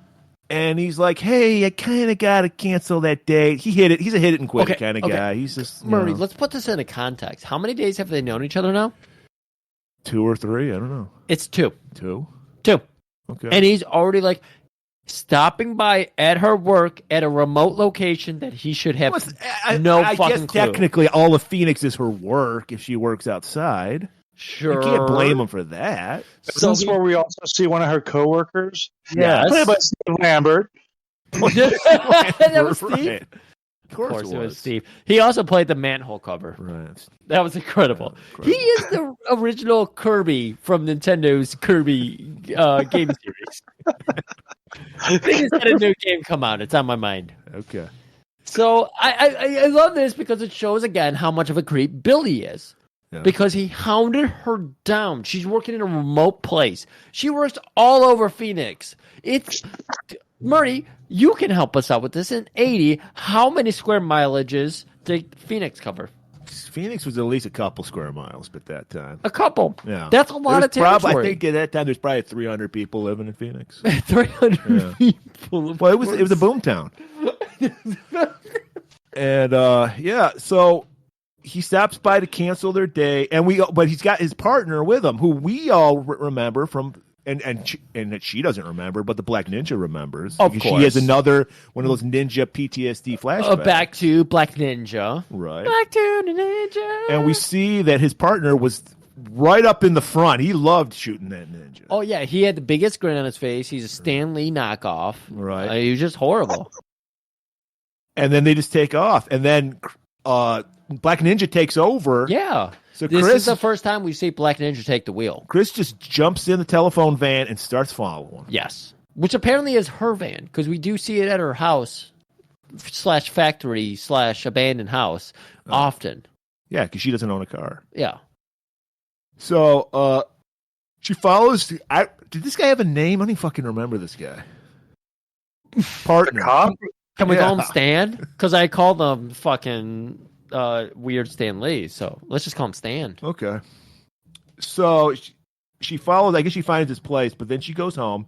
And he's like, "Hey, I kind of got to cancel that date." He hit it. He's a hit it and quit it kind of guy. He's just
Murray. Let's put this into context. How many days have they known each other now?
2 or 3. I don't know.
It's 2.
2. Okay.
And he's already like stopping by at her work at a remote location that he should have
I guess
clue.
Technically, all of Phoenix is her work if she works outside.
Sure.
You can't blame him for that.
So this is where we also see one of her coworkers.
Yes.
Played by Steve Lambert.
That was Steve?
Right. Of course
it was Steve. He also played the manhole cover.
Right.
That was incredible. He is the original Kirby from Nintendo's Kirby game series. They just had a new game come out. It's on my mind.
Okay.
So I love this because it shows again how much of a creep Billy is. Yeah. Because he hounded her down. She's working in a remote place. She works all over Phoenix. Murray, you can help us out with this. In 80, how many square mileages did Phoenix cover?
Phoenix was at least a couple square miles at that time.
A couple.
Yeah.
That's a lot of territory.
I think at that time there's probably 300 people living in Phoenix.
300 people.
Well, it was a boom town. And so he stops by to cancel their day, but he's got his partner with him, who we all remember from, and she doesn't remember, but the Black Ninja remembers.
Of course,
she has another one of those ninja PTSD flashbacks.
Back to Black Ninja,
right?
Back to the Ninja,
and we see that his partner was right up in the front. He loved shooting that ninja.
Oh yeah, he had the biggest grin on his face. He's a Stan Lee knockoff.
Right,
he was just horrible.
And then they just take off, and then Black Ninja takes over.
Yeah.
So
This
Chris
is the first time we see Black Ninja take the wheel.
Chris just jumps in the telephone van and starts following.
Yes. Which apparently is her van, because we do see it at her house / factory / abandoned house often.
Yeah, because she doesn't own a car.
Yeah.
So she follows. Did this guy have a name? I don't even fucking remember this guy. Partner.
The cop?
Can we call him Stan? Because I call them fucking weird Stan Lee, so let's just call him Stan.
Okay. So she follows. I guess she finds his place, but then she goes home.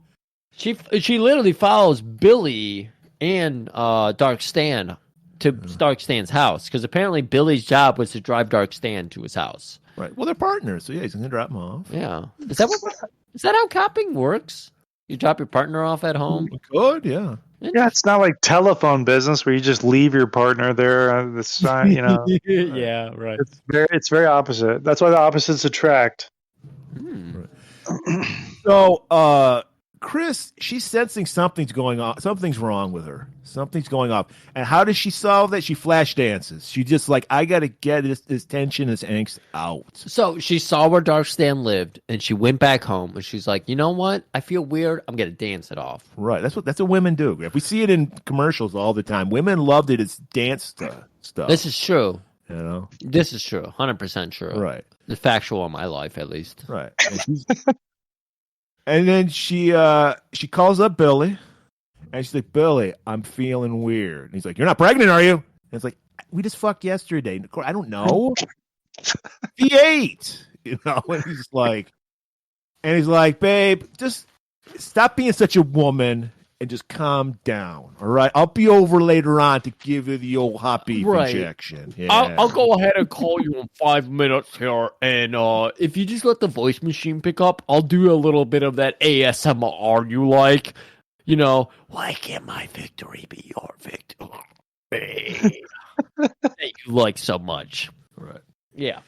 She literally follows Billy and Dark Stan to Dark Stan's house, because apparently Billy's job was to drive Dark Stan to his house.
Right. Well, they're partners, so yeah, he's gonna drop him off.
Yeah. Is that how copping works? You drop your partner off at home?
Good. Yeah.
Yeah, it's not like telephone business where you just leave your partner there on the side, you know.
Yeah, right.
It's very opposite. That's why the opposites attract.
So, Chris, she's sensing something's going on. Something's wrong with her. Something's going off. And how does she solve that? She flash dances. She just like, I got to get this tension, this angst out.
So she saw where Dark Stan lived, and she went back home, and she's like, you know what? I feel weird. I'm going to dance it off.
Right. That's what women do. If we see it in commercials all the time, women loved it as dance stuff.
This is true.
You know?
This is true. 100% true.
Right.
The factual in my life, at least.
Right. And then she calls up Billy, and she's like, Billy, I'm feeling weird. And he's like, you're not pregnant, are you? And it's like, we just fucked yesterday. I don't know. He ate, you know. And he's like, babe, just stop being such a woman and just calm down. All right, I'll be over later on to give you the old hot beef injection. Yeah.
I'll go ahead and call you in 5 minutes here, and if you just let the voice machine pick up, I'll do a little bit of that ASMR you like. You know, why can't my victory be your victory? That you like so much.
Right.
Yeah.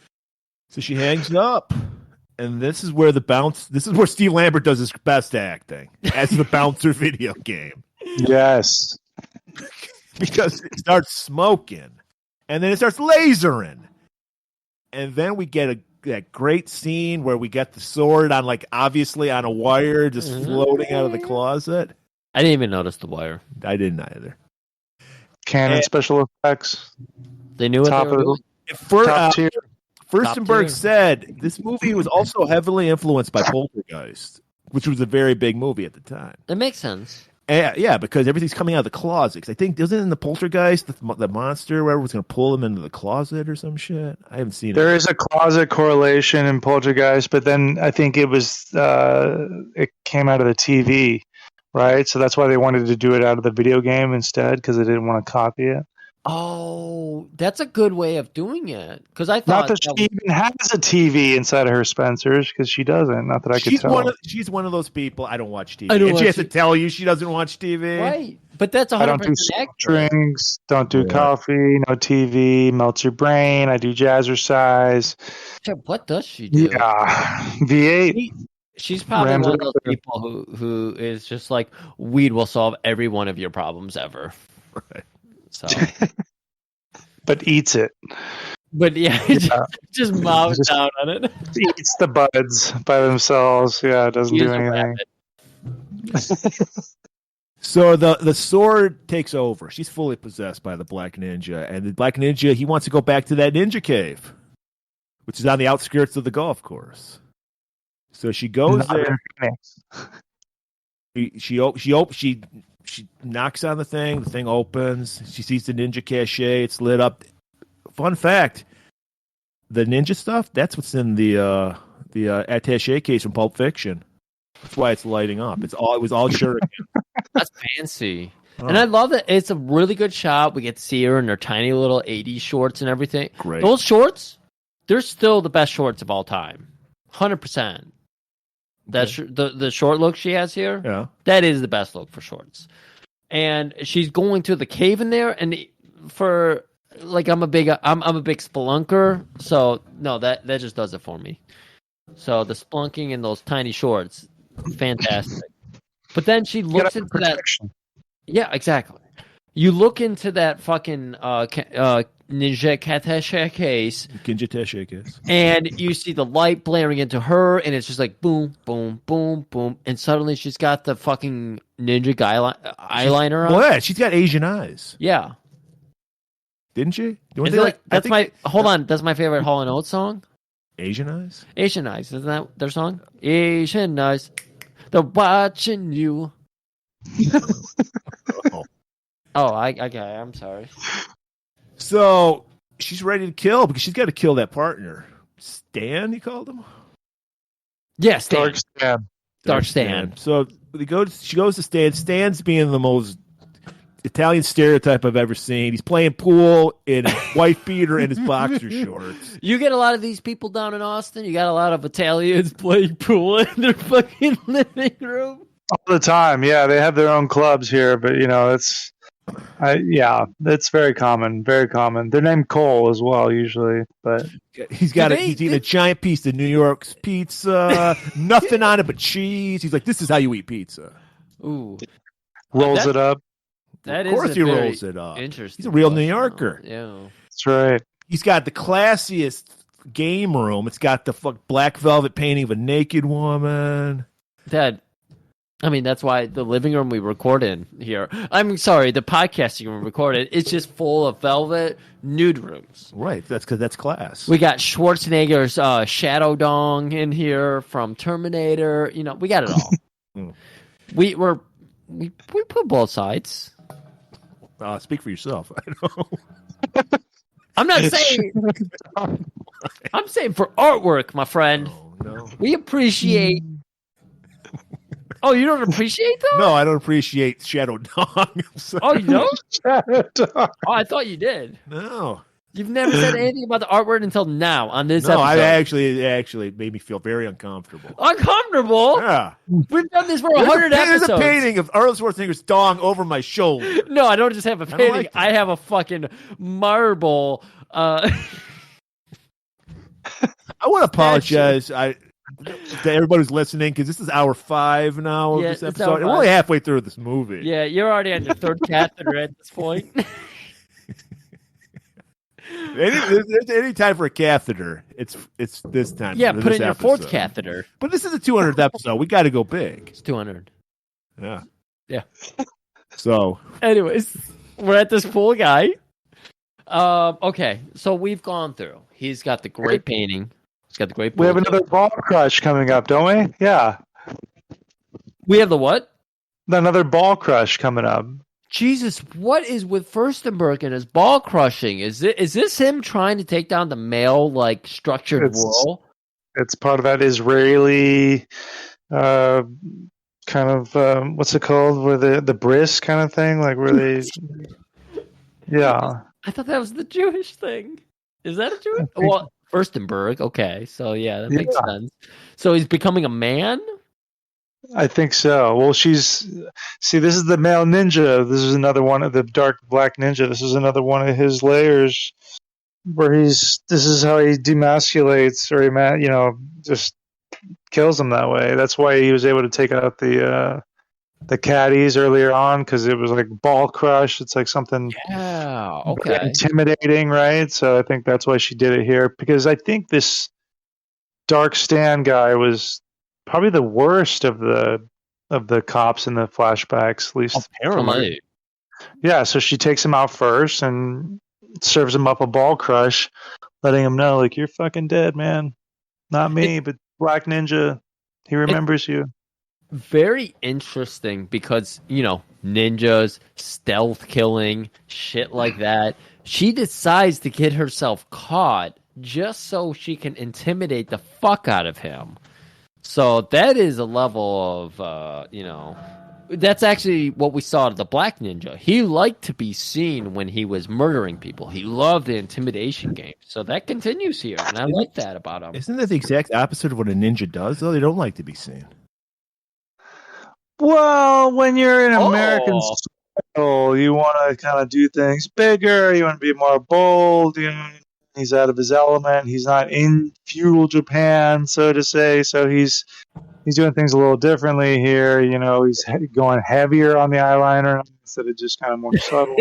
So she hangs up. And this is where Steve Lambert does his best acting as the bouncer video game.
Yes.
Because it starts smoking, and then it starts lasering. And then we get that great scene where we get the sword obviously on a wire just floating out of the closet.
I didn't even notice the wire.
I didn't either.
Canon special effects.
They knew what they were doing.
Top tier.
Furstenberg said this movie was also heavily influenced by Poltergeist, which was a very big movie at the time.
It makes sense.
Yeah, because everything's coming out of the closet. 'Cause I think, isn't it in the Poltergeist, the monster, where everyone's going to pull them into the closet or some shit? I haven't seen it.
There is a closet correlation in Poltergeist, but then I think it came out of the TV, right? So that's why they wanted to do it out of the video game instead, because they didn't want to copy it.
Oh, that's a good way of doing it. Because I thought
not that she even has a TV inside of her Spencer's, because she doesn't. Not that I could tell.
She's one of those people. I don't watch TV.
And
she has to tell you she doesn't watch TV.
Right, but that's 100%
I don't do soft drinks. Don't do coffee. No TV. Melts your brain. I do jazzercise.
What does she do?
Yeah, V8.
She's probably one of those people who is just like, weed will solve every one of your problems ever.
Right.
So,
but eats it.
But yeah, just mouths down on it.
Eats the buds by themselves. Yeah, it doesn't do anything.
So the sword takes over. She's fully possessed by the Black Ninja, and the Black Ninja, he wants to go back to that ninja cave, which is on the outskirts of the golf course. So she goes there. She knocks on the thing opens, she sees the ninja cache, it's lit up. Fun fact, the ninja stuff, that's what's in the attaché case from Pulp Fiction. That's why it's lighting up. It was all shuriken.
That's fancy. Oh. And I love that it's a really good shot. We get to see her in her tiny little 80s shorts and everything.
Great.
Those shorts, they're still the best shorts of all time. 100%. That's the short look she has here.
Yeah,
that is the best look for shorts. And she's going to the cave in there, and for I'm a big spelunker, so no, that just does it for me. So the spelunking in those tiny shorts, fantastic. But then she looks into that. Yeah, exactly. You look into that fucking ninja Katesh case.
Kinjitesh case.
And you see the light blaring into her, and it's just like boom, boom, boom, boom, and suddenly she's got the fucking ninja eyeliner on.
Well, yeah, she's got Asian eyes.
Yeah,
didn't she?
That's my favorite Hall & Oates song.
Asian eyes.
Asian eyes, isn't that their song? Asian eyes, they're watching you. Okay, I'm sorry.
So she's ready to kill because she's got to kill that partner. Stan, you called him?
Yeah, Stan.
Dark Stan.
Dark Stan.
So she goes to Stan. Stan's being the most Italian stereotype I've ever seen. He's playing pool in a white beater and his boxer shorts.
You get a lot of these people down in Austin. You got a lot of Italians playing pool in their fucking living room.
All the time, yeah. They have their own clubs here, but it's very common. Very common. They're named Cole as well, usually. But
he's eating a giant piece of New York's pizza, nothing on it but cheese. He's like, "This is how you eat pizza."
Ooh,
rolls it up.
That
of course, he rolls it up.
Interesting.
He's a real New Yorker.
Yeah,
that's right.
He's got the classiest game room. It's got the black velvet painting of a naked woman.
That's why the living room we record in here. I'm sorry, the podcasting room we recorded. It's just full of velvet nude rooms.
Right, that's because that's class.
We got Schwarzenegger's Shadow Dong in here from Terminator. We got it all. we put both sides.
Speak for yourself. I know.
I'm not saying. I'm saying for artwork, my friend.
No.
We appreciate. Oh, you don't appreciate them?
No, I don't appreciate Shadow Dong.
Oh, you don't? Oh, I thought you did.
No.
You've never said anything about the artwork until now on this episode.
No, it actually made me feel very uncomfortable.
Uncomfortable?
Yeah.
We've done this for 100 episodes.
There's a painting of Arnold Schwarzenegger's dong over my shoulder.
No, I don't just have a painting.
Like
I have a fucking marble.
I want to apologize. To everybody who's listening, because this is hour 5 now of this episode. We're only halfway through this movie.
Yeah, you're already on your third catheter at this point.
Any time for a catheter, it's this time.
Yeah, put in your fourth catheter.
But this is the 200th episode. We got to go big.
It's 200.
Yeah.
Yeah.
So,
anyways, we're at this pool guy. Okay, so we've gone through. He's got the great painting. He's got the great.
We have another ball crush coming up, don't we? Yeah.
We have the what?
Another ball crush coming up.
Jesus, what is with Furstenberg and his ball crushing? Is this him trying to take down the male structured world?
It's part of that Israeli kind of what's it called? Where the bris kind of thing, where they. Yeah.
I thought that was the Jewish thing. Is that a Jewish? Well, Furstenberg. Okay, so yeah, that makes sense. So he's becoming a man.
I think so. Well, this is the male ninja. This is another one of the dark black ninja. This is another one of his layers where this is how he demasculates or he, just kills them that way. That's why he was able to take out the caddies earlier on, because it was like ball crush. It's like something intimidating, right? So I think that's why she did it here, because I think this Dark Stan guy was probably the worst of the cops in the flashbacks, at least.
Apparently.
Yeah, so she takes him out first and serves him up a ball crush, letting him know, you're fucking dead, man. Not me, but Black Ninja. He remembers you.
Very interesting because, ninjas, stealth killing, shit like that. She decides to get herself caught just so she can intimidate the fuck out of him. So that is a level of, that's actually what we saw to the Black Ninja. He liked to be seen when he was murdering people. He loved the intimidation game. So that continues here, and I like that about him.
Isn't that the exact opposite of what a ninja does, though? They don't like to be seen.
Well, when you're in American style, you want to kind of do things bigger. You want to be more bold. He's out of his element. He's not in feudal Japan, so to say. So he's doing things a little differently here. He's going heavier on the eyeliner instead of just kind of more subtle.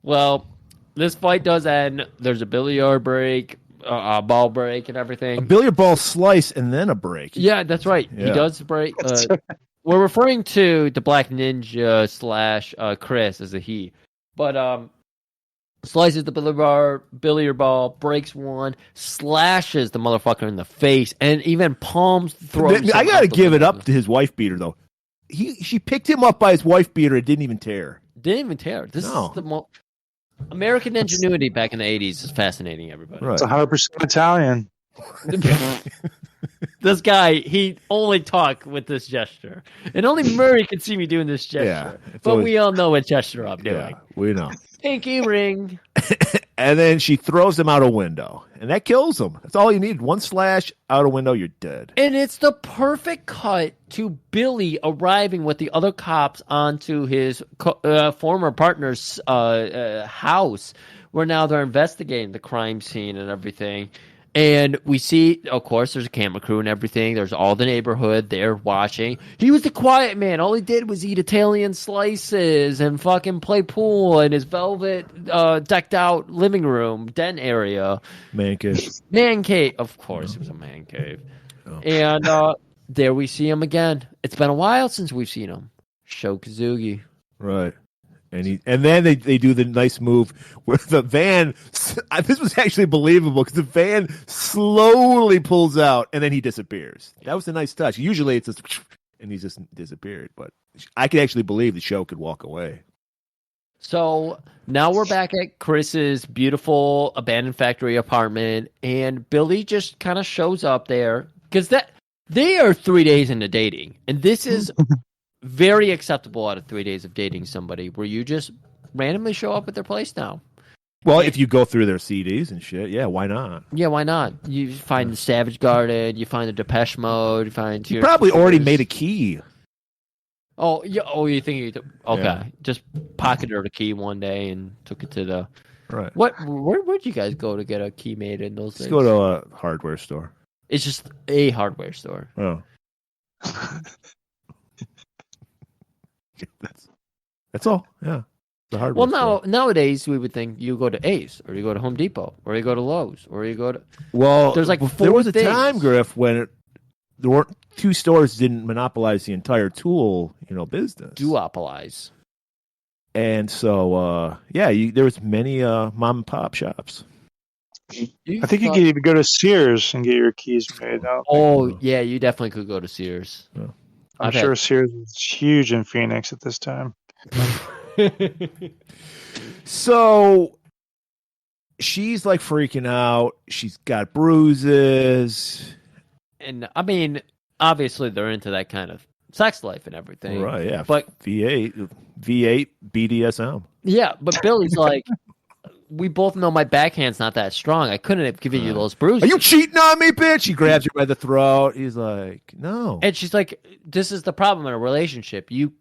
Well, this fight does end. There's a billiard break, a ball break, and
A
everything.
billiard ball slice and then a break.
Yeah, that's right. He
Yeah.
does break. We're referring to the Black Ninja / Chris as a he, but slices the billiard ball, breaks one, slashes the motherfucker in the face, and even palms throws.
I gotta give it up to his wife beater though. She picked him up by his wife beater and didn't even tear.
Didn't even tear. This is the American ingenuity back in the 80s is fascinating, everybody.
Right.
It's 100% Italian.
This guy, he only talk with this gesture. And only Murray can see me doing this gesture.
Yeah,
but we all know what gesture I'm doing.
Yeah, we know.
Pinky ring.
And then she throws him out a window. And that kills him. That's all you need. One slash, out a window, you're dead.
And it's the perfect cut to Billy arriving with the other cops onto his former partner's house, where now they're investigating the crime scene and everything. And we see, of course, there's a camera crew and everything. There's all the neighborhood there watching. He was the quiet man. All he did was eat Italian slices and fucking play pool in his velvet decked out living room, den area.
Man cave.
Man cave. Of course, it was a man cave. Oh. And there we see him again. It's been a while since we've seen him. Sho Kazugi.
Right. And then they do the nice move where the van, this was actually believable because the van slowly pulls out and then he disappears. That was a nice touch. Usually it's just, and he just disappeared, but I could actually believe the show could walk away.
So now we're back at Chris's beautiful abandoned factory apartment, and Billy just kind of shows up there because they are 3 days into dating, and this is very acceptable out of 3 days of dating somebody where you just randomly show up at their place now.
Well, if you go through their CDs and shit, yeah, why not?
Yeah, why not? You find the Savage Garden, you find the Depeche Mode, you find...
You probably already made a key.
Oh, yeah. Oh, you think okay.
Yeah.
Just pocketed the key one day and took it to the...
Right.
Where'd you guys go to get a key made in those days?
Let's go to a hardware store.
It's just a hardware store.
Oh. That's all. Yeah. The hardware
Well,
store.
nowadays we would think you go to Ace or you go to Home Depot or you go to Lowe's or you go to.
Well,
there's like
there was a
things.
time, Griff, when there weren't two stores didn't monopolize the entire tool, business.
Duopolize.
And so, there was many mom and pop shops.
I think you could even go to Sears and get your keys made.
Oh, yeah, you definitely could go to Sears.
Yeah.
I'm sure Sears was huge in Phoenix at this time.
So she's like freaking out. She's got bruises.
And I mean, obviously they're into that kind of sex life and everything.
Right, yeah.
But
V8 BDSM.
Yeah, but Billy's like, we both know my backhand's not that strong. I couldn't have given you those bruises.
Are you cheating on me, bitch? He grabs her by the throat. He's like, no.
And she's like, this is the problem in a relationship. You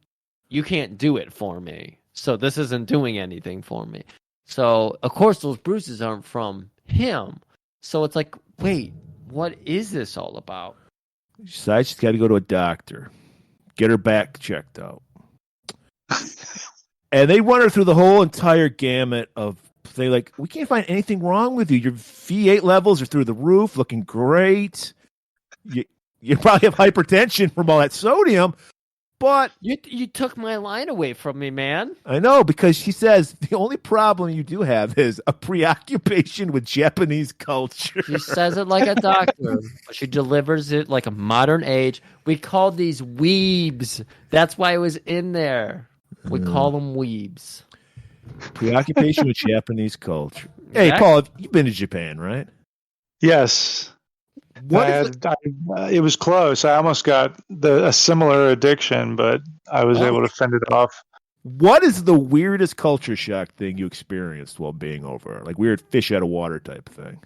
can't do it for me. So this isn't doing anything for me. So, of course, those bruises aren't from him. So it's like, wait, what is this all about?
She decides she's got to go to a doctor. Get her back checked out. And they run her through the whole entire gamut of, they like, we can't find anything wrong with you. Your V8 levels are through the roof, looking great. You probably have hypertension from all that sodium, but...
You took my line away from me, man.
I know, because she says the only problem you do have is a preoccupation with Japanese culture.
She says it like a doctor, but she delivers it like a modern age. We call these weebs. That's why it was in there. We call them weebs.
Preoccupation with Japanese culture. Hey,
Exactly.
Paul, you've been to Japan, right?
Yes. It was close. I almost got a similar addiction, but I was able to fend it off.
What is the weirdest culture shock thing you experienced while being over? Like weird fish out of water type thing?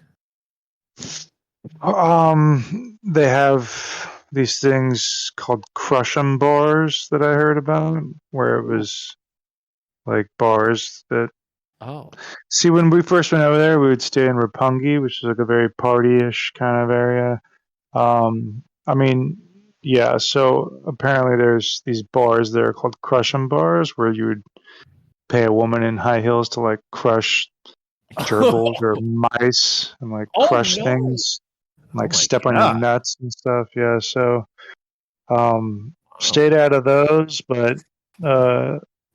They have these things called crush-'em bars that I heard about, where it was like bars that...
Oh.
See, when we first went over there, we would stay in Roppongi, which is like a very party-ish kind of area. So apparently there's these bars there called crush-'em bars where you would pay a woman in high heels to like crush gerbils or mice and like crush things, like step on your nuts and stuff. Yeah, so stayed out of those, but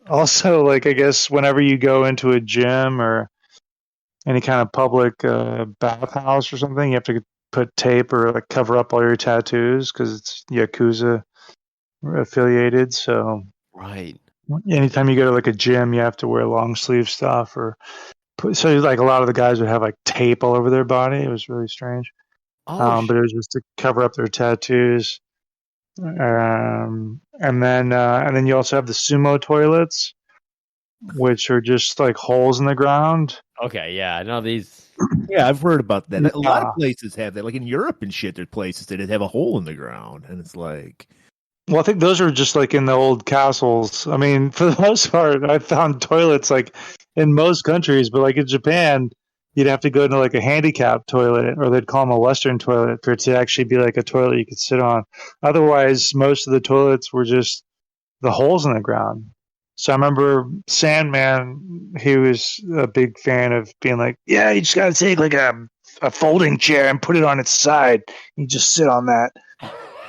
also like I guess whenever you go into a gym or any kind of public bathhouse or something, you have to put tape or like cover up all your tattoos because it's Yakuza affiliated. So
right.
Anytime you go to like a gym, you have to wear long sleeve stuff so like a lot of the guys would have like tape all over their body. It was really strange. But it was just to cover up their tattoos. And then you also have the sumo toilets, which are just like holes in the ground.
Okay, yeah, I know these.
Yeah, I've heard about that. A lot of places have that. Like in Europe and shit, there's places that have a hole in the ground, and it's like.
Well, I think those are just like in the old castles. I mean, for the most part, I found toilets like in most countries, but like in Japan, you'd have to go into like a handicap toilet, or they'd call them a Western toilet, for it to actually be like a toilet you could sit on. Otherwise, most of the toilets were just the holes in the ground. So I remember Sandman, he was a big fan of being like, yeah, you just got to take like a folding chair and put it on its side. You just sit on that.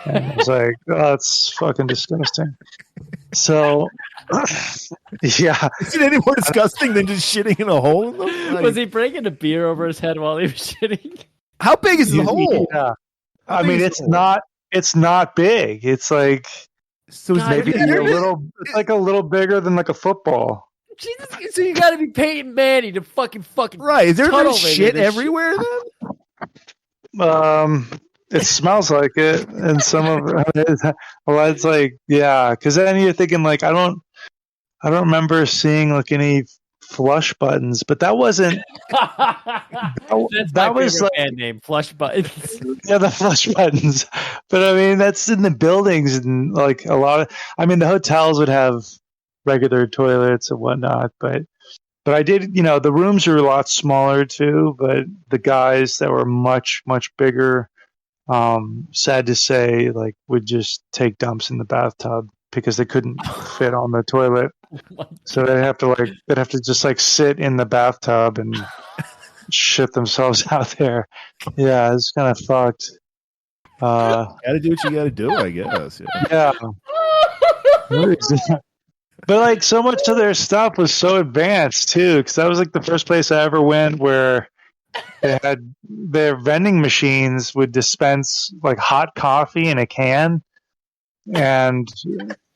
And I was like, oh, that's fucking disgusting. So, yeah.
Is it any more disgusting than just shitting in a hole in them? Like,
was he breaking a beer over his head while he was shitting?
How big is the hole?
Yeah. I mean, it's not big. It's like maybe it's like a little bigger than like a football.
Jesus, so you got to be Peyton Manning to fucking
right. Is there shit everywhere then?
It smells like it, and some of it. Well, it's like because then you're thinking like I don't remember seeing like any flush buttons, but that wasn't.
That was like band name, flush buttons.
Yeah, the flush buttons. But I mean, that's in the buildings and like a lot of. I mean, the hotels would have regular toilets and whatnot, but I did. The rooms are a lot smaller too, but the guys that were much bigger. Sad to say, like would just take dumps in the bathtub because they couldn't fit on the toilet. So they'd have to just like sit in the bathtub and shit themselves out there. Yeah, it's kind of fucked.
Gotta do what you gotta do, I guess.
Yeah. But like so much of their stuff was so advanced too, because that was like the first place I ever went where they had their vending machines would dispense like hot coffee in a can, and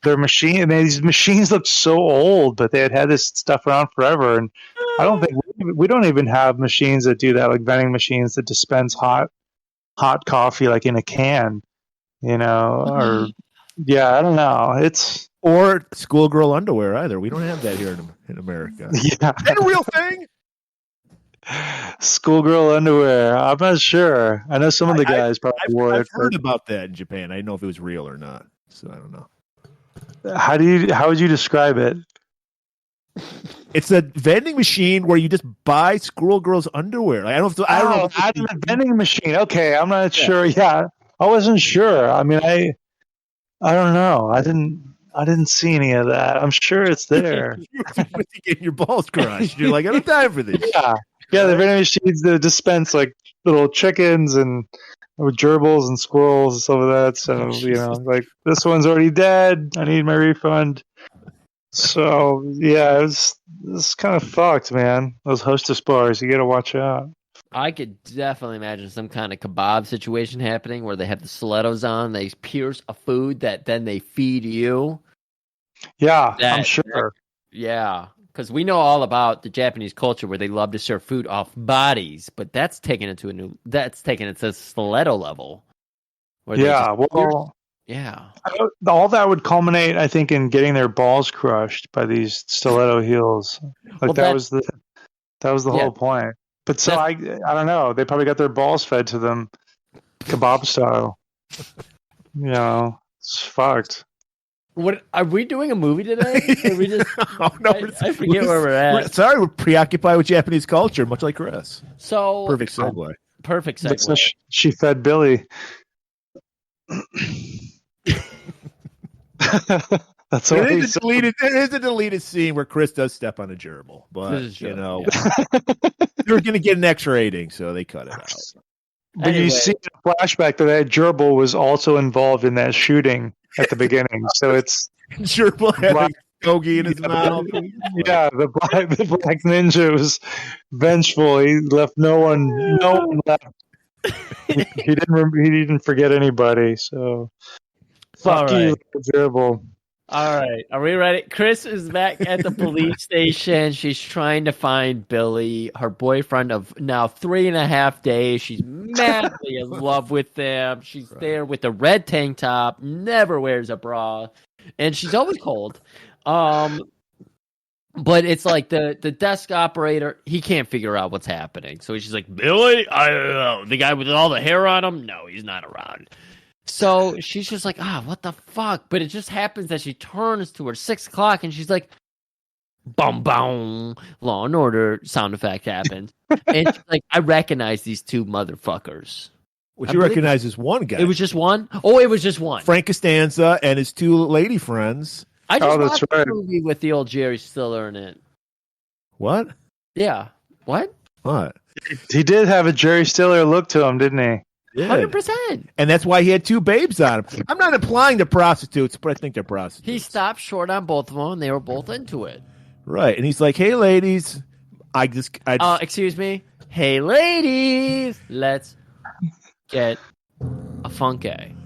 these machines looked so old, but they had this stuff around forever. And I don't think we don't even have machines that do that, like vending machines that dispense hot coffee like in a can, or I don't know.
Or schoolgirl underwear either. We don't have that here in America.
Yeah,
is that a real thing?
Schoolgirl underwear. I'm not sure. I know some of the guys probably wore it.
I've heard about that in Japan. I didn't know if it was real or not. So I don't know.
How would you describe it?
It's a vending machine where you just buy schoolgirls underwear. I don't know.
Out of a vending machine. Okay, I'm not sure. Yeah, I wasn't sure. I mean, I don't know. I didn't see any of that. I'm sure it's there.
You're getting your balls crushed. You're like, I don't have time for this.
Yeah, the vending machines that dispense like little chickens and gerbils and squirrels and stuff like that. So, like this one's already dead. I need my refund. So, yeah, it's kind of fucked, man. Those hostess bars, you got to watch out.
I could definitely imagine some kind of kebab situation happening where they have the stilettos on, they pierce a food that then they feed you.
Yeah, I'm sure.
Yeah. Because we know all about the Japanese culture where they love to serve food off bodies, but that's taken it to a stiletto level.
Yeah, all that would culminate, I think, in getting their balls crushed by these stiletto heels. Like that was the whole point. But so I don't know. They probably got their balls fed to them, kebab style. It's fucked.
What are we doing a movie today? Are we just? I forget where we're at.
We're preoccupied with Japanese culture, much like Chris.
So
perfect segue.
Perfect segue.
She fed Billy. That's all
There
he
is
said.
there is a deleted scene where Chris does step on a gerbil, but
This is
you
true,
know
yeah.
they're going to get an X rating, so they cut it out.
But
Anyway.
you see in the flashback that gerbil was also involved in that shooting at the beginning. So it's
Gerbil had a stogie in his mouth.
yeah, the black ninja was vengeful. He left no one left. He didn't forget anybody. So fuck
All
you,
right.
gerbil.
All right, are we ready? Chris is back at the police station. She's trying to find Billy, her boyfriend of now 3.5 days. She's madly in love with him. She's there with a red tank top, never wears a bra, and she's always cold. But it's like the desk operator, he can't figure out what's happening. So she's like, Billy? I don't know. The guy with all the hair on him? No, he's not around. So she's just like, what the fuck? But it just happens that she turns to her 6 o'clock and she's like, boom, boom, Law and Order sound effect happens. And she's like, I recognize these two motherfuckers.
Which you recognize as one guy.
It was just one? Oh, it was just one.
Frank Costanza and his two lady friends.
I just
that's
watched
right.
a movie with the old Jerry Stiller in it.
What?
Yeah. What?
What?
He did have a Jerry Stiller look to him, didn't he?
Yeah.
100%.
And that's why he had two babes on him. I'm not implying they're prostitutes, but I think they're prostitutes.
He stopped short on both of them, and they were both into it.
Right. And he's like, hey, ladies, I just
Excuse me? Hey, ladies, let's get a funky.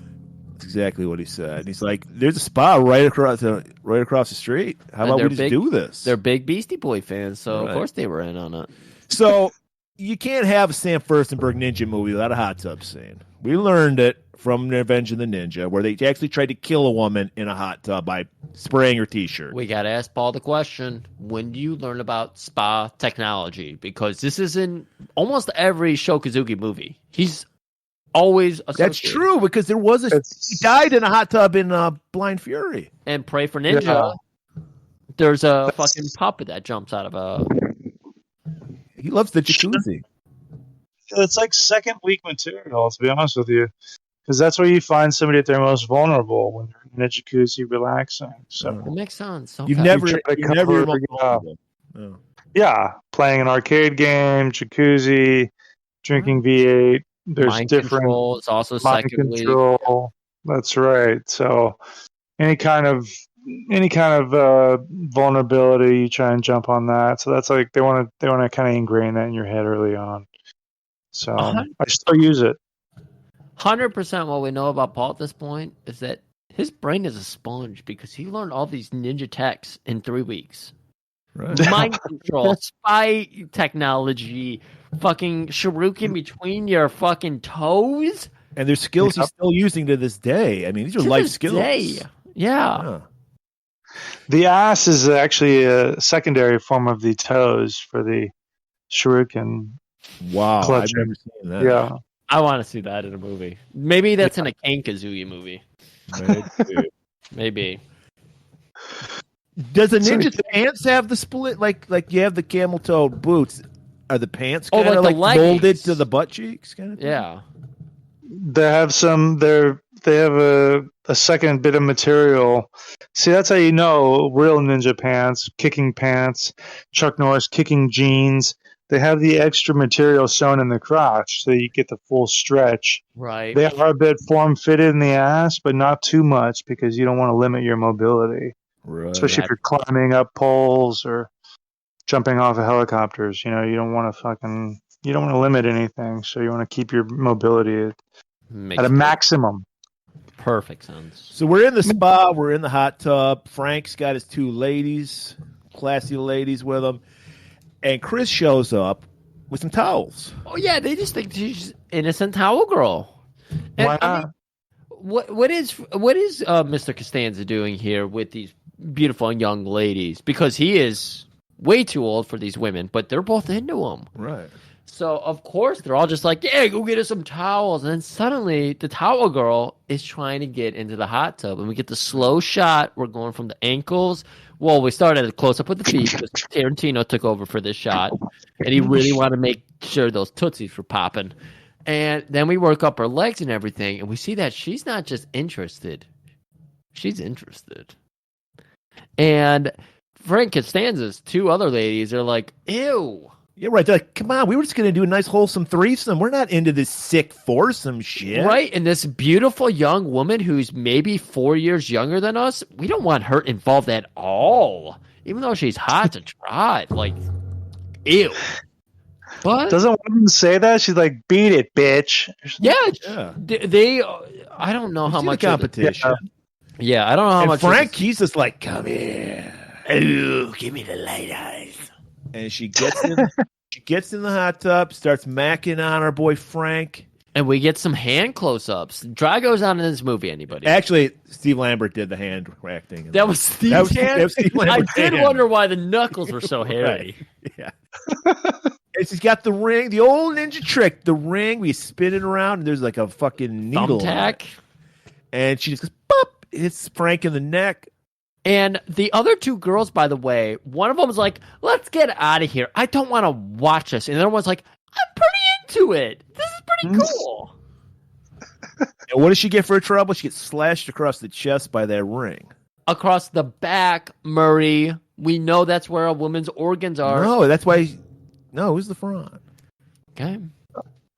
That's exactly what he said. And he's like, there's a spa right across the street. How
And
about
they're
we just
big-
do this?
They're big Beastie Boy fans, so
Right.
of course they were in on it.
So you can't have a Sam Furstenberg ninja movie without a hot tub scene. We learned it from Revenge of the Ninja, where they actually tried to kill a woman in a hot tub by spraying her T-shirt.
We got to ask Paul the question, when do you learn about spa technology? Because this is in almost every Shokazuki movie. He's always associated.
That's true, because there was he died in a hot tub in Blind Fury.
And Pray for Ninja,
Yeah.
there's a fucking puppet that jumps out of a...
He loves the jacuzzi.
It's like second week material, to be honest with you, because that's where you find somebody at their most vulnerable when they're in a jacuzzi relaxing. So
It makes sense. Okay.
You've never
try to
you're never
cover-
most
yeah.
vulnerable. No.
yeah, playing an arcade game, jacuzzi, drinking V8. There's
Mind
different
control is also
mind
second week.
control. That's right. So any kind of vulnerability, you try and jump on that. So that's like they want to kind of ingrain that in your head early on. So I still use it.
100% what we know about Paul at this point is that his brain is a sponge because he learned all these ninja techs in 3 weeks.
Right.
Mind control, spy technology, fucking shuriken between your fucking toes.
And there's skills he's still using to this day. I mean, these are
To
life
this
skills.
day. Yeah.
Yeah.
The ass is actually a secondary form of the toes for the shuriken.
Wow, I've
Clutching.
never seen that.
Yeah.
I want to see that in a movie. Maybe that's in a Ken Kazuya movie. Maybe.
Does a ninja's pants have the split? Like you have the camel-toed boots. Are the pants
Oh,
kind of
like the
like molded
leggings.
to the butt cheeks? Kind of thing?
Yeah.
They have a second bit of material. See, that's how you know real ninja pants, kicking pants, Chuck Norris kicking jeans. They have the extra material sewn in the crotch, so you get the full stretch.
Right.
They are a bit form-fitted in the ass, but not too much because you don't want to limit your mobility,
Right.
especially if you're climbing up poles or jumping off of helicopters. You don't want to limit anything, so you want to keep your mobility
Makes
at a maximum.
perfect sense.
So we're in the spa. We're in the hot tub. Frank's got his two ladies, classy ladies with him. And Chris shows up with some towels.
Oh, yeah. They just think she's innocent towel girl. And,
Why
I
not?
mean, what is Mr. Costanza doing here with these beautiful young ladies? Because he is way too old for these women, but they're both into him.
Right.
So, of course, they're all just like, yeah, go get us some towels. And then suddenly the towel girl is trying to get into the hot tub. And we get the slow shot. We're going from the ankles. Well, we started at a close-up with the feet because Tarantino took over for this shot. And he really wanted to make sure those tootsies were popping. And then we work up her legs and everything. And we see that she's not just interested. She's interested. And Frank Costanza's two other ladies are like, ew.
Yeah, right. They're like, come on, we were just going to do a nice wholesome threesome. We're not into this sick foursome shit.
Right, and this beautiful young woman who's maybe 4 years younger than us, we don't want her involved at all. Even though she's hot to try. Like, ew. But
Doesn't women say that? She's like, beat it, bitch.
yeah. They I don't know how much
competition.
Yeah, I don't know how
And
much.
Frank, he's just like, come here. Oh, give me the light eyes. And she gets in the hot tub, starts macking on our boy Frank.
And we get some hand close-ups. Drago's on in this movie, anybody?
Actually, Steve Lambert did the hand acting.
That was Steve's hand?
That was Steve
I
Lambert's
did
hand.
wonder why the knuckles were so hairy.
Right. Yeah. And she's got the ring, the old ninja trick, the ring. We spin it around, and there's like a fucking needle.
Thumbtack.
And she just goes, pop, hits Frank in the neck.
And the other two girls, by the way, one of them was like, let's get out of here. I don't want to watch this. And the other one's like, I'm pretty into it. This is pretty cool.
And what does she get for her trouble? She gets slashed across the chest by that ring.
Across the back, Murray. We know that's where a woman's organs are.
No, that's why. No, it was the front.
Okay.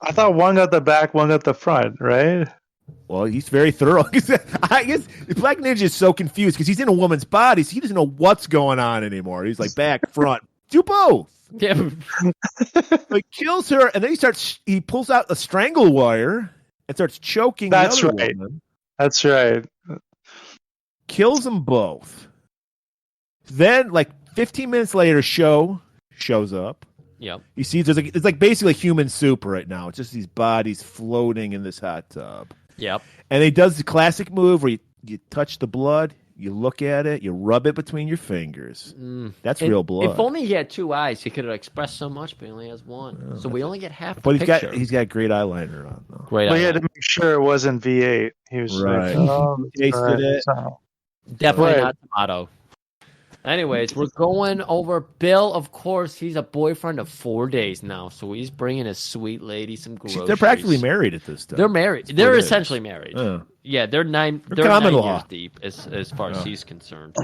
I thought one got the back, one got the front, right?
Well, he's very thorough. I guess Black Ninja is so confused because he's in a woman's body, so he doesn't know what's going on anymore. He's like back, front, do both.
Yeah.
He kills her, and then he pulls out a strangle wire and starts choking
That's
the other
right.
woman.
That's right.
Kills them both. Then, like 15 minutes later, shows up.
Yep.
You see, it's like basically human soup right now. It's just these bodies floating in this hot tub.
Yep.
And he does the classic move where you touch the blood, you look at it, you rub it between your fingers. That's real blood.
If only he had two eyes, he could have expressed so much, but he only has one. So we only get half the
But
picture.
he's got great eyeliner on, though.
Great
But he
eyeliner.
had to make sure it wasn't V8. He was
Right.
like, oh,
Tasted
right.
it.
So-
Definitely
Right.
not tomato. Anyways, we're going over Bill. Of course, he's a boyfriend of 4 days now, so he's bringing his sweet lady some groceries.
They're practically married at this time.
They're married.
That's
They're
what it is.
essentially married. Yeah, they're nine
common law.
years deep as far as he's concerned.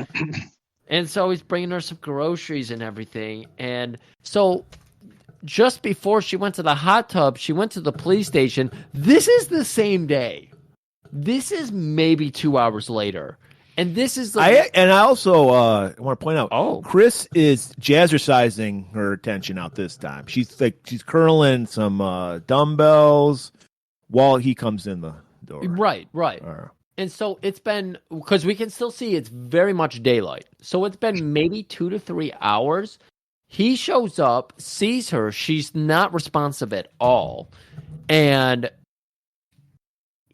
And so he's bringing her some groceries and everything. And so just before she went to the hot tub, she went to the police station. This is the same day. This is maybe 2 hours later. And this is the
I also want to point out.
Oh.
Chris is jazzercising her attention out this time. She's curling some dumbbells while he comes in the door.
Right. And so it's been, because we can still see it's very much daylight. So it's been maybe 2 to 3 hours. He shows up, sees her. She's not responsive at all. And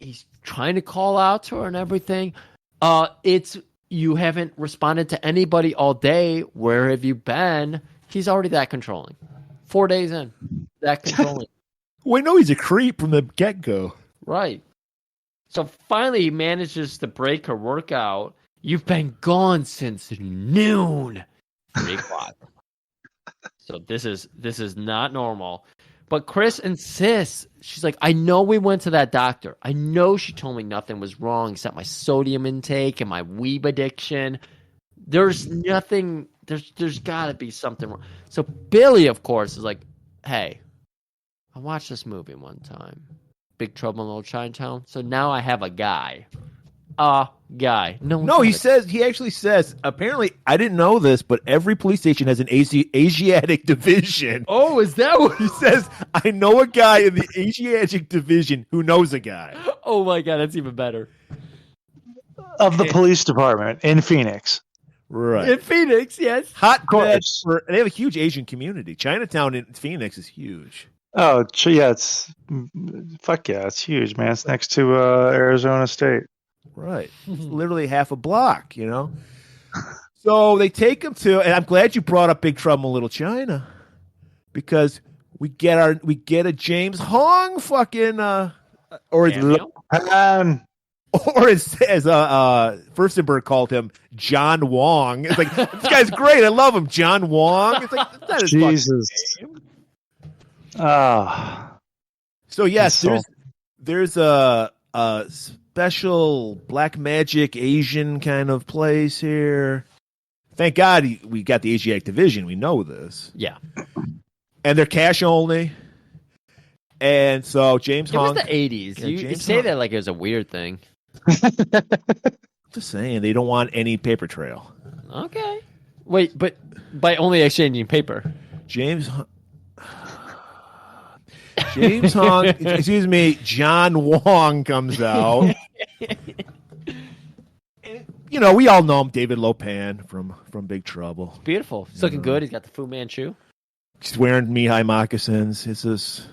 he's trying to call out to her and everything. It's, you haven't responded to anybody all day. Where have you been? He's already that controlling. 4 days in, that controlling.
We know he's a creep from the get-go.
Right. So finally he manages to break her workout. You've been gone since noon. 3 o'clock. So this is not normal. But Chris insists. She's like, I know we went to that doctor. I know she told me nothing was wrong except my sodium intake and my weeb addiction. There's nothing. There's got to be something wrong. So Billy, of course, is like, hey, I watched this movie one time. Big Trouble in Little Chinatown. So now I have a guy.
No, he actually says, apparently, I didn't know this, but every police station has an Asiatic division.
Oh, is that what
He says, I know a guy in the Asiatic division who knows a guy.
Oh my God, that's even better.
Of the police department in Phoenix.
Right.
In Phoenix, yes.
Hot
course.
they have a huge Asian community. Chinatown in Phoenix is huge.
Oh, yeah, it's huge, man. It's next to Arizona State.
Right. It's literally half a block, you know? So they take him to, and I'm glad you brought up Big Trouble in Little China, because we get a James Hong fucking, or as Furstenberg called him, John Wong. It's like, this guy's great. I love him. John Wong. It's like, that's not his
Jesus.
fucking name. So yes, there's a special black magic Asian kind of place here. Thank God we got the Asiatic division. We know this.
Yeah.
And they're cash only. And so James Hong.
It was the 80s.
Yeah,
You
James
say
Hong.
that like it was a weird thing.
Just saying, they don't want any paper trail.
Okay. Wait, but by only exchanging paper.
James Hong, excuse me, John Wong comes out. You know, we all know him, David Lopan from Big Trouble.
Beautiful. He's looking good. He's got the Fu Manchu.
He's wearing knee-high moccasins. He's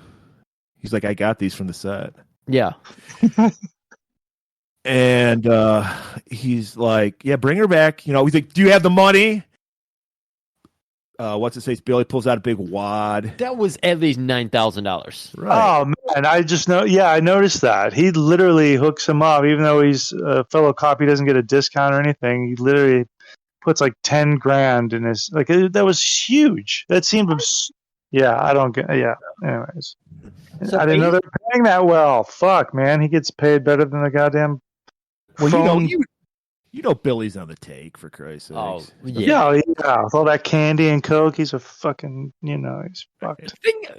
like, I got these from the set.
Yeah.
And he's like, yeah, bring her back. You know, he's like, do you have the money? What's it say? Billy pulls out a big wad.
That was at least $9,000.
Right.
Oh man, I noticed that. He literally hooks him up, even though he's a fellow cop, he doesn't get a discount or anything. He literally puts like 10 grand in his, like, that was huge. That seemed, I don't get, anyways.
So
I didn't know they were paying that well. Fuck, man. He gets paid better than the goddamn phone.
You know Billy's on the take, for Christ's sake.
Oh, yeah.
Yeah. With all that candy and coke, he's a fucking, he's fucked.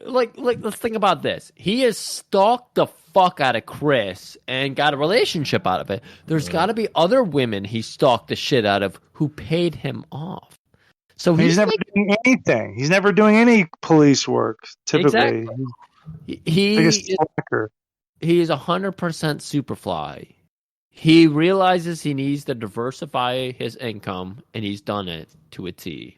Let's think about this. He has stalked the fuck out of Chris and got a relationship out of it. There's got to be other women he stalked the shit out of who paid him off. So
he's never doing anything. He's never doing any police work, typically.
Exactly. He is 100% Superfly. He realizes he needs to diversify his income, and he's done it to a T.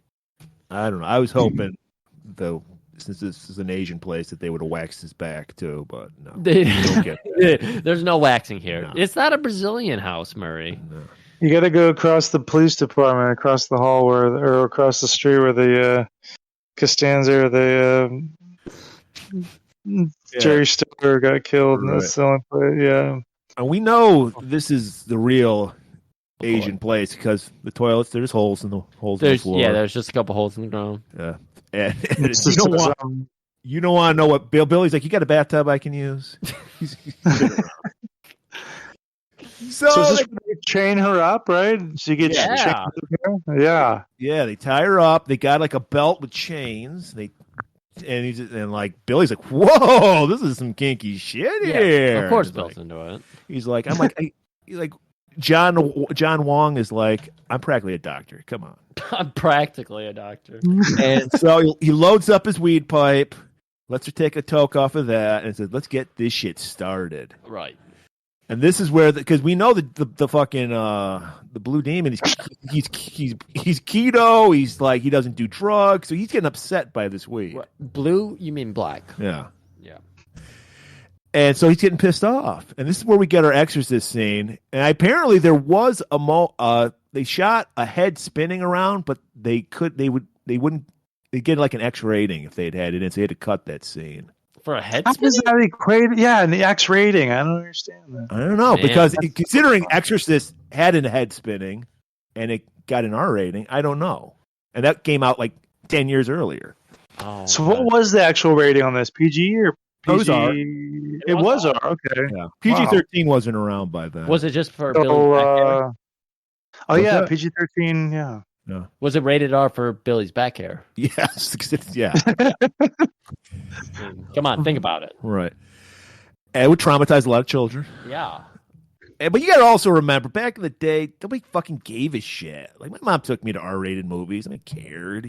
I don't know. I was hoping, though, since this is an Asian place, that they would have waxed his back, too, but no. Don't get that.
There's no waxing here.
No.
It's not a Brazilian house, Murray.
No.
You got to go across the police department, across the hall, or across the street where the Costanza or the Jerry Stiller got killed in the selling place. Yeah.
And we know this is the real Asian place because the toilets, there's holes in the floor.
Yeah, there's just a couple holes in the ground.
Yeah. And you don't want to know what Billy's like, you got a bathtub I can use?
So is this where they chain her up, right? So you get chained up here? Yeah.
Yeah, they tie her up. They got like a belt with chains. And like Billy's like, whoa, this is some kinky shit here.
Of course, Bill's into it.
He's like, he's like, John Wong is like, I'm practically a doctor. Come on,
I'm practically a doctor.
And so he loads up his weed pipe, lets her take a toke off of that, and says, let's get this shit started.
Right.
And this is where, because we know the fucking the Blue Demon, he's keto. He's like, he doesn't do drugs, so he's getting upset by this weed.
What? Blue? You mean black?
Yeah.
Yeah.
And so he's getting pissed off. And this is where we get our exorcist scene. And apparently there was they shot a head spinning around, but they'd get like an X rating if they'd had it in, so they had to cut that scene.
For a head
How
spinning?
does that equate? Yeah, and the X rating. I don't understand that.
I don't know,
Man.
because considering Exorcist had a head spinning and it got an R rating, I don't know. And that came out like 10 years earlier.
Oh,
So what was the actual rating on this? PG or PG?
It was R.
It was R. Okay.
Yeah. PG-13 wasn't around by then.
Was it just for
So,
Billy's back hair?
oh yeah,
that?
PG-13. Yeah.
No.
Was it rated R for Billy's back hair?
Yes. Yeah.
Come on, think about it.
Right. And it would traumatize a lot of children.
Yeah.
But you got to also remember, back in the day, nobody fucking gave a shit. Like, my mom took me to R-rated movies. I cared,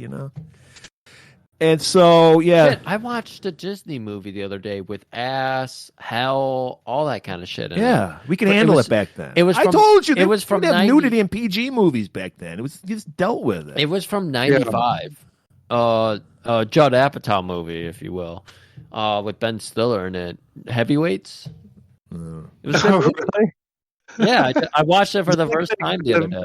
And so, yeah.
Shit, I watched a Disney movie the other day with ass, hell, all that kind of shit in it.
Yeah, we could
But
handle it back then.
It was
I
from-
told you,
it was from
we didn't have
90
nudity in PG movies back then. It was you just dealt with it.
It was from 95. Judd Apatow movie, if you will, with Ben Stiller in it. Heavyweights. It was
Oh,
good.
really?
Yeah, I watched it for the first time the other day.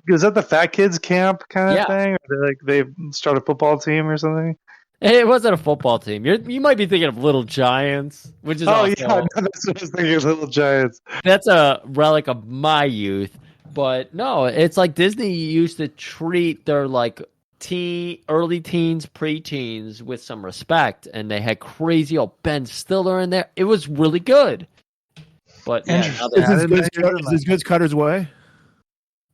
Was that the Fat Kids Camp kind of
Yeah.
thing? Or they start a football team or something?
It wasn't a football team. You might be thinking of Little Giants, which is also,
Yeah, no, that's what I was thinking. Little Giants.
that's a relic of my youth. But no, it's like Disney used to treat their like early teens, preteens with some respect, and they had crazy old Ben Stiller in there. It was really good. But yeah, now they
Is
have-
this good Cutter's Way?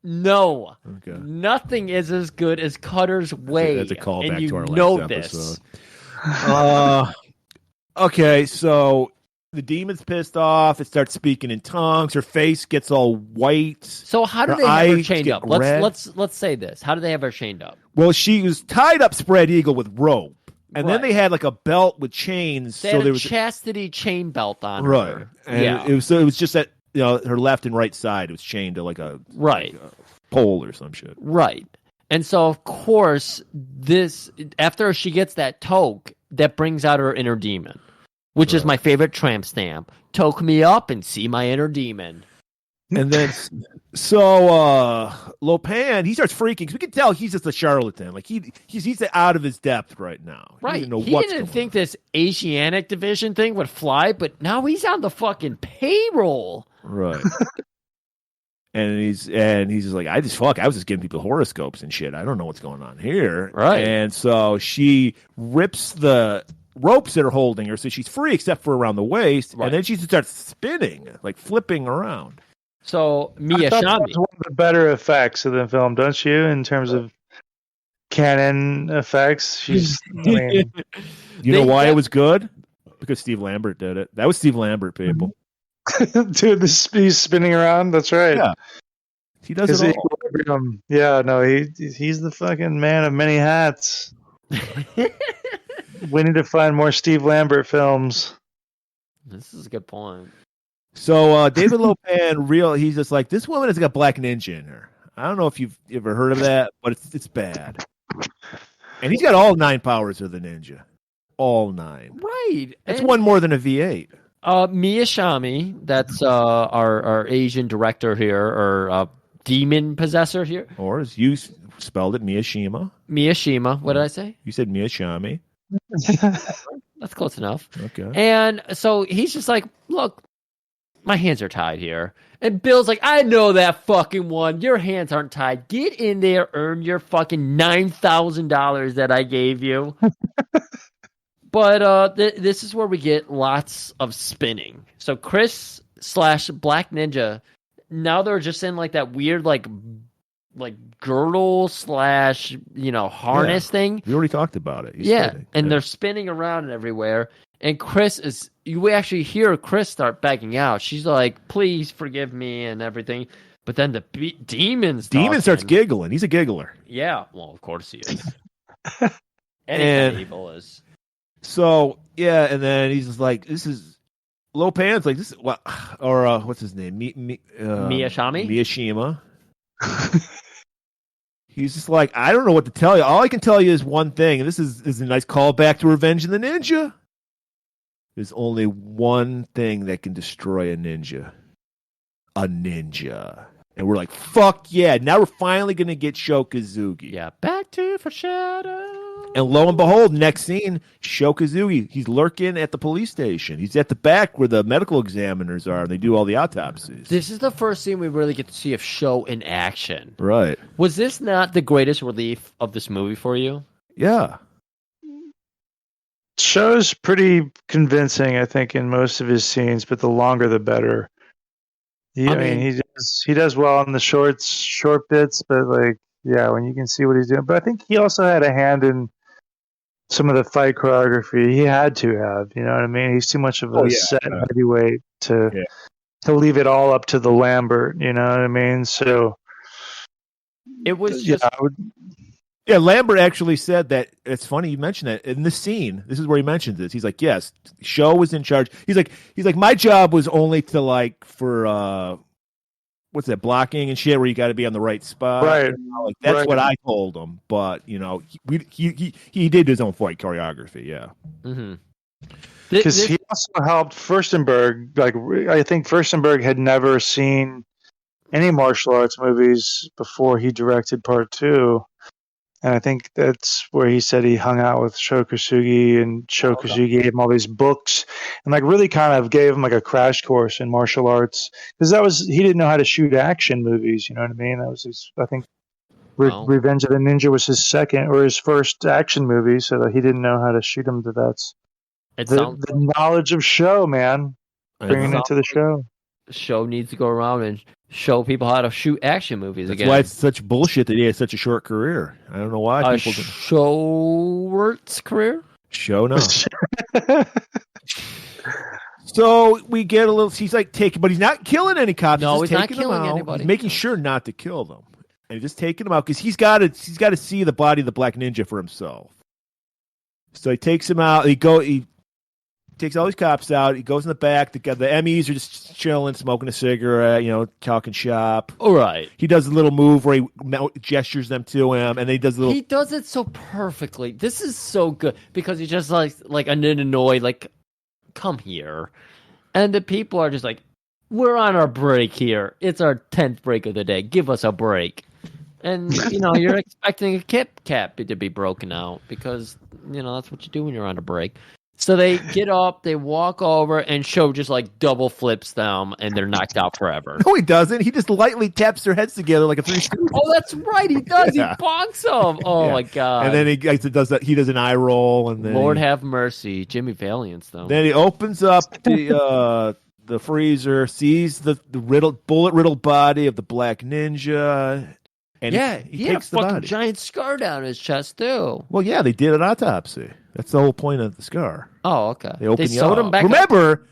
No.
Okay.
Nothing is as good as Cutter's Way.
That's a callback
and you
to our
know
last
this.
episode. Okay, so the demon's pissed off. It starts speaking in tongues. Her face gets all white.
So how do
Her
they have her
eyes
chained
get
up?
red.
Let's say this. How do they have her chained up?
Well, she was tied up spread eagle with rope. And then
Right.
they had like a belt with chains.
They
so
had
there
a
was
chastity chain belt on
right.
her.
And
yeah.
it was just that her left and right side was chained to like a
Right.
like a pole or some shit.
Right. And so of course this after she gets that toke, that brings out her inner demon. Which is my favorite tramp stamp. Toke me up and see my inner demon.
And then, so Lopan, he starts freaking because we can tell he's just a charlatan. Like he's out of his depth right now.
Right.
He
He didn't think this Asiatic division thing would fly, but now he's on the fucking payroll.
Right. and he's just like, I was just giving people horoscopes and shit. I don't know what's going on here.
Right.
And so she rips the ropes that are holding her, so she's free except for around the waist.
Right.
And then she starts spinning, like flipping around.
So
I
Mia
thought that
Shami.
was one of the better effects of the film, don't you? In terms of canon effects, she's. I mean,
You know why it was good? Because Steve Lambert did it. That was Steve Lambert, people.
dude, he's spinning around. That's right.
Yeah. He does it all.
Yeah, no, he's the fucking man of many hats. We need to find more Steve Lambert films.
This is a good point.
So David Lopan, he's just like, this woman has got Black Ninja in her. I don't know if you've ever heard of that, but it's bad. And he's got all 9 powers of the ninja. All 9.
Right.
That's
And,
one more than a V8.
Mia Shami, that's our Asian director here, or demon possessor here.
Or as you spelled it, Miyashima.
Miyashima. What did I say?
You said Miyashami.
That's close enough.
Okay.
And so he's just like, look, my hands are tied here. And Bill's like, I know that fucking one. Your hands aren't tied. Get in there, earn your fucking $9,000 that I gave you. But this is where we get lots of spinning. So Chris / Black Ninja, now they're just in like that weird like girdle / harness thing.
We already talked about it. He's
Yeah,
spinning.
and they're spinning around everywhere. And you actually hear Chris start begging out. She's like, please forgive me and everything. But then the demon
starts giggling. He's a giggler.
Yeah, well, of course he is. Any
And-
kind of evil is.
So, yeah, and then he's just like, this is... Lopan's like, this is... What, or what's his name?
Miyashami?
Miyashima. He's just like, I don't know what to tell you. All I can tell you is one thing, and this is a nice callback to Revenge of the Ninja. There's only one thing that can destroy a ninja. A ninja. And we're like, fuck yeah. Now we're finally going to get Shokazugi.
Yeah, back to Foreshadow.
And lo and behold, next scene, Shokazugi, he's lurking at the police station. He's at the back where the medical examiners are, and they do all the autopsies.
This is the first scene we really get to see of Show in action.
Right.
Was this not the greatest relief of this movie for you?
Yeah.
Show's pretty convincing, I think, in most of his scenes, but the longer the better. I mean, he does well in the short bits, but like, yeah, when you can see what he's doing. But I think he also had a hand in some of the fight choreography. He had to have, you know what I mean? He's too much of a set heavyweight to leave it all up to the Lambert, you know what I mean? So
it was just.
Yeah, Lambert actually said that. It's funny you mentioned that in the scene. This is where he mentions this. He's like, yes, Show was in charge. He's like, my job was only to like for what's that, blocking and shit, where you got to be on the right spot.
Right.
Like, that's what I told him. But he did his own fight choreography. Yeah.
Mm-hmm.
Because he also helped Furstenberg. Like, I think Furstenberg had never seen any martial arts movies before he directed Part 2. And I think that's where he said he hung out with Shokazugi, and Shokazugi gave him all these books and like really kind of gave him like a crash course in martial arts, because he didn't know how to shoot action movies. You know what I mean? That was his, I think, Revenge of the Ninja was his second or his first action movie, so that he didn't know how to shoot them. The knowledge of Show, man, bringing it to the show.
show needs to go around and show people how to shoot action movies
That's
again.
why it's such bullshit that he has such a short career. I don't know why people
Showart's career?
show no. So we get a little. He's like taking, but he's not killing any cops.
No,
he's
he's not
taking them
killing
out.
anybody.
He's making sure not to kill them, and he's just taking them out because he's got to see the body of the Black Ninja for himself. So he takes him out. He takes all these cops out. He goes in the back. The MEs are just chilling, smoking a cigarette, talking shop.
All right.
He does a little move where he gestures them to him, and then he does a little.
He does it so perfectly. This is so good because he's just like an annoyed, like, come here. And the people are just like, we're on our break here. It's our 10th break of the day. Give us a break. And, you're expecting a Kit Kat to be broken out because, that's what you do when you're on a break. So they get up, they walk over, and Show just like double flips them, and they're knocked out forever.
No, he doesn't. He just lightly taps their heads together like a Three Stooges.
Oh, that's right, he does.
Yeah.
He bonks them. Oh
Yeah.
my god!
And then he does that. He does an eye roll, and then
Lord have mercy, Jimmy Valiant's though.
Then he opens up the freezer, sees the bullet riddled body of the Black Ninja, and he
had a
takes the
fucking
body.
giant scar down his chest too.
Well, yeah, they did an autopsy. That's the whole point of the scar.
Oh, okay.
They open you
sewed
up.
him back.
Remember,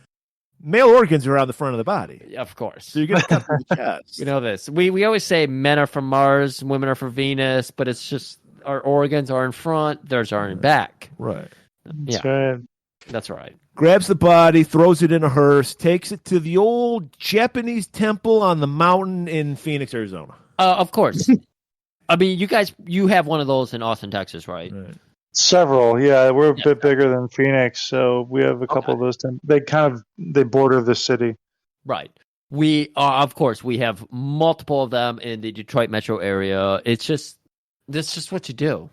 male organs are on the front of the body,
Of course.
so you're gonna cut through the chest.
We know this. We always say men are from Mars, women are from Venus, but it's just our organs are in front, theirs are in back.
Right.
That's right.
That's right.
Grabs the body, throws it in a hearse, takes it to the old Japanese temple on the mountain in Phoenix, Arizona.
Of course. I mean, you have one of those in Austin, Texas, right?
Several, yeah. We're a bit bigger than Phoenix, so we have a couple of those. They border the city.
Right. We are, of course, we have multiple of them in the Detroit metro area. That's just what you do.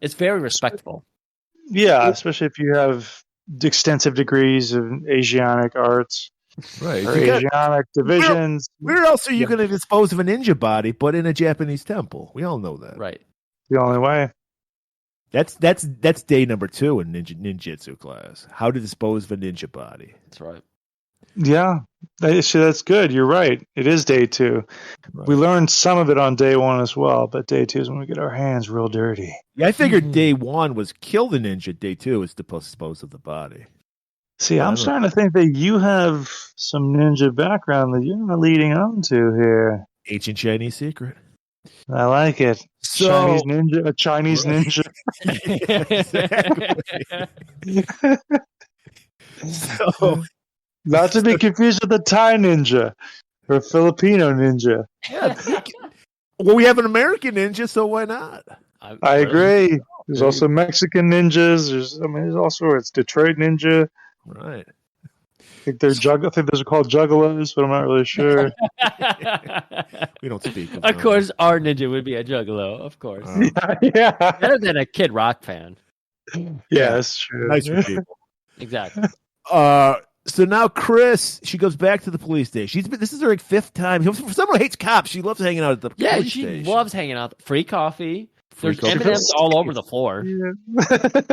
It's very respectful.
Yeah, especially if you have extensive degrees of Asiatic arts.
Right.
Or Asiatic divisions.
Where else are you going to dispose of a ninja body but in a Japanese temple? We all know that.
Right.
The only way.
That's day number 2 in ninjutsu class. How to dispose of a ninja body.
That's right.
Yeah. That's good. You're right. It is day 2.
Right.
We learned some of it on day 1 as well, but day 2 is when we get our hands real dirty.
Yeah, I figured day 1 was kill the ninja. Day 2 is to dispose of the body.
See, I'm starting to think that you have some ninja background that you're not leading on to here.
Ancient Chinese secret.
I like it.
So,
Chinese ninja.
Exactly. So,
not to be confused with the Thai ninja or Filipino ninja.
yeah, well, we have an American ninja, so why not?
I agree. There's also Mexican ninjas. There's all sorts. Detroit ninja.
Right.
I think those are called juggalos, but I'm not really sure.
We don't speak.
Of course, our ninja would be a juggalo, of course.
Yeah.
Better than a Kid Rock fan.
Yeah, that's true.
Nice for people.
Exactly.
So now Chris, she goes back to the police station. This is her 5th time. For someone who hates cops, she loves hanging out at the police station.
She loves hanging out. Free coffee. There's
coffee.
M&Ms all over the floor.
Yeah,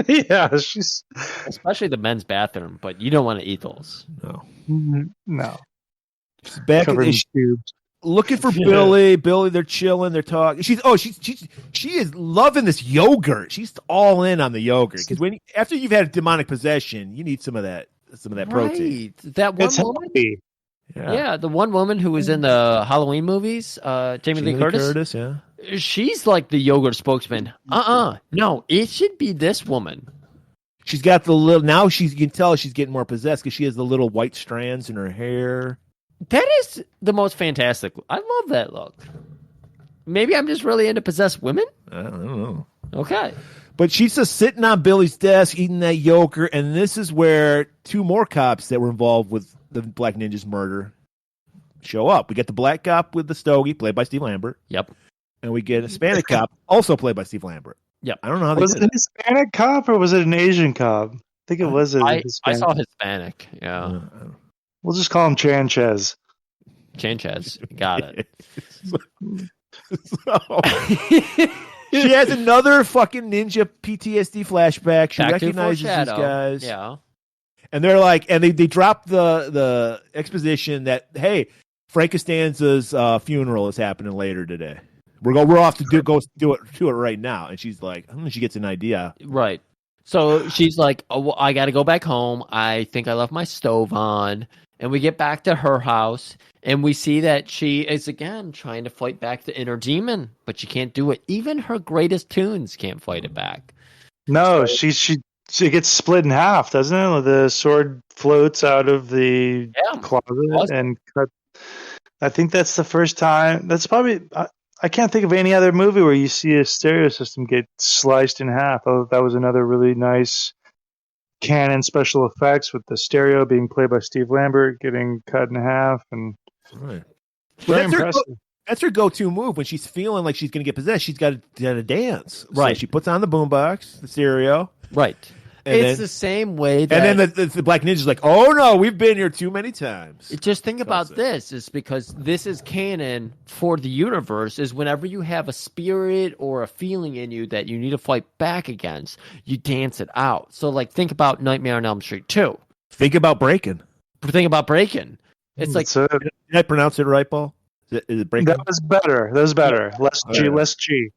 yeah, she's
Especially the men's bathroom, but you don't want to eat those.
no
She's back
covered in cubes.
looking for Billy. Billy, they're chilling. They're talking. She is loving this yogurt. She's all in on the yogurt because after you've had demonic possession, you need some of that protein.
Right. That one
It's
woman.
healthy.
Yeah, the one woman who was in the Halloween movies, Jamie Lee Curtis.
Yeah.
She's like the yogurt spokesman. No, it should be this woman.
She's got the little. Now you can tell she's getting more possessed because she has the little white strands in her hair.
That is the most fantastic. I love that look. Maybe I'm just really into possessed women.
I don't know.
Okay.
But she's just sitting on Billy's desk eating that yogurt, and this is where 2 more cops that were involved with the Black Ninja's murder show up. We get the black cop with the stogie, played by Steve Lambert.
Yep.
And we get a Hispanic cop, also played by Steve Lambert.
Yep.
I don't know how they
Was
did
it a Hispanic cop or was it an Asian cop? I think it was
I
Hispanic.
saw Hispanic. Yeah.
We'll just call him Chanchez.
Chanchez. Got it.
She has another fucking ninja PTSD flashback. She
Back to
recognizes these
foreshadow.
guys.
Yeah.
And they're like, and they drop the exposition that, hey, Frank Costanza's funeral is happening later today. We're off to go do it right now. And she's like, she gets an idea.
Right. So she's like, oh, well, I got to go back home. I think I left my stove on. And we get back to her house, and we see that she is, again, trying to fight back the inner demon, but she can't do it. Even her greatest tunes can't fight it back.
No, she gets split in half, doesn't it? The sword floats out of the closet and cut. I think that's the first time. That's probably. I can't think of any other movie where you see a stereo system get sliced in half. Oh, that was another really nice canon special effects with the stereo being played by Steve Lambert getting cut in half, and
right.
Very impressive.
That's her go-to move when she's feeling like she's going to get possessed. She's got to dance.
Right.
So she puts on the boombox, the stereo.
Right.
And
it's the same way that...
And then the Black Ninja's like, oh, no, we've been here too many times.
Just think about this, is because this is canon for the universe, is whenever you have a spirit or a feeling in you that you need to fight back against, you dance it out. So, like, think about Nightmare on Elm Street 2.
Think about breaking.
Think about breaking. It's like...
Did I pronounce it right, Paul? Is it breaking?
That was better. Less G. Less G.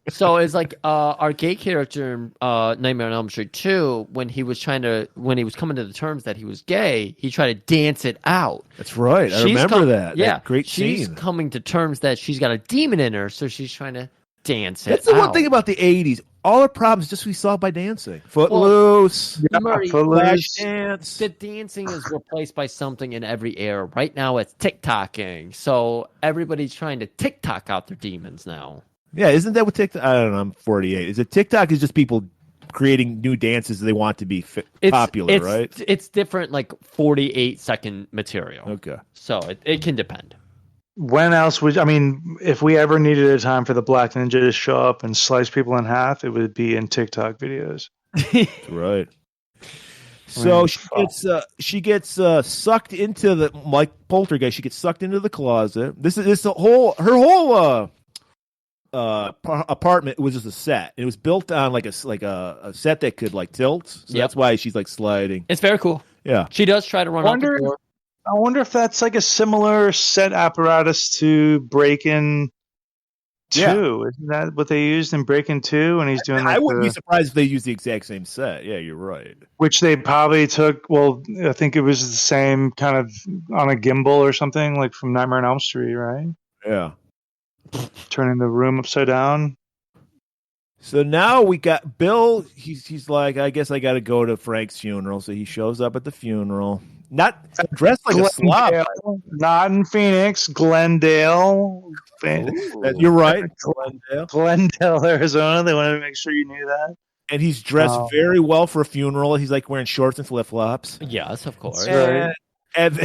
So it's like our gay character in Nightmare on Elm Street 2, when he was coming to the terms that he was gay, he tried to dance it out.
That's right. I remember that.
Yeah,
that great
she's
scene.
coming to terms that she's got a demon in her, so she's trying to dance it out.
That's the one thing about the 80s. All our problems just we solved by dancing. Footloose, Flashdance.
The dancing is replaced by something in every era. Right now it's TikToking. So everybody's trying to TikTok out their demons now.
Yeah, isn't that what TikTok? I don't know. I'm 48. Is it TikTok? Is just people creating new dances they want to be popular, right?
It's different, like 48-second material.
Okay,
so it can depend.
When else would if we ever needed a time for the Black Ninja to show up and slice people in half, it would be in TikTok videos.
Right. So she gets sucked into the poltergeist. She gets sucked into the closet. Her whole apartment was just a set. It was built on like a set that could like tilt. So that's why she's like sliding.
It's very cool.
Yeah.
She does try to run out the door.
I wonder if that's like a similar set apparatus to Break-In 2.
Yeah.
Isn't that what they used in Break-In 2 when he's doing
I wouldn't be surprised if they used the exact same set. Yeah, you're right.
Which they probably took, I think it was the same kind of on a gimbal or something, like from Nightmare on Elm Street, right?
Yeah.
Turning the room upside down.
So now we got Bill. He's like, I guess I got to go to Frank's funeral. So he shows up at the fural. Not dressed like a slob.
Not in Phoenix, Glendale.
You're right.
Glendale, Arizona. They wanted to make sure you knew that.
And he's dressed very well for a funeral. He's like wearing shorts and flip-flops.
Yes, of course.
And then,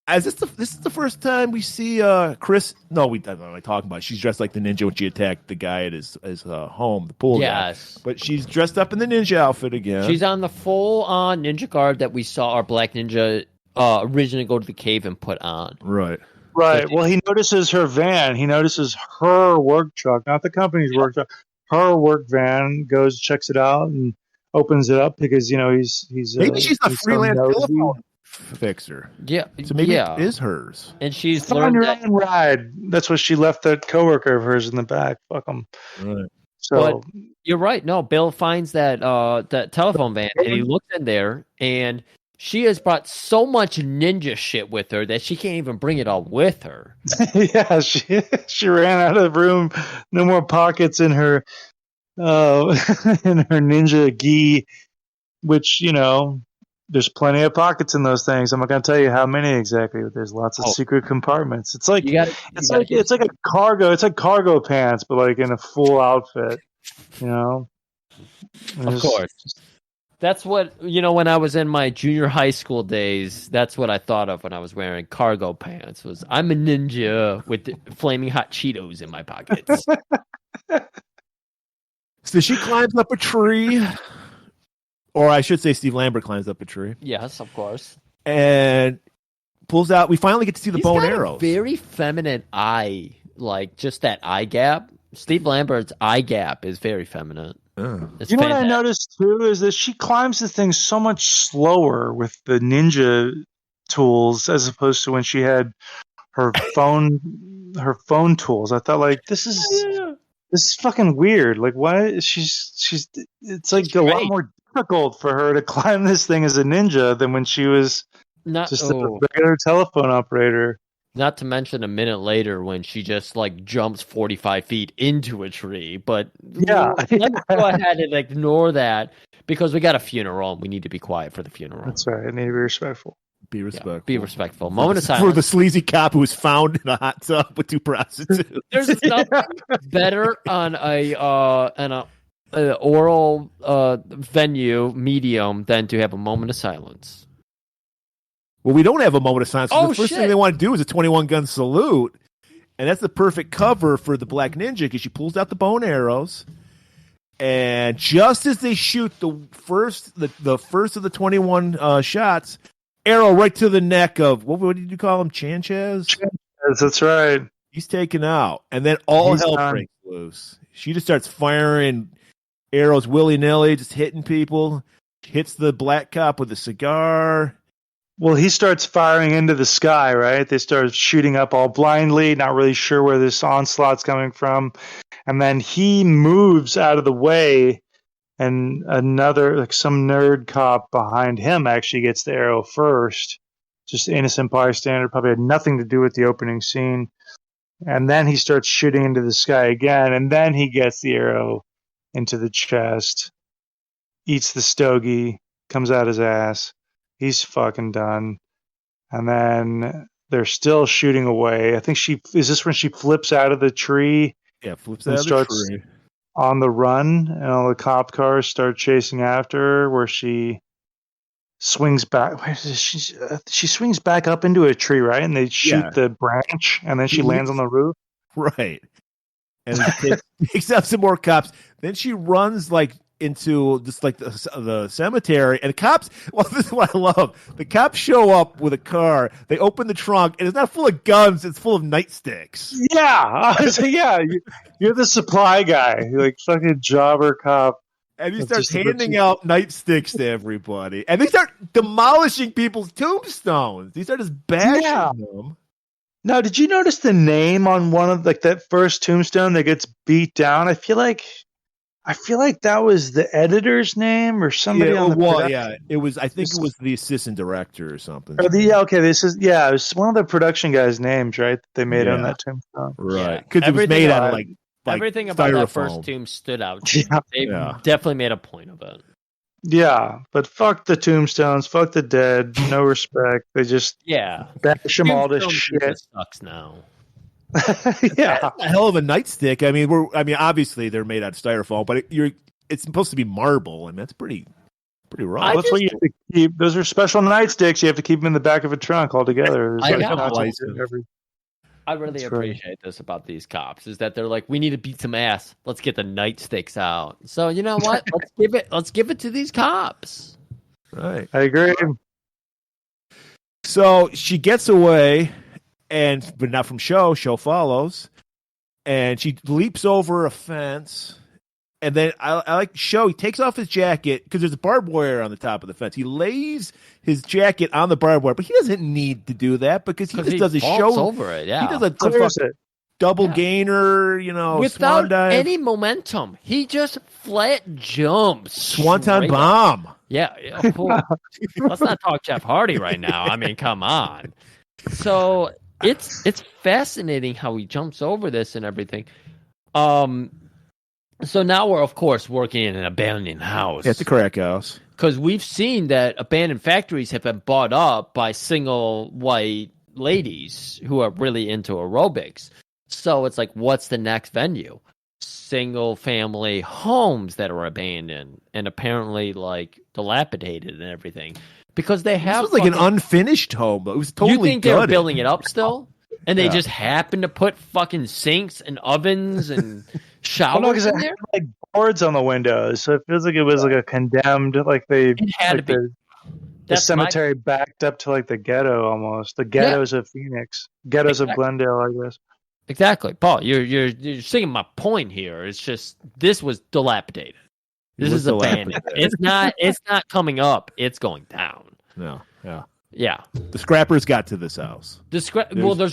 this is the first time we see Chris. No, we don't know talking about it. She's dressed like the ninja when she attacked the guy at his home, the pool guy. But she's dressed up in the ninja outfit again.
She's on the full-on ninja garb that we saw our Black Ninja originally go to the cave and put on.
Right.
Well, he notices her van. He notices her work truck, not the company's work truck. Her work van, goes, checks it out, and opens it up because he's
maybe she's a freelance telephone fixer.
Yeah.
So maybe it is hers.
And she's
on your own ride. That's what she left that coworker of hers in the back. Fuck them.
Right.
So
but you're right. No, Bill finds that telephone van and he looks in there and she has brought so much ninja shit with her that she can't even bring it all with her.
Yeah, she ran out of the room. No more pockets in her in her ninja gi, which there's plenty of pockets in those things. I'm not going to tell you how many exactly, but there's lots of secret compartments. It's like it's like cargo pants, but like in a full outfit.
Of course. That's what when I was in my junior high school days. That's what I thought of when I was wearing cargo pants. Was I'm a ninja with flaming hot Cheetos in my pockets.
So she climbs up a tree. Or I should say Steve Lambert climbs up a tree.
Yes, of course.
And pulls out. We finally get to see the bow and arrows.
Very feminine eye. Like, just that eye gap. Steve Lambert's eye gap is very feminine. It's
You know what I
fantastic.
noticed too is that she climbs the thing so much slower with the ninja tools as opposed to when she had her phone tools. I thought like this is fucking weird. Like why she's it's like a lot
Great.
more difficult for her to climb this thing as a ninja than when she was
Not
just a regular telephone operator.
Not to mention a minute later when she just like jumps 45 feet into a tree. But
Yeah.
let's go ahead and ignore that because we got a funeral and we need to be quiet for the funeral.
That's right. I need to be respectful.
Be
Yeah,
respectful.
be respectful. Moment of
For the
silence.
sleazy cop who was found in a hot tub with 2 prostitutes.
There's nothing better on a oral venue medium than to have a moment of silence.
Well, we don't have a moment of silence.
Oh,
The first
shit.
thing they want to do is a 21-gun salute, and that's the perfect cover for the Black Ninja because she pulls out the bow and arrows, and just as they shoot the first of the 21 shots, arrow right to the neck of what did you call him, Chanchez?
Yes, that's right.
He's taken out, and then all
He's
hell
done.
breaks loose. She just starts firing arrows willy nilly, just hitting people. Hits the black cop with a cigar.
Well, he starts firing into the sky, right? They start shooting up all blindly, not really sure where this onslaught's coming from. And then he moves out of the way, and another, like some nerd cop behind him actually gets the arrow first. Just innocent bystander, probably had nothing to do with the opening scene. And then he starts shooting into the sky again, and then he gets the arrow into the chest, eats the stogie, comes out his ass. He's fucking done. And then they're still shooting away. I think is this when she flips out of the tree
Yeah, flips
and
out of the
starts
tree.
on the run, and all the cop cars start chasing after her, where she swings back. Where is she swings back up into a tree, right? And they shoot
Yeah.
the branch, and then she lands on the roof.
Right. And takes out some more cops. Then she runs like into just like the cemetery, and the cops. Well, this is what I love. The cops show up with a car. They open the trunk, and it's not full of guns. It's full of nightsticks.
Yeah, so yeah, you're the supply guy, you're like fucking jobber cop.
And he
That's
starts
just
handing out nightsticks to everybody, and they start demolishing people's tombstones. They start just bashing them.
Now, did you notice the name on one of like that first tombstone that gets beat down? I feel like that was the editor's name or somebody on the production.
Yeah, it was. I think it was the assistant director or something.
Or it was one of the production guys' names, right? That they made on that tombstone.
Right, because it was made out of like
everything about that
styrofoam.
first tomb stood out.
Yeah.
They definitely made a point of it.
Yeah, but fuck the tombstones, fuck the dead, no respect. They just bash them all to shit.
Sucks now.
Yeah,
That's a hell of a nightstick. I mean, obviously they're made out of styrofoam, but it's supposed to be marble, and that's pretty rough.
That's what you have to keep. Those are special nightsticks. You have to keep them in the back of a trunk altogether.
I really appreciate this about these cops is that they're like, we need to beat some ass. Let's get the nightsticks out. So you know what? Let's give it to these cops.
Right.
I agree.
So she gets away, but not from Show. Show follows, and she leaps over a fence. And then I like Show. He takes off his jacket because there's a barbed wire on the top of the fence. He lays his jacket on the barbed wire, but he doesn't need to do that because he just does a show
over it. Yeah,
he does a double gainer,
without
swan dive.
any momentum. He just flat jumps.
Swanton bomb.
Yeah. Let's not talk Jeff Hardy right now. I mean, come on. So it's fascinating how he jumps over this and everything. So now we're, of course, working in an abandoned house.
Yeah, it's a crack house.
Because we've seen that abandoned factories have been bought up by single white ladies who are really into aerobics. So it's like, what's the next venue? Single family homes that are abandoned and apparently like dilapidated and everything. Because they have
This was like an unfinished home. It was totally
You think they were
gutted.
building it up still? And they just happened to put fucking sinks and ovens and showers in there?
Had, like boards on the windows, so it feels like it was like a condemned, like they
had
like
to be.
The cemetery backed up to like the ghetto almost. The ghettos of Phoenix, ghettos of Glendale, I guess.
Exactly, Paul. You're seeing my point here. It's just this was dilapidated. This is a ban. It's not coming up. It's going down.
No, yeah.
Yeah.
The scrappers got to this house.
There's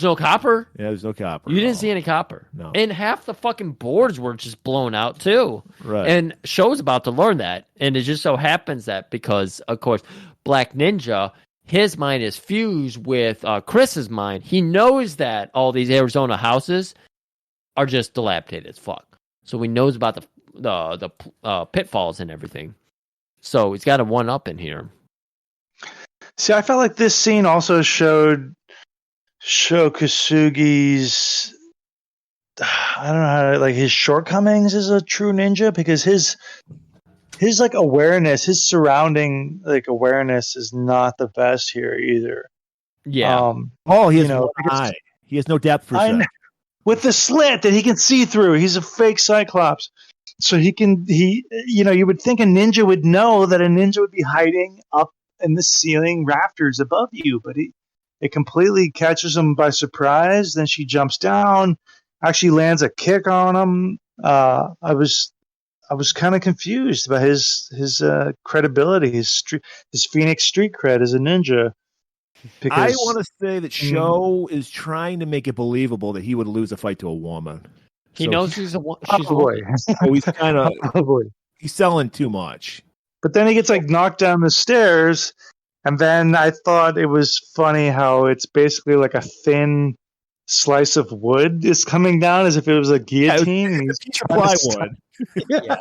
no copper.
Yeah, there's no copper.
You didn't see any copper.
No.
And half the fucking boards were just blown out too.
Right.
And Show's about to learn that. And it just so happens that because, of course, Black Ninja, his mind is fused with Chris's mind. He knows that all these Arizona houses are just dilapidated as fuck. So he knows about the pitfalls and everything. So he's got a one-up in here.
See, I felt like this scene also showed Sho Kosugi's, I don't know how to, like, his shortcomings as a true ninja, because his like awareness, his surrounding like awareness is not the best here either.
Yeah.
He has no eye. He has no depth perception.
With the slit that he can see through, he's a fake Cyclops. So you would think a ninja would know that a ninja would be hiding up in the ceiling rafters above you, but it completely catches him by surprise. Then she jumps down, actually lands a kick on him. I was kind of confused about his credibility, his Phoenix street cred as a ninja. Because,
I want to say that Sho is trying to make it believable that he would lose a fight to a woman.
He knows she's a woman.
So he's kind of he's selling too much.
But then he gets like knocked down the stairs, and then I thought it was funny how it's basically like a thin slice of wood is coming down as if it was a guillotine.
Plywood. Yeah.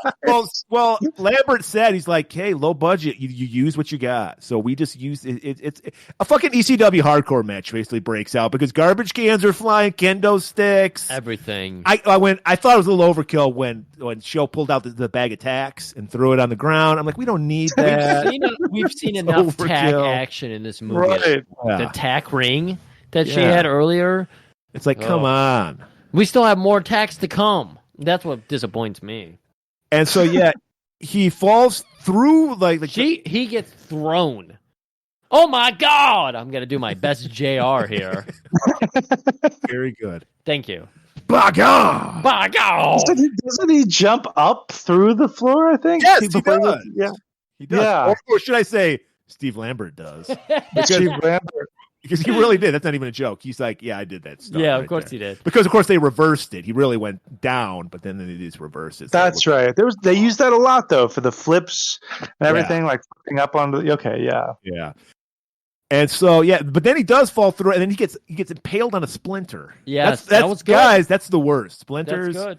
Well, Lambert said he's like, hey, low budget, you use what you got. So we just use it. It's a fucking ECW hardcore match basically breaks out because garbage cans are flying, kendo sticks,
everything.
I thought it was a little overkill when Sho pulled out the bag of tacks and threw it on the ground. I'm like, we don't need that.
We've seen enough tack action in this movie.
Right.
The tack ring that she had earlier.
It's like, come on.
We still have more tacks to come. That's what disappoints me.
And so, he falls through
he gets thrown. Oh my God! I'm gonna do my best JR here.
Very good.
Thank you.
Baga!
Doesn't he jump up through the floor? I think.
Yes, he does.
Yeah,
he does. Or should I say, Steve Lambert does?
Steve Lambert.
Because he really did. That's not even a joke. He's like, yeah, I did that stuff.
Yeah, of course he did.
Because, of course, they reversed it. He really went down, but then they just reversed it.
That's right. They used that a lot, though, for the flips and everything, like flipping up onto the... Okay, yeah.
Yeah. And so, but then he does fall through, and then he gets impaled on a splinter.
Yeah,
that was good. Guys, that's the worst.
That's
Splinters.
good.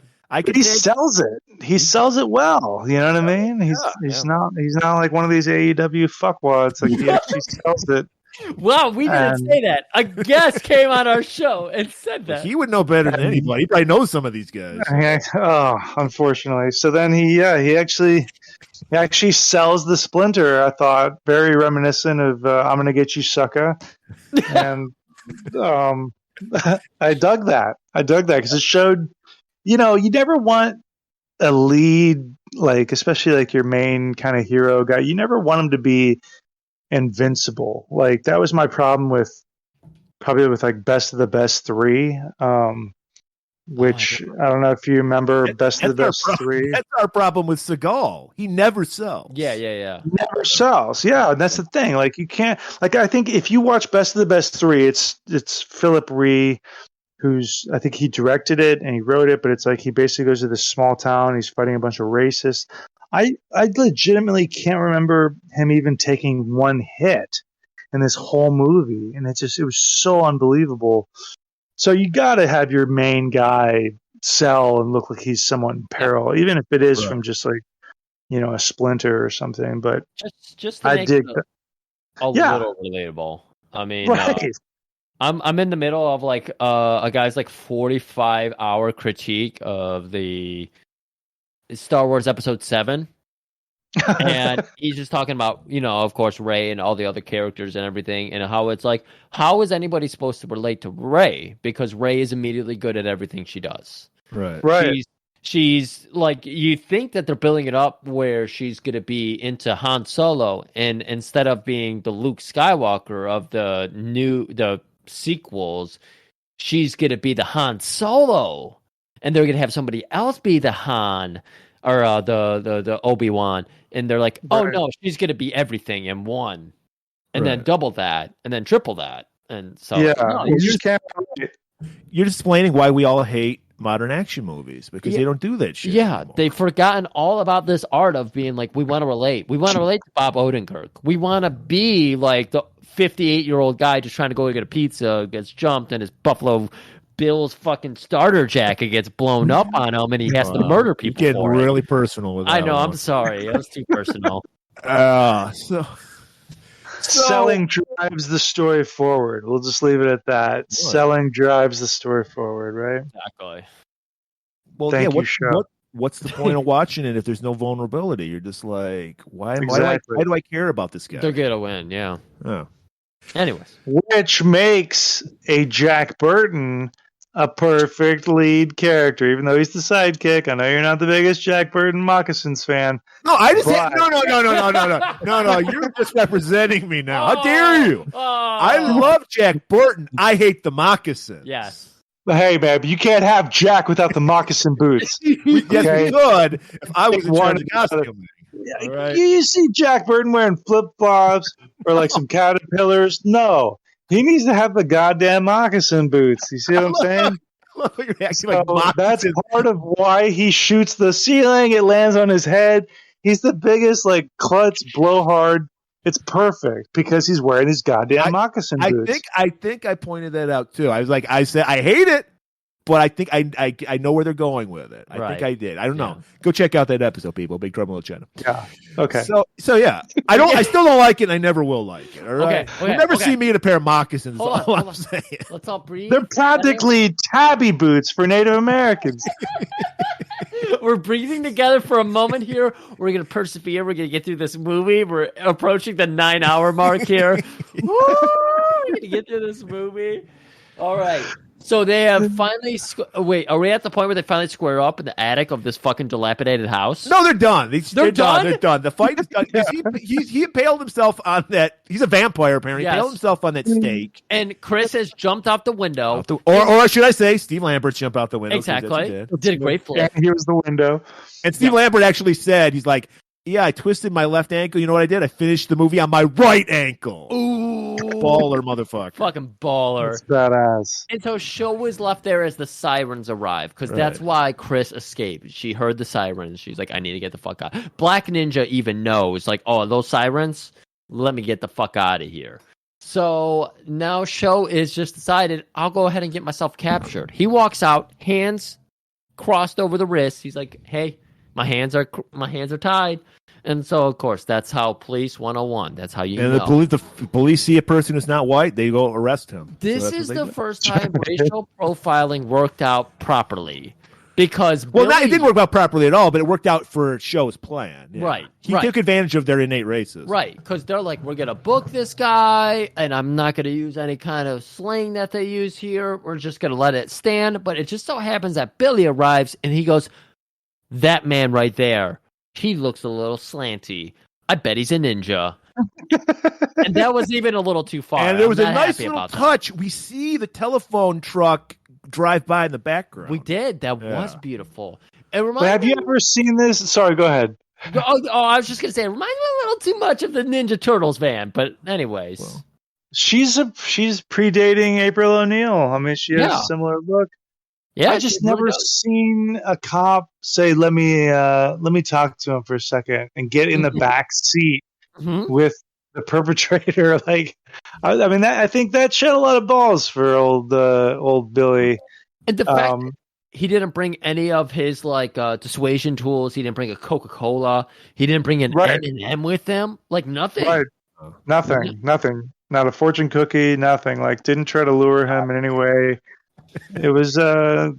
He sells it. He sells it well. You know what I mean? He's not like one of these AEW fuckwads. Like he actually sells it.
Wow, we didn't say that. A guest came on our show and said that.
He would know better than anybody. He probably knows some of these guys.
Unfortunately. So then he actually sells the splinter. I thought very reminiscent of "I'm gonna get you, sucker," and I dug that because it showed. You never want a lead, like especially like your main kind of hero guy. You never want him to be invincible. Like that was my problem with like Best of the Best 3, which I don't know if you remember Best of the Best 3.
That's our problem with Seagal. He never sells.
Yeah.
Never sells. Yeah, and that's the thing. Like you can't. Like I think if you watch Best of the Best 3, it's Philip Ree, who's I think he directed it and he wrote it, but it's like he basically goes to this small town. He's fighting a bunch of racists. I legitimately can't remember him even taking one hit in this whole movie, and it was so unbelievable. So you got to have your main guy sell and look like he's somewhat in peril, even if it is from just like a splinter or something. But
just to make it a little relatable. I mean, I'm in the middle of like a guy's like 45-hour critique of the Star Wars Episode 7. And he's just talking about, of course, Rey and all the other characters and everything, and how it's like, how is anybody supposed to relate to Rey? Because Rey is immediately good at everything she does.
Right.
She's like, you think that they're building it up where she's going to be into Han Solo, and instead of being the Luke Skywalker of the sequels, she's going to be the Han Solo. And they're going to have somebody else be the Han or the Obi-Wan, and they're like, oh
Right.
no, she's gonna be everything in one, and then
Right.
double that, and then triple that, and so
Yeah,
no,
you just can't.
You're just explaining why we all hate modern action movies because they don't do that shit.
yeah,
anymore.
they've forgotten all about this art of being like, we want to relate. We want to relate to Bob Odenkirk. We want to be like the 58-year-old guy just trying to go get a pizza, gets jumped, and his Buffalo Bill's fucking starter jacket gets blown up on him, and he has to murder people.
You're getting
for it.
really personal with that.
I know.
one.
I'm sorry. It was too personal.
So
Selling drives the story forward. We'll just leave it at that. Selling drives the story forward, right?
Exactly.
well,
Thank
yeah.
you, Sean.
What's the point of watching it if there's no vulnerability? You're just like, why
Exactly.
do I care about this guy?
They're gonna win. Yeah.
Oh.
Anyways,
Which makes a Jack Burton a perfect lead character, even though he's the sidekick. I know you're not the biggest Jack Burton moccasins fan.
No, I just
But-
no. You're just representing me now. How dare you?
Oh.
I love Jack Burton. I hate the moccasins.
Yes.
But hey, man, you can't have Jack without the moccasin boots.
Yes,
Okay.
we could if I was in
One
charge of
or the other.
costuming. All right.
You see Jack Burton wearing flip flops or like some caterpillars? No, he needs to have the goddamn moccasin boots. You see what I'm saying?
You're acting
So
like
that's
moccasins.
part of why he shoots the ceiling. It lands on his head. He's the biggest like klutz blowhard. It's perfect because he's wearing his goddamn moccasin boots.
I think I pointed that out too. I said I hate it, but I think I know where they're going with it. I
Right.
think I did. I don't know. Go check out that episode, people. Big Trouble in Little China.
Yeah. Okay.
So yeah, I still don't like it. And I never will like it. All right.
Okay,
You'll never
okay.
see me in a pair of moccasins.
Hold on,
all
hold
I'm
on.
saying.
Let's all breathe.
They're practically tabby boots for Native Americans.
We're breathing together for a moment here. We're gonna persevere. We're gonna get through this movie. We're approaching the 9-hour mark here. Woo! We're gonna get through this movie. All right. So they have finally. Wait, are we at the point where they finally square up in the attic of this fucking dilapidated house?
No, they're done. They're
done?
They're done. The fight is done. 'Cause he impaled himself on that. He's a vampire, apparently.
Yes.
He impaled himself on that stake.
And Chris has jumped off the window.
Or should I say, Steve Lambert jumped out the window.
Exactly.
He did.
Did a great flip.
And here's the window.
And Steve Lambert actually said, he's like, yeah, I twisted my left ankle. You know what I did? I finished the movie on my right ankle.
Ooh.
Baller, motherfucker.
Fucking baller.
That's badass.
And so Show is left there as the sirens arrive, because that's why Chris escaped. She heard the sirens. She's like, I need to get the fuck out. Black Ninja even knows, like, oh, those sirens? Let me get the fuck out of here. So now Show is just decided, I'll go ahead and get myself captured. He walks out, hands crossed over the wrists. He's like, hey, my hands are tied. And so, of course, that's how Police 101. That's how you
And
know.
the police see a person who's not white, they go arrest him.
This
So that's
is
what they
the
do.
first time racial profiling worked out properly. Because
Well, it
Billy-
didn't work out properly at all, but it worked out for Show's plan. Yeah.
Right,
He
right.
took advantage of their innate racism.
Right, because they're like, we're going to book this guy, and I'm not going to use any kind of slang that they use here. We're just going to let it stand. But it just so happens that Billy arrives, and he goes, that man right there, he looks a little slanty. I bet he's a ninja. And that was even a little too far.
And there was
I'm
a
not
nice
happy
little
about that.
touch. We see the telephone truck drive by in the background.
We did. That was beautiful. It reminds
But have you
me-
ever seen this? Sorry, go ahead.
Oh, I was just gonna say, it reminds me a little too much of the Ninja Turtles van, but anyways,
She's predating April O'Neil. I mean, she has
Yeah.
a similar look.
yeah,
I
it
just
really
never
does.
seen a cop say, "Let me talk to him for a second and get in the back seat
Mhm.
with the perpetrator." Like, I mean, I think that shed a lot of balls for old Billy.
And the fact that he didn't bring any of his like dissuasion tools. He didn't bring a Coca-Cola. He didn't bring an
Right.
M&M with him. Like nothing.
Right. Nothing. Not a fortune cookie. Nothing. Like, didn't try to lure him in any way. It was a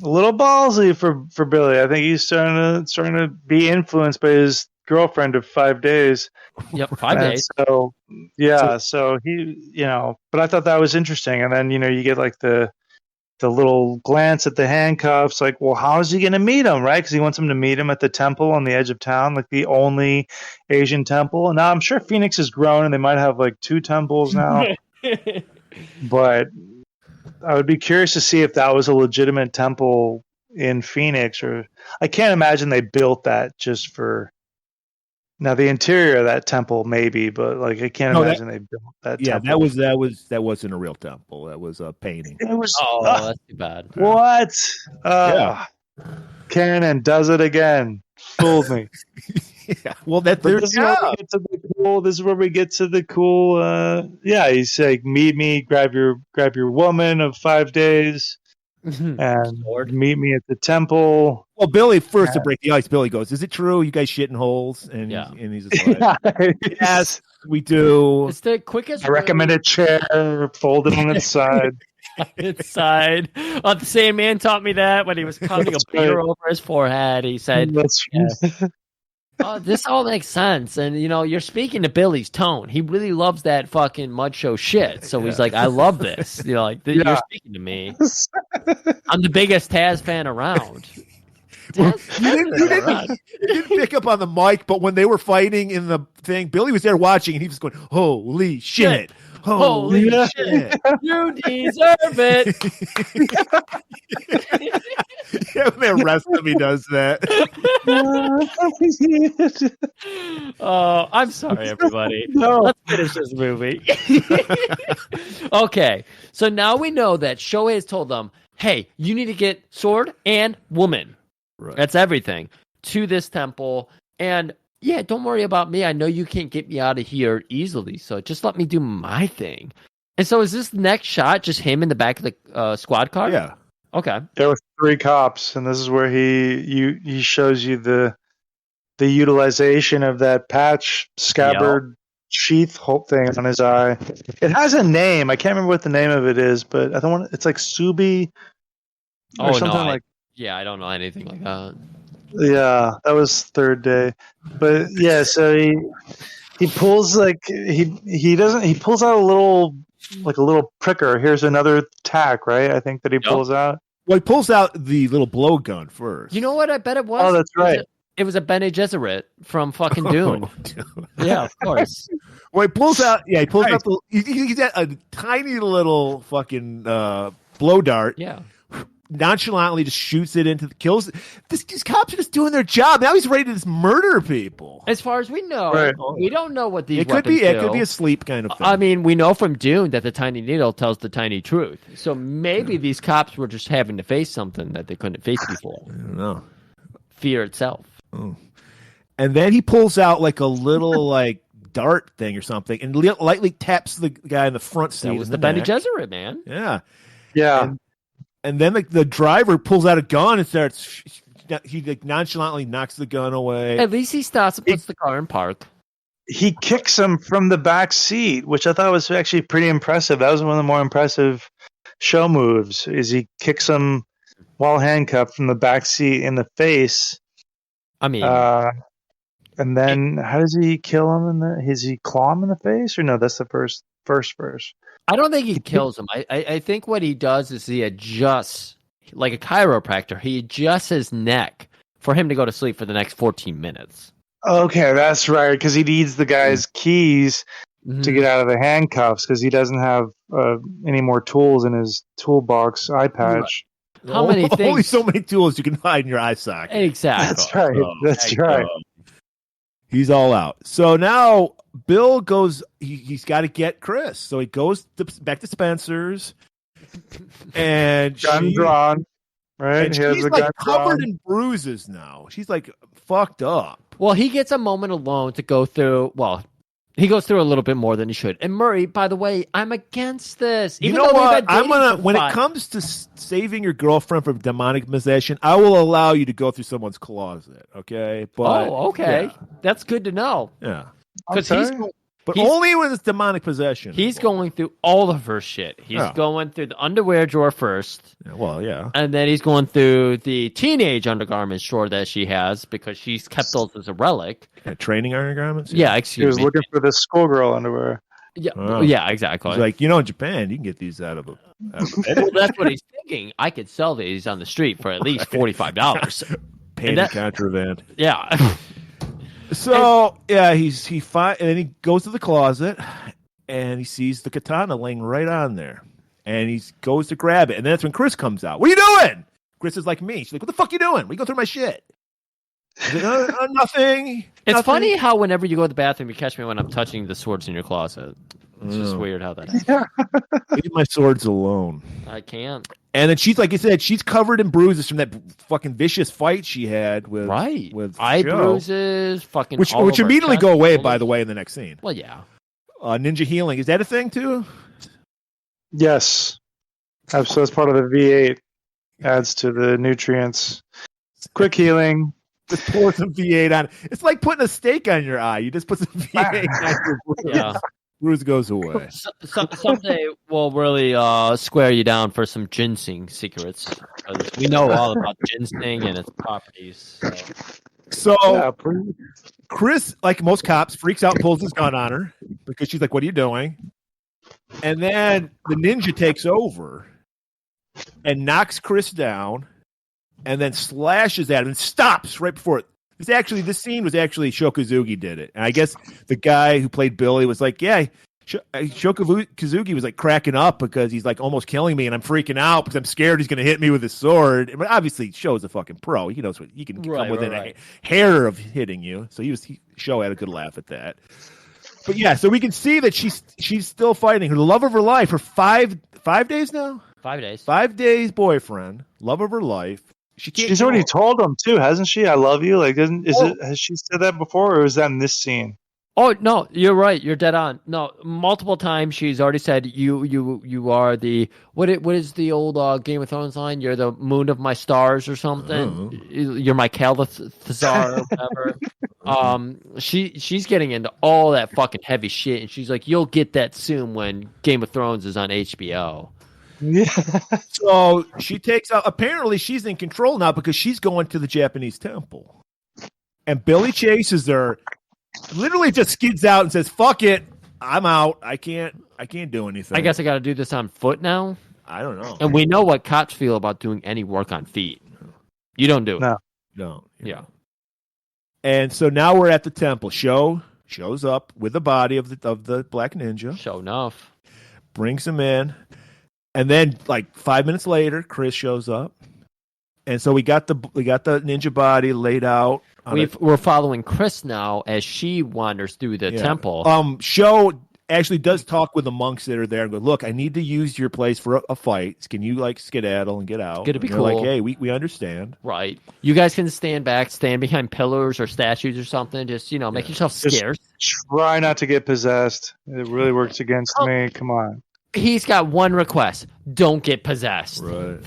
little ballsy for Billy. I think he's starting to be influenced by his girlfriend of 5 days.
Yep, 5
And
days.
So yeah, so he, but I thought that was interesting. And then you get like the little glance at the handcuffs, like, well, how is he going to meet him, right? Because he wants him to meet him at the temple on the edge of town, like the only Asian temple. And now I'm sure Phoenix has grown, and they might have like 2 temples now. But I would be curious to see if that was a legitimate temple in Phoenix, or I can't imagine they built that just for. Now the interior of that temple maybe, but like I can't imagine they built that.
Yeah,
temple.
that wasn't a real temple. That was a painting.
It was.
Oh, that's too bad.
What?
Yeah.
Cannon does it again. Fooled me.
Yeah. Well, that's
But
their
this is where
job.
we get to the cool. This is where we get to the cool. Yeah, he's like, meet me, grab your woman of 5 days, and
Sword.
meet me at the temple.
Well, Billy, first to break the ice, Billy goes, "Is it true you guys shit in holes?" And
Yeah.
he's just like, "Yes, we do."
It's the quickest.
I recommend a chair folded on its side.
Inside. The same man taught me that when he was putting a
That's
beer
right.
over his forehead. He said,
That's
"Oh, this all makes sense." And you're speaking to Billy's tone. He really loves that fucking mud show shit. So he's like, "I love this." You're speaking to me. I'm the biggest Taz fan around.
You didn't pick up on the mic, but when they were fighting in the thing, Billy was there watching, and he was going, "Holy shit! Holy shit!"
You deserve it.
Yeah, when they arrest him, he does that.
I'm sorry, everybody.
No.
Let's finish this movie. Okay, so now we know that Shohei has told them, "Hey, you need to get sword and woman.
Right.
That's everything to this temple. And yeah, don't worry about me. I know you can't get me out of here easily. So just let me do my thing." And so is this next shot just him in the back of the squad car?
Yeah.
Okay.
There were 3 cops, and this is where he shows you the utilization of that patch scabbard sheath whole thing on his eye. It has a name. I can't remember what the name of it is, but I don't want. It's like Subi or something like.
Yeah, I don't know anything like that.
Yeah, that was 3rd day, but yeah. So he pulls he pulls out a little pricker. Here's another tack, right? I think that he pulls out.
Well, he pulls out the little blowgun first.
You know what? I bet it was.
Oh, that's right.
It was a Bene Gesserit from fucking Dune. Yeah, of course.
Well, he pulls out. Yeah, he pulls out the. He's got a tiny little fucking blow dart.
Yeah.
Nonchalantly just shoots it into the kills. These cops are just doing their job. Now he's ready to just murder people.
As far as we know,
Right.
we don't know what these
It could
weapons
be. It
do.
could be a sleep kind of thing.
I mean, we know from Dune that the tiny needle tells the tiny truth. So maybe these cops were just having to face something that they couldn't face before.
I don't know.
Fear itself.
Oh. And then he pulls out like a little like dart thing or something, and lightly taps the guy in the front seat.
That was
in
the Bene
back.
Gesserit, man.
Yeah.
Yeah.
And then the driver pulls out a gun and starts. He like nonchalantly knocks the gun away.
At least he stops and puts the car in park.
He kicks him from the back seat, which I thought was actually pretty impressive. That was one of the more impressive show moves. Is he kicks him while handcuffed from the back seat in the face.
I mean,
and then how does he kill him? Does he claw him in the face, or no? That's the first verse.
I don't think he kills him. I think what he does is he adjusts, like a chiropractor, he adjusts his neck for him to go to sleep for the next 14 minutes.
Okay, that's right, because he needs the guy's keys to get out of the handcuffs, because he doesn't have any more tools in his toolbox eye patch.
How many things?
Only so many tools you can hide in your eye socket.
Exactly.
That's right. That's right.
He's all out. So now Bill goes. He's got to get Chris. So he goes back to Spencer's, and
Gun drawn. Right?
And
He has
she's
a
like
gun
covered
drawn.
in bruises now. She's like fucked up.
Well, he gets a moment alone to go through. Well, he goes through a little bit more than he should. And Murray, by the way, I'm against this.
You
Even
know
though they've
what?
been dating for
when it
5
comes to saving your girlfriend from demonic possession, I will allow you to go through someone's closet. Okay, but
Oh, okay.
yeah.
That's good to know.
Yeah.
Because
Okay.
But
He's-
only when it's demonic possession.
he's going through all of her shit. He's
Yeah.
going through the underwear drawer first,
Yeah, well, yeah.
and then he's going through the teenage undergarments drawer that she has because she's kept those as a relic.
Training undergarments.
Yeah,
He
excuse
was
me.
looking for the schoolgirl underwear.
Yeah,
Oh.
yeah, exactly.
He's like, in Japan, you can get these out of a bed.
Well, that's what he's thinking. I could sell these on the street for at least $45.
Painted contraband.
Yeah.
So and then he goes to the closet and he sees the katana laying right on there, and he goes to grab it, and that's when Chris comes out. What are you doing? Chris is like me. She's like, what the fuck you doing? We go through my shit. Like, nothing.
It's
nothing.
funny how whenever you go to the bathroom, you catch me when I'm touching the swords in your closet. It's just weird how that happens.
Leave my swords alone.
I can't.
And then she's like I said, she's covered in bruises from that fucking vicious fight she had with with
eye
Joe,
bruises, fucking
which
all over
immediately
chest,
go away.
shoulders.
By the way, in the next scene.
Well, yeah.
Ninja healing, is that a thing too?
Yes. So that's part of the V8. Adds to the nutrients. Quick healing.
Just pour some V8 on. It's like putting a steak on your eye. You just put some V8 on your bruise.
Yeah.
Bruise goes away.
Someday we'll really square you down for some ginseng secrets. We know all about ginseng and its properties.
So
Yeah,
Chris, like most cops, freaks out and pulls his gun on her because she's like, what are you doing? And then the ninja takes over and knocks Chris down and then slashes at him and stops right before it. This scene was actually Shokazugi did it. And I guess the guy who played Billy was like, yeah, Shokazugi was like cracking up because he's like almost killing me and I'm freaking out because I'm scared he's going to hit me with his sword. But obviously, Sho's a fucking pro. He knows what he can come within a hair of hitting you. So Sho had a good laugh at that. But yeah, so we can see that she's still fighting her love of her life for 5 days now.
5 days.
5 days boyfriend, love of her life.
She's already told him too, hasn't she? I love you. Like, has she said that before, or is that in this scene?
Oh no, you're right. You're dead on. No, multiple times she's already said you are the what is the old Game of Thrones line? You're the moon of my stars or something. You're my Calithazar or whatever. She's getting into all that fucking heavy shit, and she's like, you'll get that soon when Game of Thrones is on HBO.
Yeah.
So she takes out. Apparently, she's in control now because she's going to the Japanese temple, and Billy chases her. Literally, just skids out and says, "Fuck it, I'm out. I can't do anything."
I guess I got to do this on foot now.
I don't know.
And we know what cops feel about doing any work on feet. You don't do it.
No.
Yeah.
And so now we're at the temple. Sho shows up with the body of the black ninja.
Show enough.
Brings him in. And then, like 5 minutes later, Chris shows up, and so we got the ninja body laid out.
We're following Chris now as she wanders through the temple.
Sho actually does talk with the monks that are there and go, "Look, I need to use your place for a fight. Can you like skedaddle and get out?"
It's gonna be
cool.
cool.
Like, hey, we understand.
Right. You guys can stand behind pillars or statues or something. Just make yourself scarce.
Try not to get possessed. It really works against me. Come on.
He's got one request. Don't get possessed.
Right.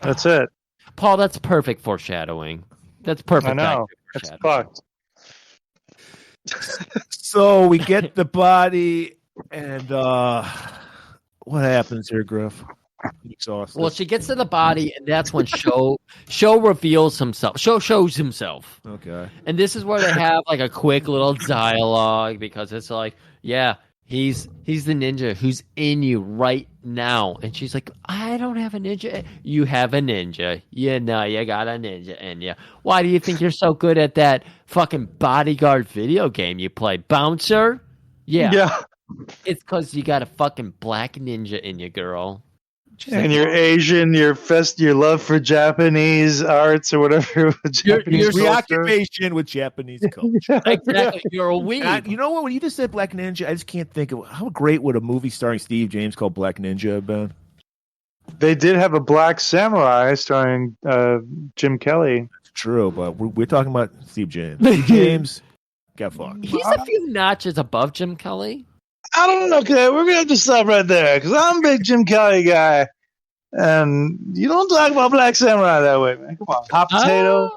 That's it.
Paul, that's perfect foreshadowing. That's perfect.
I know. It's fucked.
So we get the body, and what happens here, Griff? Exhausted.
Well, she gets to the body, and that's when Sho reveals himself. Sho shows himself.
Okay.
And this is where they have like a quick little dialogue because it's like, yeah, he's the ninja who's in you right now. And she's like, I don't have a ninja. You have a ninja. You know you got a ninja in you. Why do you think you're so good at that fucking bodyguard video game you play? Bouncer? Yeah. It's because you got a fucking black ninja in you, girl.
And you're Asian, your love for Japanese arts or whatever.
Your preoccupation with Japanese culture.
Exactly. You're a weeb.
You know what? When you just said Black Ninja, I just can't think of how great would a movie starring Steve James called Black Ninja have been.
They did have a Black Samurai starring Jim Kelly.
It's true, but we're talking about Steve James. Steve James got fucked.
He's a few notches above Jim Kelly.
I don't know. Okay, we're gonna have to stop right there because I'm a big Jim Kelly guy, and you don't talk about Black Samurai that way, man. Come on, hot potato.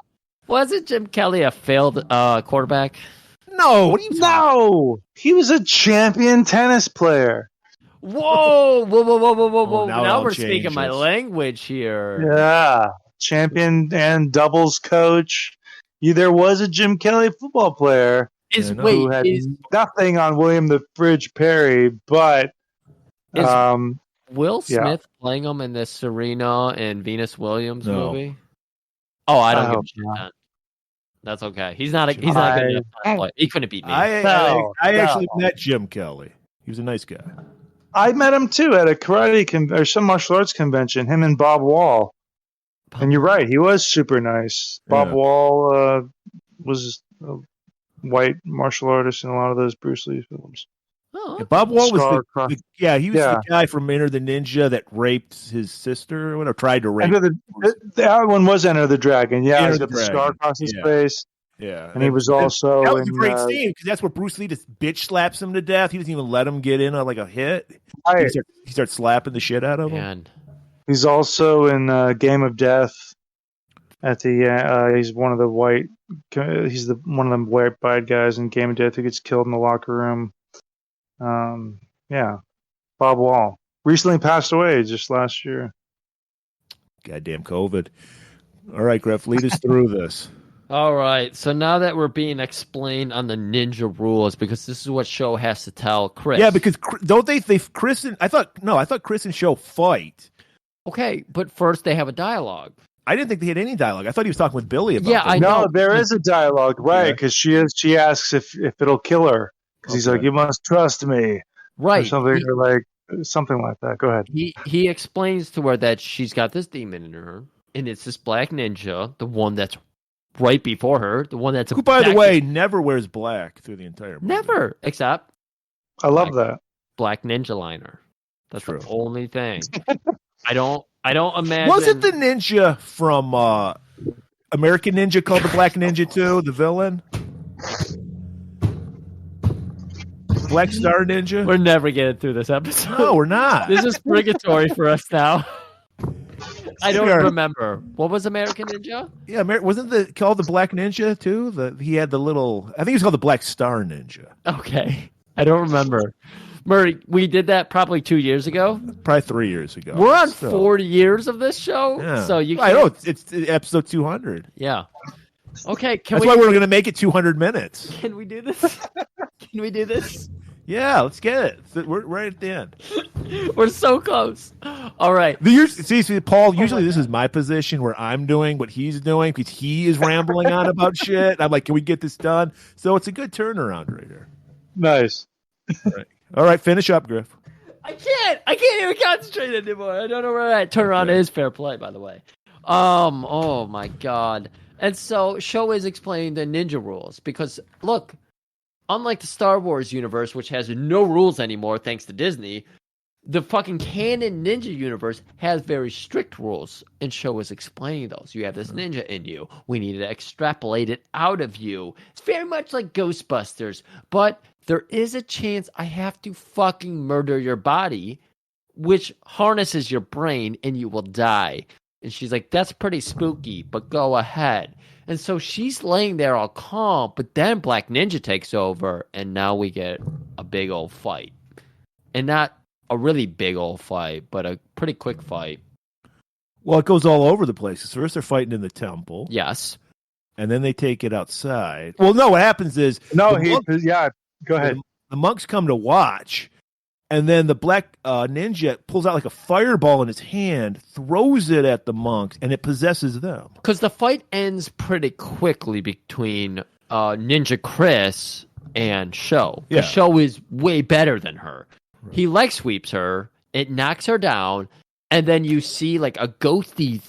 Wasn't Jim Kelly a failed quarterback?
No, what are you?
No, he was a champion tennis player.
Whoa! Now we're
changes.
speaking my language here.
Yeah, champion and doubles coach. There was a Jim Kelly football player. Who had nothing on William the Fridge Perry, but
Will Smith playing him in this Serena and Venus Williams movie? Oh, I don't give a shit. That. That's okay. He's not good enough. He couldn't beat me.
I actually met Jim Kelly. He was a nice guy.
I met him too at a karate or some martial arts convention. Him and Bob Wall. And you're right, he was super nice. Bob
Yeah.
Wall was a white martial artist in a lot of those Bruce Lee films.
Oh,
And Bob Wall was
Scar
he was the guy from Enter the Ninja that raped his sister, or tried to rape.
The other one was Enter the Dragon. Yeah,
Enter
he's
the
got the scar
Dragon.
across his
Yeah.
face.
Yeah,
And he was also
that was a
in,
great scene because that's where Bruce Lee just bitch slaps him to death. He doesn't even let him get in on like a hit.
Right.
He starts slapping the shit out of him.
man.
He's also in Game of Death. At the he's one of the white. He's one of the white bad guys in Game of Death who gets killed in the locker room. Yeah, Bob Wall recently passed away just last year.
Goddamn COVID. All right, Griff, lead us through this.
All right. So now that we're being explained on the ninja rules, because this is what Show has to tell Chris.
Yeah, because don't they Chris and I thought Chris and Show fight.
Okay, but first they have a dialogue.
I didn't think they had any dialogue. I thought he was talking with Billy about
Yeah,
this.
I know.
No, there is a dialogue, right? Because she asks if it'll kill her. Because he's like, "You must trust me,"
Right.
or something, or like something like that. Go ahead.
He explains to her that she's got this demon in her, and it's this black ninja, the one that's right before her, the one that's
who, by the way, never wears black through the entire movie.
Never, except
I love that
black ninja liner. That's
True.
the only thing. I don't imagine.
Was it the ninja from American Ninja called the Black Ninja too? The villain, Black Star Ninja.
We're never getting through this episode.
No, we're not.
This is purgatory for us now. I don't
Sure.
remember. What was American Ninja?
Yeah, wasn't the called the Black Ninja too? He had the little. I think it was called the Black Star Ninja.
Okay. I don't remember. Murray, we did that probably 2 years ago.
Probably 3 years ago.
We're on 40 years of this show,
Yeah.
so you.
I know it's episode 200.
Yeah. Okay.
That's why we're going to make it 200 minutes.
Can we do this? Can we do this?
Yeah, let's get it. We're right at the end.
We're so close. All right.
See, Paul, usually this is my position where I'm doing what he's doing because he is rambling on about shit. I'm like, can we get this done? So it's a good turnaround right here.
Nice.
All right, finish up, Griff.
I can't even concentrate anymore. I don't know where that turnaround is. Fair play, by the way. Oh my God. And so Show is explaining the ninja rules because look, unlike the Star Wars universe, which has no rules anymore thanks to Disney, the fucking canon ninja universe has very strict rules, and Show is explaining those. You have this ninja in you. We need to extrapolate it out of you. It's very much like Ghostbusters, but there is a chance I have to fucking murder your body, which harnesses your brain, and you will die. And she's like, that's pretty spooky, but go ahead. And so she's laying there all calm, but then Black Ninja takes over, and now we get a big old fight. And not a really big old fight, but a pretty quick fight.
Well, it goes all over the place. First, they're fighting in the temple.
Yes.
And then they take it outside. Well, no, what happens is...
No, go ahead.
The monks come to watch, and then the black ninja pulls out like a fireball in his hand, throws it at the monks, and it possesses them.
Because the fight ends pretty quickly between Ninja Chris and Show.
Yeah.
Show is way better than her. He leg sweeps her, it knocks her down, and then you see like a ghosty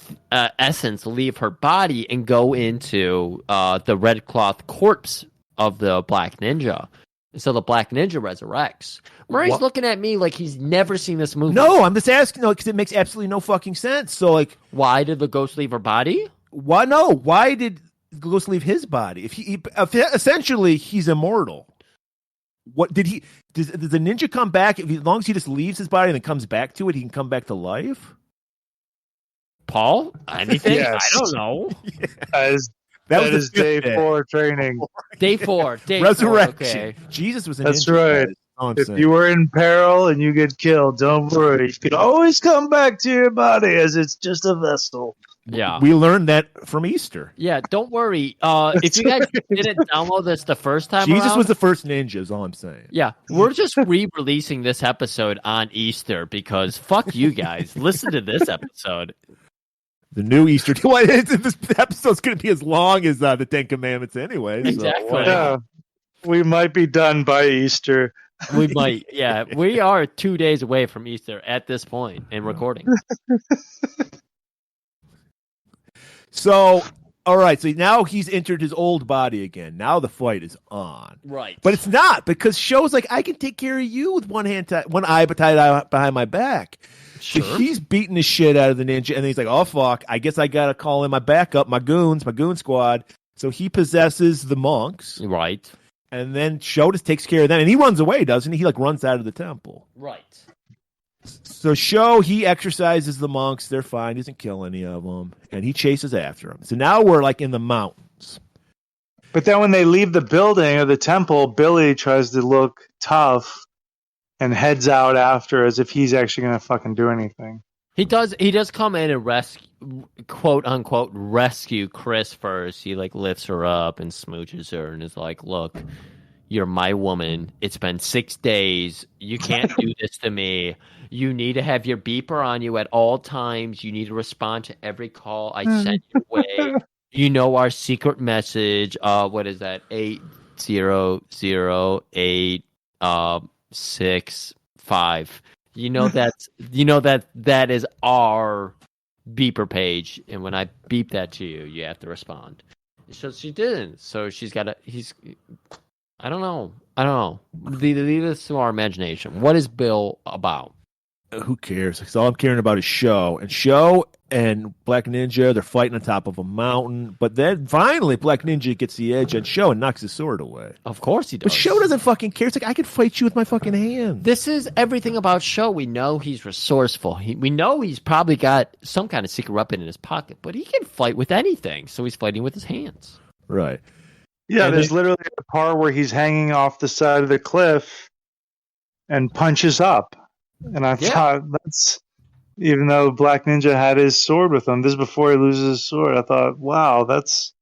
essence leave her body and go into the red cloth corpse of the Black Ninja. So the Black Ninja resurrects. Murray's looking at me like he's never seen this movie.
No, I'm just asking because it makes absolutely no fucking sense. So, like,
why did the ghost leave her body?
Why? No, why did the ghost leave his body? If essentially he's immortal. What did he? Does the ninja come back? As long as he just leaves his body and then comes back to it, he can come back to life.
Paul, anything?
Yes.
I don't know.
That was day 4 training.
Day 4.
Resurrection.
Okay.
Jesus was an
That's
ninja.
right. If you were in peril and you get killed, don't worry. You can always come back to your body as it's just a vessel.
Yeah.
We learned that from Easter.
Yeah, don't worry. If you guys didn't download this the first time
Jesus
around,
was the first ninja, is all I'm saying.
Yeah, we're just re-releasing this episode on Easter because fuck you guys. Listen to this episode.
The new Easter. This episode's going to be as long as the Ten Commandments anyway. So,
Exactly.
Yeah. We might be done by Easter.
We might. Yeah, we are 2 days away from Easter at this point in recording.
So, all right. So now he's entered his old body again. Now the fight is on.
Right.
But it's not, because Sho's like, I can take care of you with one eye tied behind my back.
Sure.
So he's beating the shit out of the ninja, and then he's like, oh, fuck. I guess I got to call in my backup, my goon squad. So he possesses the monks.
Right.
And then Sho just takes care of them. And he runs away, doesn't he? He runs out of the temple.
Right.
So Sho, he exercises the monks. They're fine. He doesn't kill any of them. And he chases after them. So now we're in the mountains.
But then when they leave the building or the temple, Billy tries to look tough and heads out after as if he's actually going to fucking do anything.
He does come in and rescue, quote unquote, rescue Chris first. He lifts her up and smooches her and is like, look, you're my woman. It's been 6 days. You can't do this to me. You need to have your beeper on you at all times. You need to respond to every call I send your way. You know our secret message. What is that? 800-865. You know that is our beeper page, and when I beep that to you, you have to respond. So she didn't. So she's got I don't know. Leave this to our imagination. What is Bill about?
Who cares? Because all I'm caring about is Sho. And Sho and Black Ninja, they're fighting on top of a mountain. But then finally, Black Ninja gets the edge on Sho and knocks his sword away.
Of course he does.
But Sho doesn't fucking care. It's I can fight you with my fucking hand.
This is everything about Sho. We know he's resourceful. We know he's probably got some kind of secret weapon in his pocket, but he can fight with anything. So he's fighting with his hands.
Right.
Yeah, there's literally a part where he's hanging off the side of the cliff and punches up. And I thought that's, even though Black Ninja had his sword with him, this is before he loses his sword. I thought, wow, that's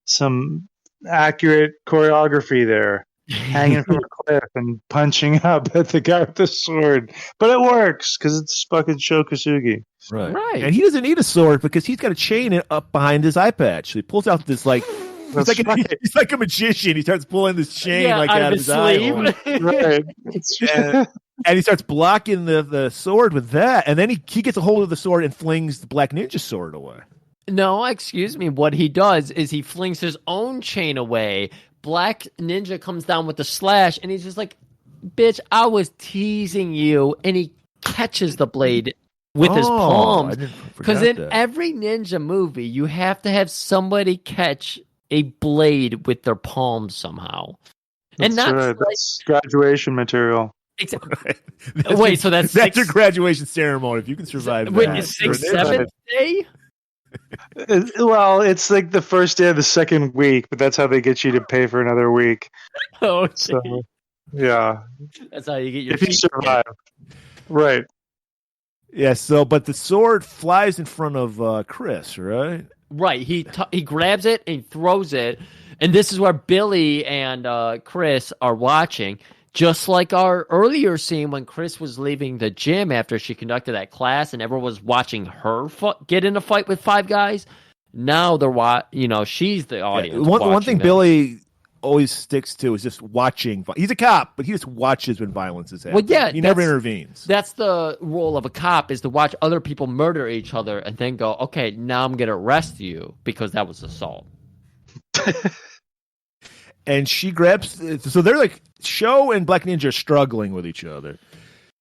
some accurate choreography there. Hanging from a cliff and punching up at the guy with the sword. But it works because it's fucking Sho Kosugi.
Right. And he doesn't need a sword because he's got a chain up behind his eye patch. So he pulls out this he's like a magician. He starts pulling this chain out of his sleeve.
Right.
And he starts blocking the sword with that. And then he gets a hold of the sword and flings the Black Ninja sword away.
No, excuse me. What he does is he flings his own chain away. Black Ninja comes down with the slash, and he's just like, bitch, I was teasing you. And he catches the blade with his palms. Because in every ninja movie, you have to have somebody catch a blade with their palms somehow.
That's that's graduation material.
Exactly. Wait, so that's
your graduation ceremony. If you can survive that.
Wait, is 7th day?
Well, it's like the first day of the second week, but that's how they get you to pay for another week.
Oh,
so, yeah.
That's how you get your
if you survive. Right.
Yeah, but the sword flies in front of Chris, right?
Right. He grabs it and throws it, and this is where Billy and Chris are watching. Just like our earlier scene when Chris was leaving the gym after she conducted that class and everyone was watching her get in a fight with 5 guys. Now they're she's the audience.
One thing Billy always sticks to is just watching. He's a cop, but he just watches when violence is happening.
Well, yeah,
he never intervenes.
That's the role of a cop, is to watch other people murder each other and then go, okay, now I'm going to arrest you because that was assault.
And she grabs. So they're like, Sho and Black Ninja are struggling with each other.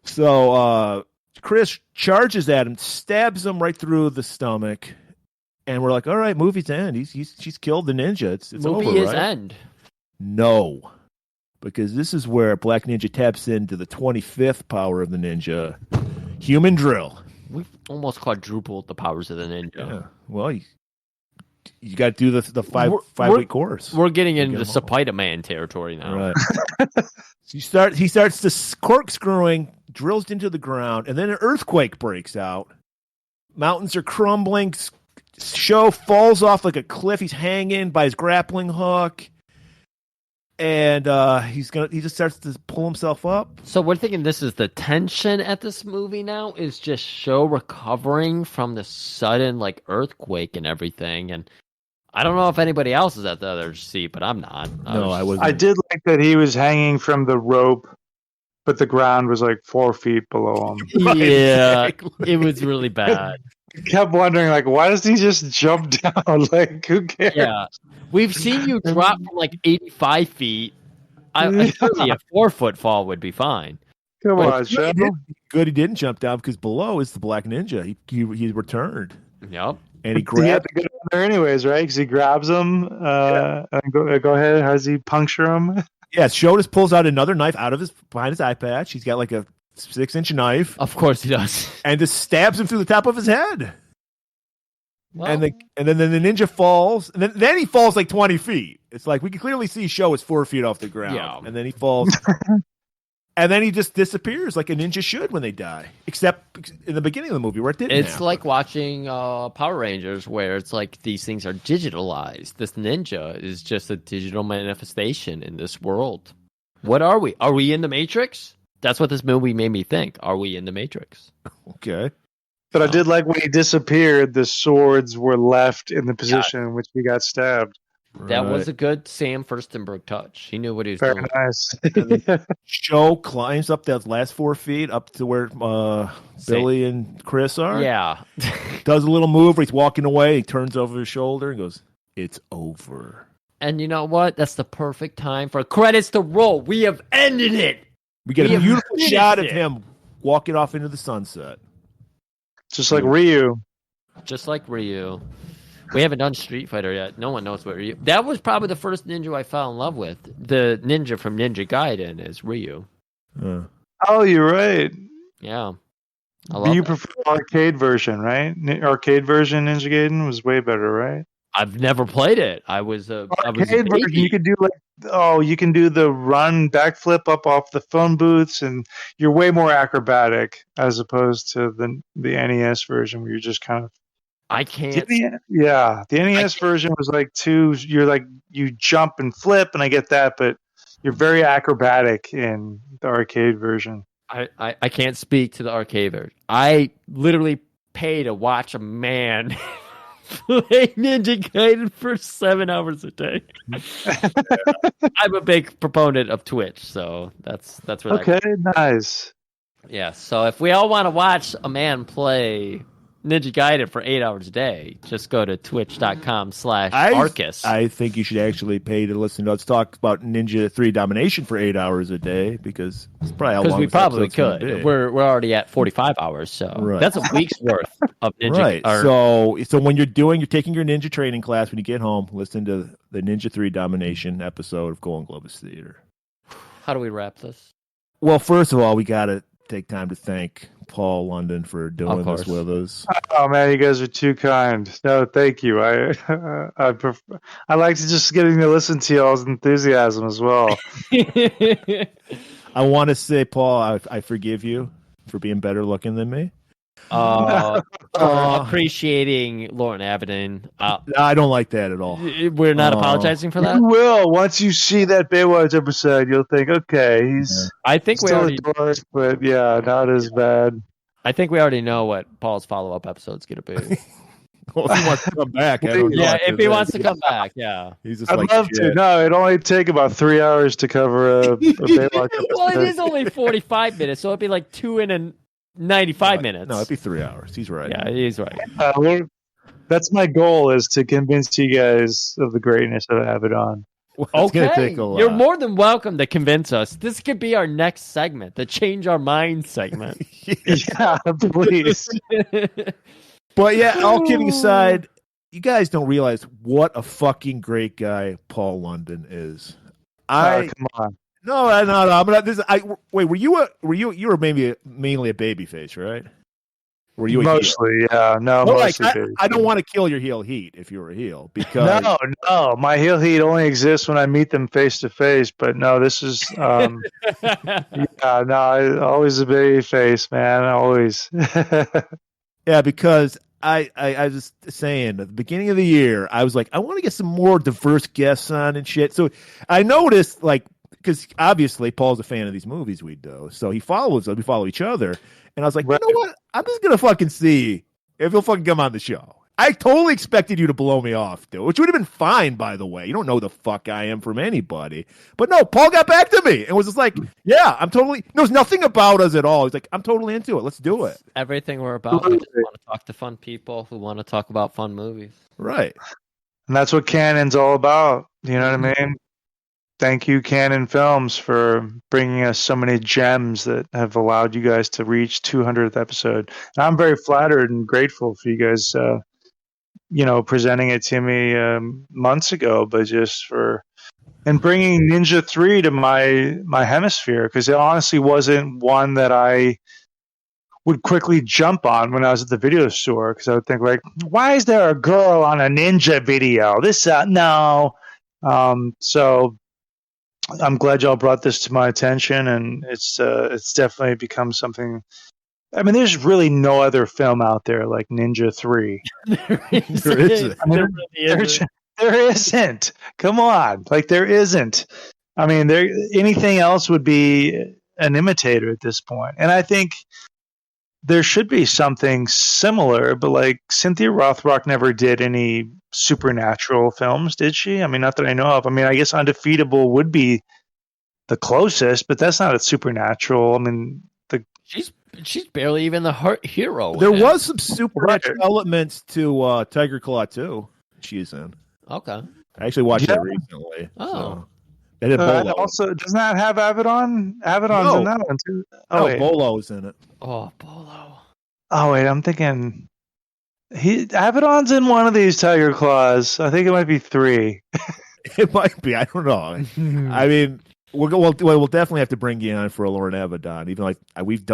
So Chris charges at him, stabs him right through the stomach, and we're like, all right, movie's end. She's killed the ninja. It's
movie
over,
is
right?
end.
No, because this is where Black Ninja taps into the 25th power of the ninja, human drill.
We've almost quadrupled the powers of the ninja.
Yeah. Well, you got to do the five-week course.
We're getting into Spider-Man territory now.
Right. He starts to corkscrewing, drills into the ground, and then an earthquake breaks out. Mountains are crumbling. Sho falls off like a cliff. He's hanging by his grappling hook. And he just starts to pull himself up.
So we're thinking this is the tension at this movie now, is just Sho recovering from the sudden earthquake and everything. And I don't know if anybody else is at the other seat, but I'm not.
I wasn't.
I did like that he was hanging from the rope, but the ground was 4 feet below him.
Yeah, exactly. It was really bad.
kept wondering, like, why does he just jump down? Like, who cares?
Yeah. We've seen you drop from like 85 feet. Surely a 4-foot fall would be fine.
Come
But
on, Joe.
Good, he ddidn't jump down because below is the Black Ninja. He returned
Yep.
and he
He had
grabbed.
to go down there anyways, right? Because he grabs him. And go ahead. How does he puncture him?
Yeah, Shodas pulls out another knife out of behind his eye patch. He's got like a 6-inch knife
Of course he does.
and just stabs him through the top of his head.
Well,
And then the ninja falls. And then he falls like 20 feet. It's like we can clearly see Sho is 4 feet off the ground.
Yeah.
And then he falls. And then he just disappears like a ninja should when they die. Except in the beginning of the movie where it didn't
it's
happen.
like watching Power Rangers where it's like these things are digitalized. This ninja is just a digital manifestation in this world. What are we? Are we in the Matrix? That's what this movie made me think. Are we in the Matrix?
Okay.
But I did like when he disappeared, the swords were left in the position in which he got stabbed.
That was
Right.
a good Sam Furstenberg touch. He knew what he was
Very
doing.
nice.
Sho climbs up those last 4 feet up to where Billy and Chris are.
Yeah.
Does a little move where he's walking away. He turns over his shoulder and goes, "It's over."
And you know what? That's the perfect time for credits to roll. We have ended it.
We get
We
a
have
beautiful
finished
shot of
it.
him walking off into the sunset.
Just like Ryu.
Just like Ryu. We haven't done Street Fighter yet. No one knows what Ryu. That was probably the first ninja I fell in love with. The ninja from Ninja Gaiden is Ryu.
Oh, you're right.
Yeah. I
But
love
you
that.
prefer the arcade version, right? Arcade version Ninja Gaiden was way better, right?
I've never played it. I was a
Arcade version,
baby.
you could do you can do the run backflip up off the phone booths, and you're way more acrobatic as opposed to the NES version where you're just kind of.
I can't.
The NES version was like you jump and flip, and I get that, but you're very acrobatic in the arcade version.
I can't speak to the arcade version. I literally pay to watch a man play Ninja Gaiden for 7 hours a day. I'm a big proponent of Twitch, so that's where
Okay, nice.
Yeah, so if we all want to watch a man play Ninja Gaiden for 8 hours a day, just go to twitch.com/Arcus.
I think you should actually pay to listen to us talk about Ninja 3 Domination for 8 hours a day because it's probably how long
Because we
this
probably
episode's gonna
could.
be.
We're already at 45 hours, so
Right.
that's a week's worth of Ninja.
Right.
Or,
So when you're taking your ninja training class, when you get home, listen to the Ninja 3 Domination episode of Golan-globus Theater.
how do we wrap this?
Well, first of all, we got to take time to thank Paul London for doing
Of
this
course.
with us.
Oh man, you guys are too kind. No, thank you. I like to just getting to listen to y'all's enthusiasm as well.
I want to say, Paul, I forgive you for being better looking than me.
Appreciating Lauren Avedon.
I don't like that at all.
We're not apologizing for that.
You will once you see that Baywatch episode. You'll think, okay, he's
I think we
still
already.
a dork, but yeah, not as bad.
I think we already know what Paul's follow-up episode's going to be.
Well, if he wants to come back, I don't know.
Yeah, if he wants to come back, yeah.
He's just
I'd
like,
love to.
shit.
No, it'd only take about 3 hours to cover a Baywatch episode.
Well, it is only 45 minutes, so it'd be like 2 and 95 minutes.
No, it'd be 3 hours. He's right.
Yeah, he's right.
That's my goal, is to convince you guys of the greatness of Abaddon.
Well, it's gonna
Okay,
take a lot.
you're more than welcome to convince us. This could be our next segment, the Change Our Mind segment.
Yeah, please.
But yeah, all kidding aside, you guys don't realize what a fucking great guy Paul London is.
Come on.
No. I'm not. Wait, you were mainly a baby face, right? Were you a heel?
Mostly, yeah. No,
Well,
mostly.
I don't want to kill your heel heat if you were a heel because
No. My heel heat only exists when I meet them face to face. But no, this is, yeah, no, I always a baby face, man. Always.
yeah, because I was saying at the beginning of the year, I was like, I want to get some more diverse guests on and shit. So I noticed, like, because obviously Paul's a fan of these movies we do, so he follows us. We follow each other, and I was like,
Right.
you know what? I'm just gonna fucking see if he'll fucking come on the show. I totally expected you to blow me off, dude, which would have been fine, by the way. You don't know the fuck I am from anybody. But no, Paul got back to me and was just like, yeah, I'm totally, knows nothing about us at all. He's like, I'm totally into it. Let's do it.
Everything we're about. We just want to talk to fun people who want to talk about fun movies.
Right.
And that's what Canon's all about. You know what I mean? Thank you, Canon Films, for bringing us so many gems that have allowed you guys to reach 200th episode. And I'm very flattered and grateful for you guys, presenting it to me months ago, but just for and bringing Ninja 3 to my hemisphere, because it honestly wasn't one that I would quickly jump on when I was at the video store, because I would think like, why is there a girl on a ninja video? No. So I'm glad y'all brought this to my attention, and it's definitely become something. I mean, there's really no other film out there like Ninja 3. There isn't. Come on, like there isn't. I mean, anything else would be an imitator at this point, and I think there should be something similar, but like Cynthia Rothrock never did any supernatural films, did she? I mean, not that I know of. I mean, I guess Undefeatable would be the closest, but that's not a supernatural. I mean,
she's barely even the hero.
There was some supernatural elements to Tiger Claw 2. She's in.
Okay.
I actually watched that recently.
Oh.
So. They did Bolo.
Also, doesn't that have Avedon? Avedon's in that one too.
Oh, Bolo's in it.
Oh, Bolo.
Oh wait, I'm thinking Avedon's in one of these Tiger Claws. I think it might be 3.
It might be. I don't know. I mean, we'll definitely have to bring you on for a Lauren Avedon. Even like we've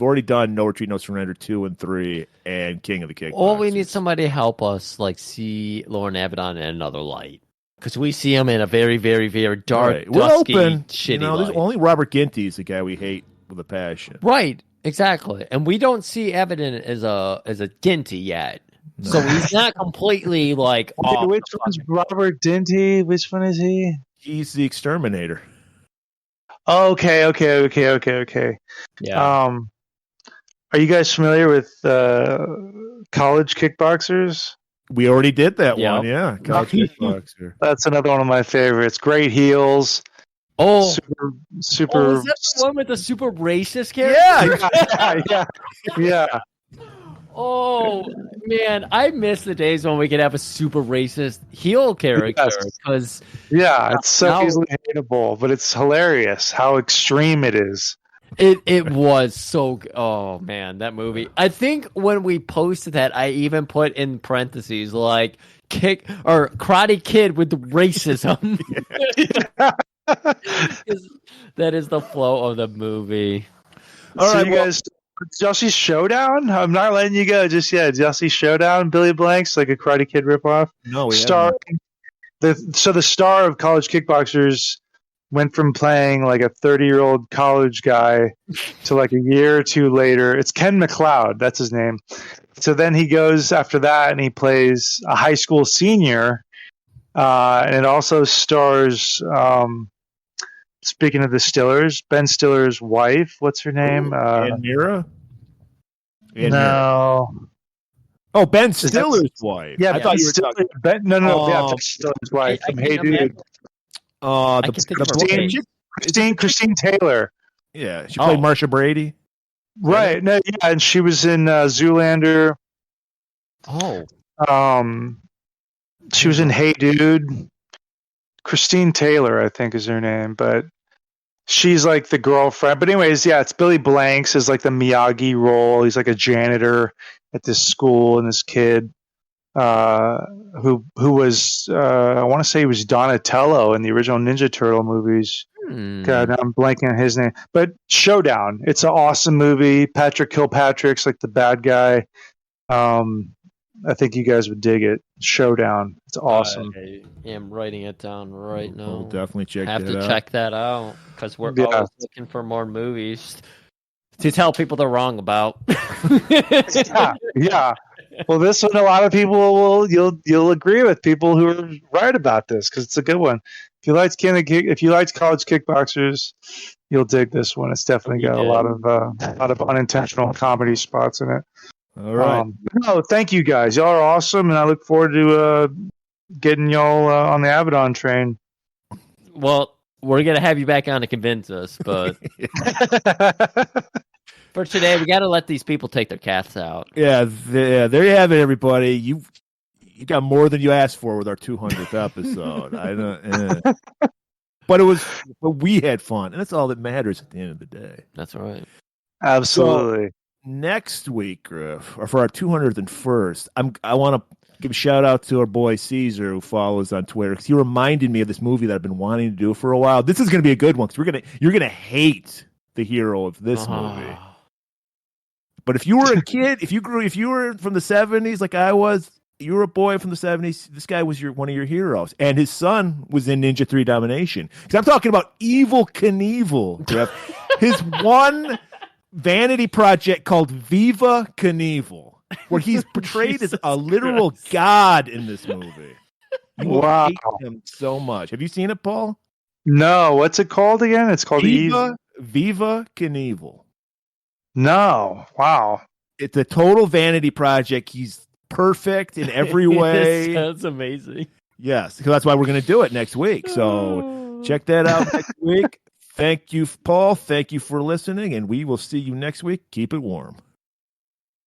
already done No Retreat, No Surrender 2 and 3, and King of the Kickboxers.
Or we need somebody to help us like see Lauren Avedon in another light. Because we see him in a very, very, very dark,
right. We're
dusky,
open.
shitty light.
Only Robert Ginty is the guy we hate with a passion.
Right, exactly. And we don't see Avedon as a Ginty yet. No. So he's not completely like off.
Which one's Robert Ginty? Which one is he?
He's the exterminator.
Okay.
Yeah.
Are you guys familiar with College Kickboxers?
We already did that one, yeah. College Kickboxer.
That's another one of my favorites. Great heels.
Oh,
super.
Oh, is that the one with the super racist character?
Yeah.
Oh man, I miss the days when we could have a super racist heel character. Because
it's so easily hateable, but it's hilarious how extreme it is.
It was so. Oh man, that movie. I think when we posted that, I even put in parentheses like "kick" or "Karate Kid" with the racism. That is the flow of the movie.
All right, you guys. Jesse's Showdown? I'm not letting you go just yet. Jesse's Showdown, Billy Blanks, like a Karate Kid ripoff.
No, we
haven't. The star of College Kickboxers went from playing like a 30-year-old college guy to like a year or two later. It's Ken McLeod. That's his name. So then he goes after that and he plays a high school senior. And it also stars, speaking of the Stillers, Ben Stiller's wife. What's her name?
Mira?
No.
Oh, Ben Stiller's wife.
Yeah,
I thought you were talking.
Ben Stiller's wife from Hey Dude. Christine Taylor.
Yeah, she played Marsha Brady.
Right. No, yeah, and she was in Zoolander.
Oh.
She was in Hey Dude. Christine Taylor, I think, is her name, but she's like the girlfriend. But anyways, yeah, it's Billy Blanks is like the Miyagi role. He's like a janitor at this school, and this kid who was I want to say he was Donatello in the original Ninja Turtle movies. God, I'm blanking on his name. But Showdown, it's an awesome movie. Patrick Kilpatrick's like the bad guy. I think you guys would dig it. Showdown, it's awesome.
I am writing it down right now.
We'll definitely check
that out because we're always looking for more movies to tell people they're wrong about.
Yeah. Well, this one, a lot of people you'll agree with people who are right about this because it's a good one. If you liked College Kickboxers, you'll dig this one. It's definitely got a lot of unintentional comedy spots in it.
All right.
No, thank you guys. Y'all are awesome, and I look forward to getting y'all on the Abaddon train.
Well, we're gonna have you back on to convince us, but for today, we got to let these people take their cats out.
Yeah, there you have it, everybody. You got more than you asked for with our 200th episode. I don't, but we had fun, and that's all that matters at the end of the day.
That's right.
Absolutely.
So, next week, Griff, or for our 201st, I want to give a shout out to our boy Caesar, who follows on Twitter, because he reminded me of this movie that I've been wanting to do for a while. This is going to be a good one, because you're gonna hate the hero of this movie. But if you were a kid, if you were from the 70s like I was, you were a boy from the 70s, this guy was one of your heroes. And his son was in Ninja 3 Domination. Because I'm talking about Evil Knievel, Jeff. His one vanity project called Viva Knievel, where he's portrayed as a literal god in this movie. You will hate him so much. Have you seen it, Paul?
No. What's it called again? It's called
Viva Knievel.
No. Wow.
It's a total vanity project. He's perfect in every way.
That's amazing.
Yes, because that's why we're going to do it next week. So check that out next week. Thank you, Paul. Thank you for listening, and we will see you next week. Keep it warm.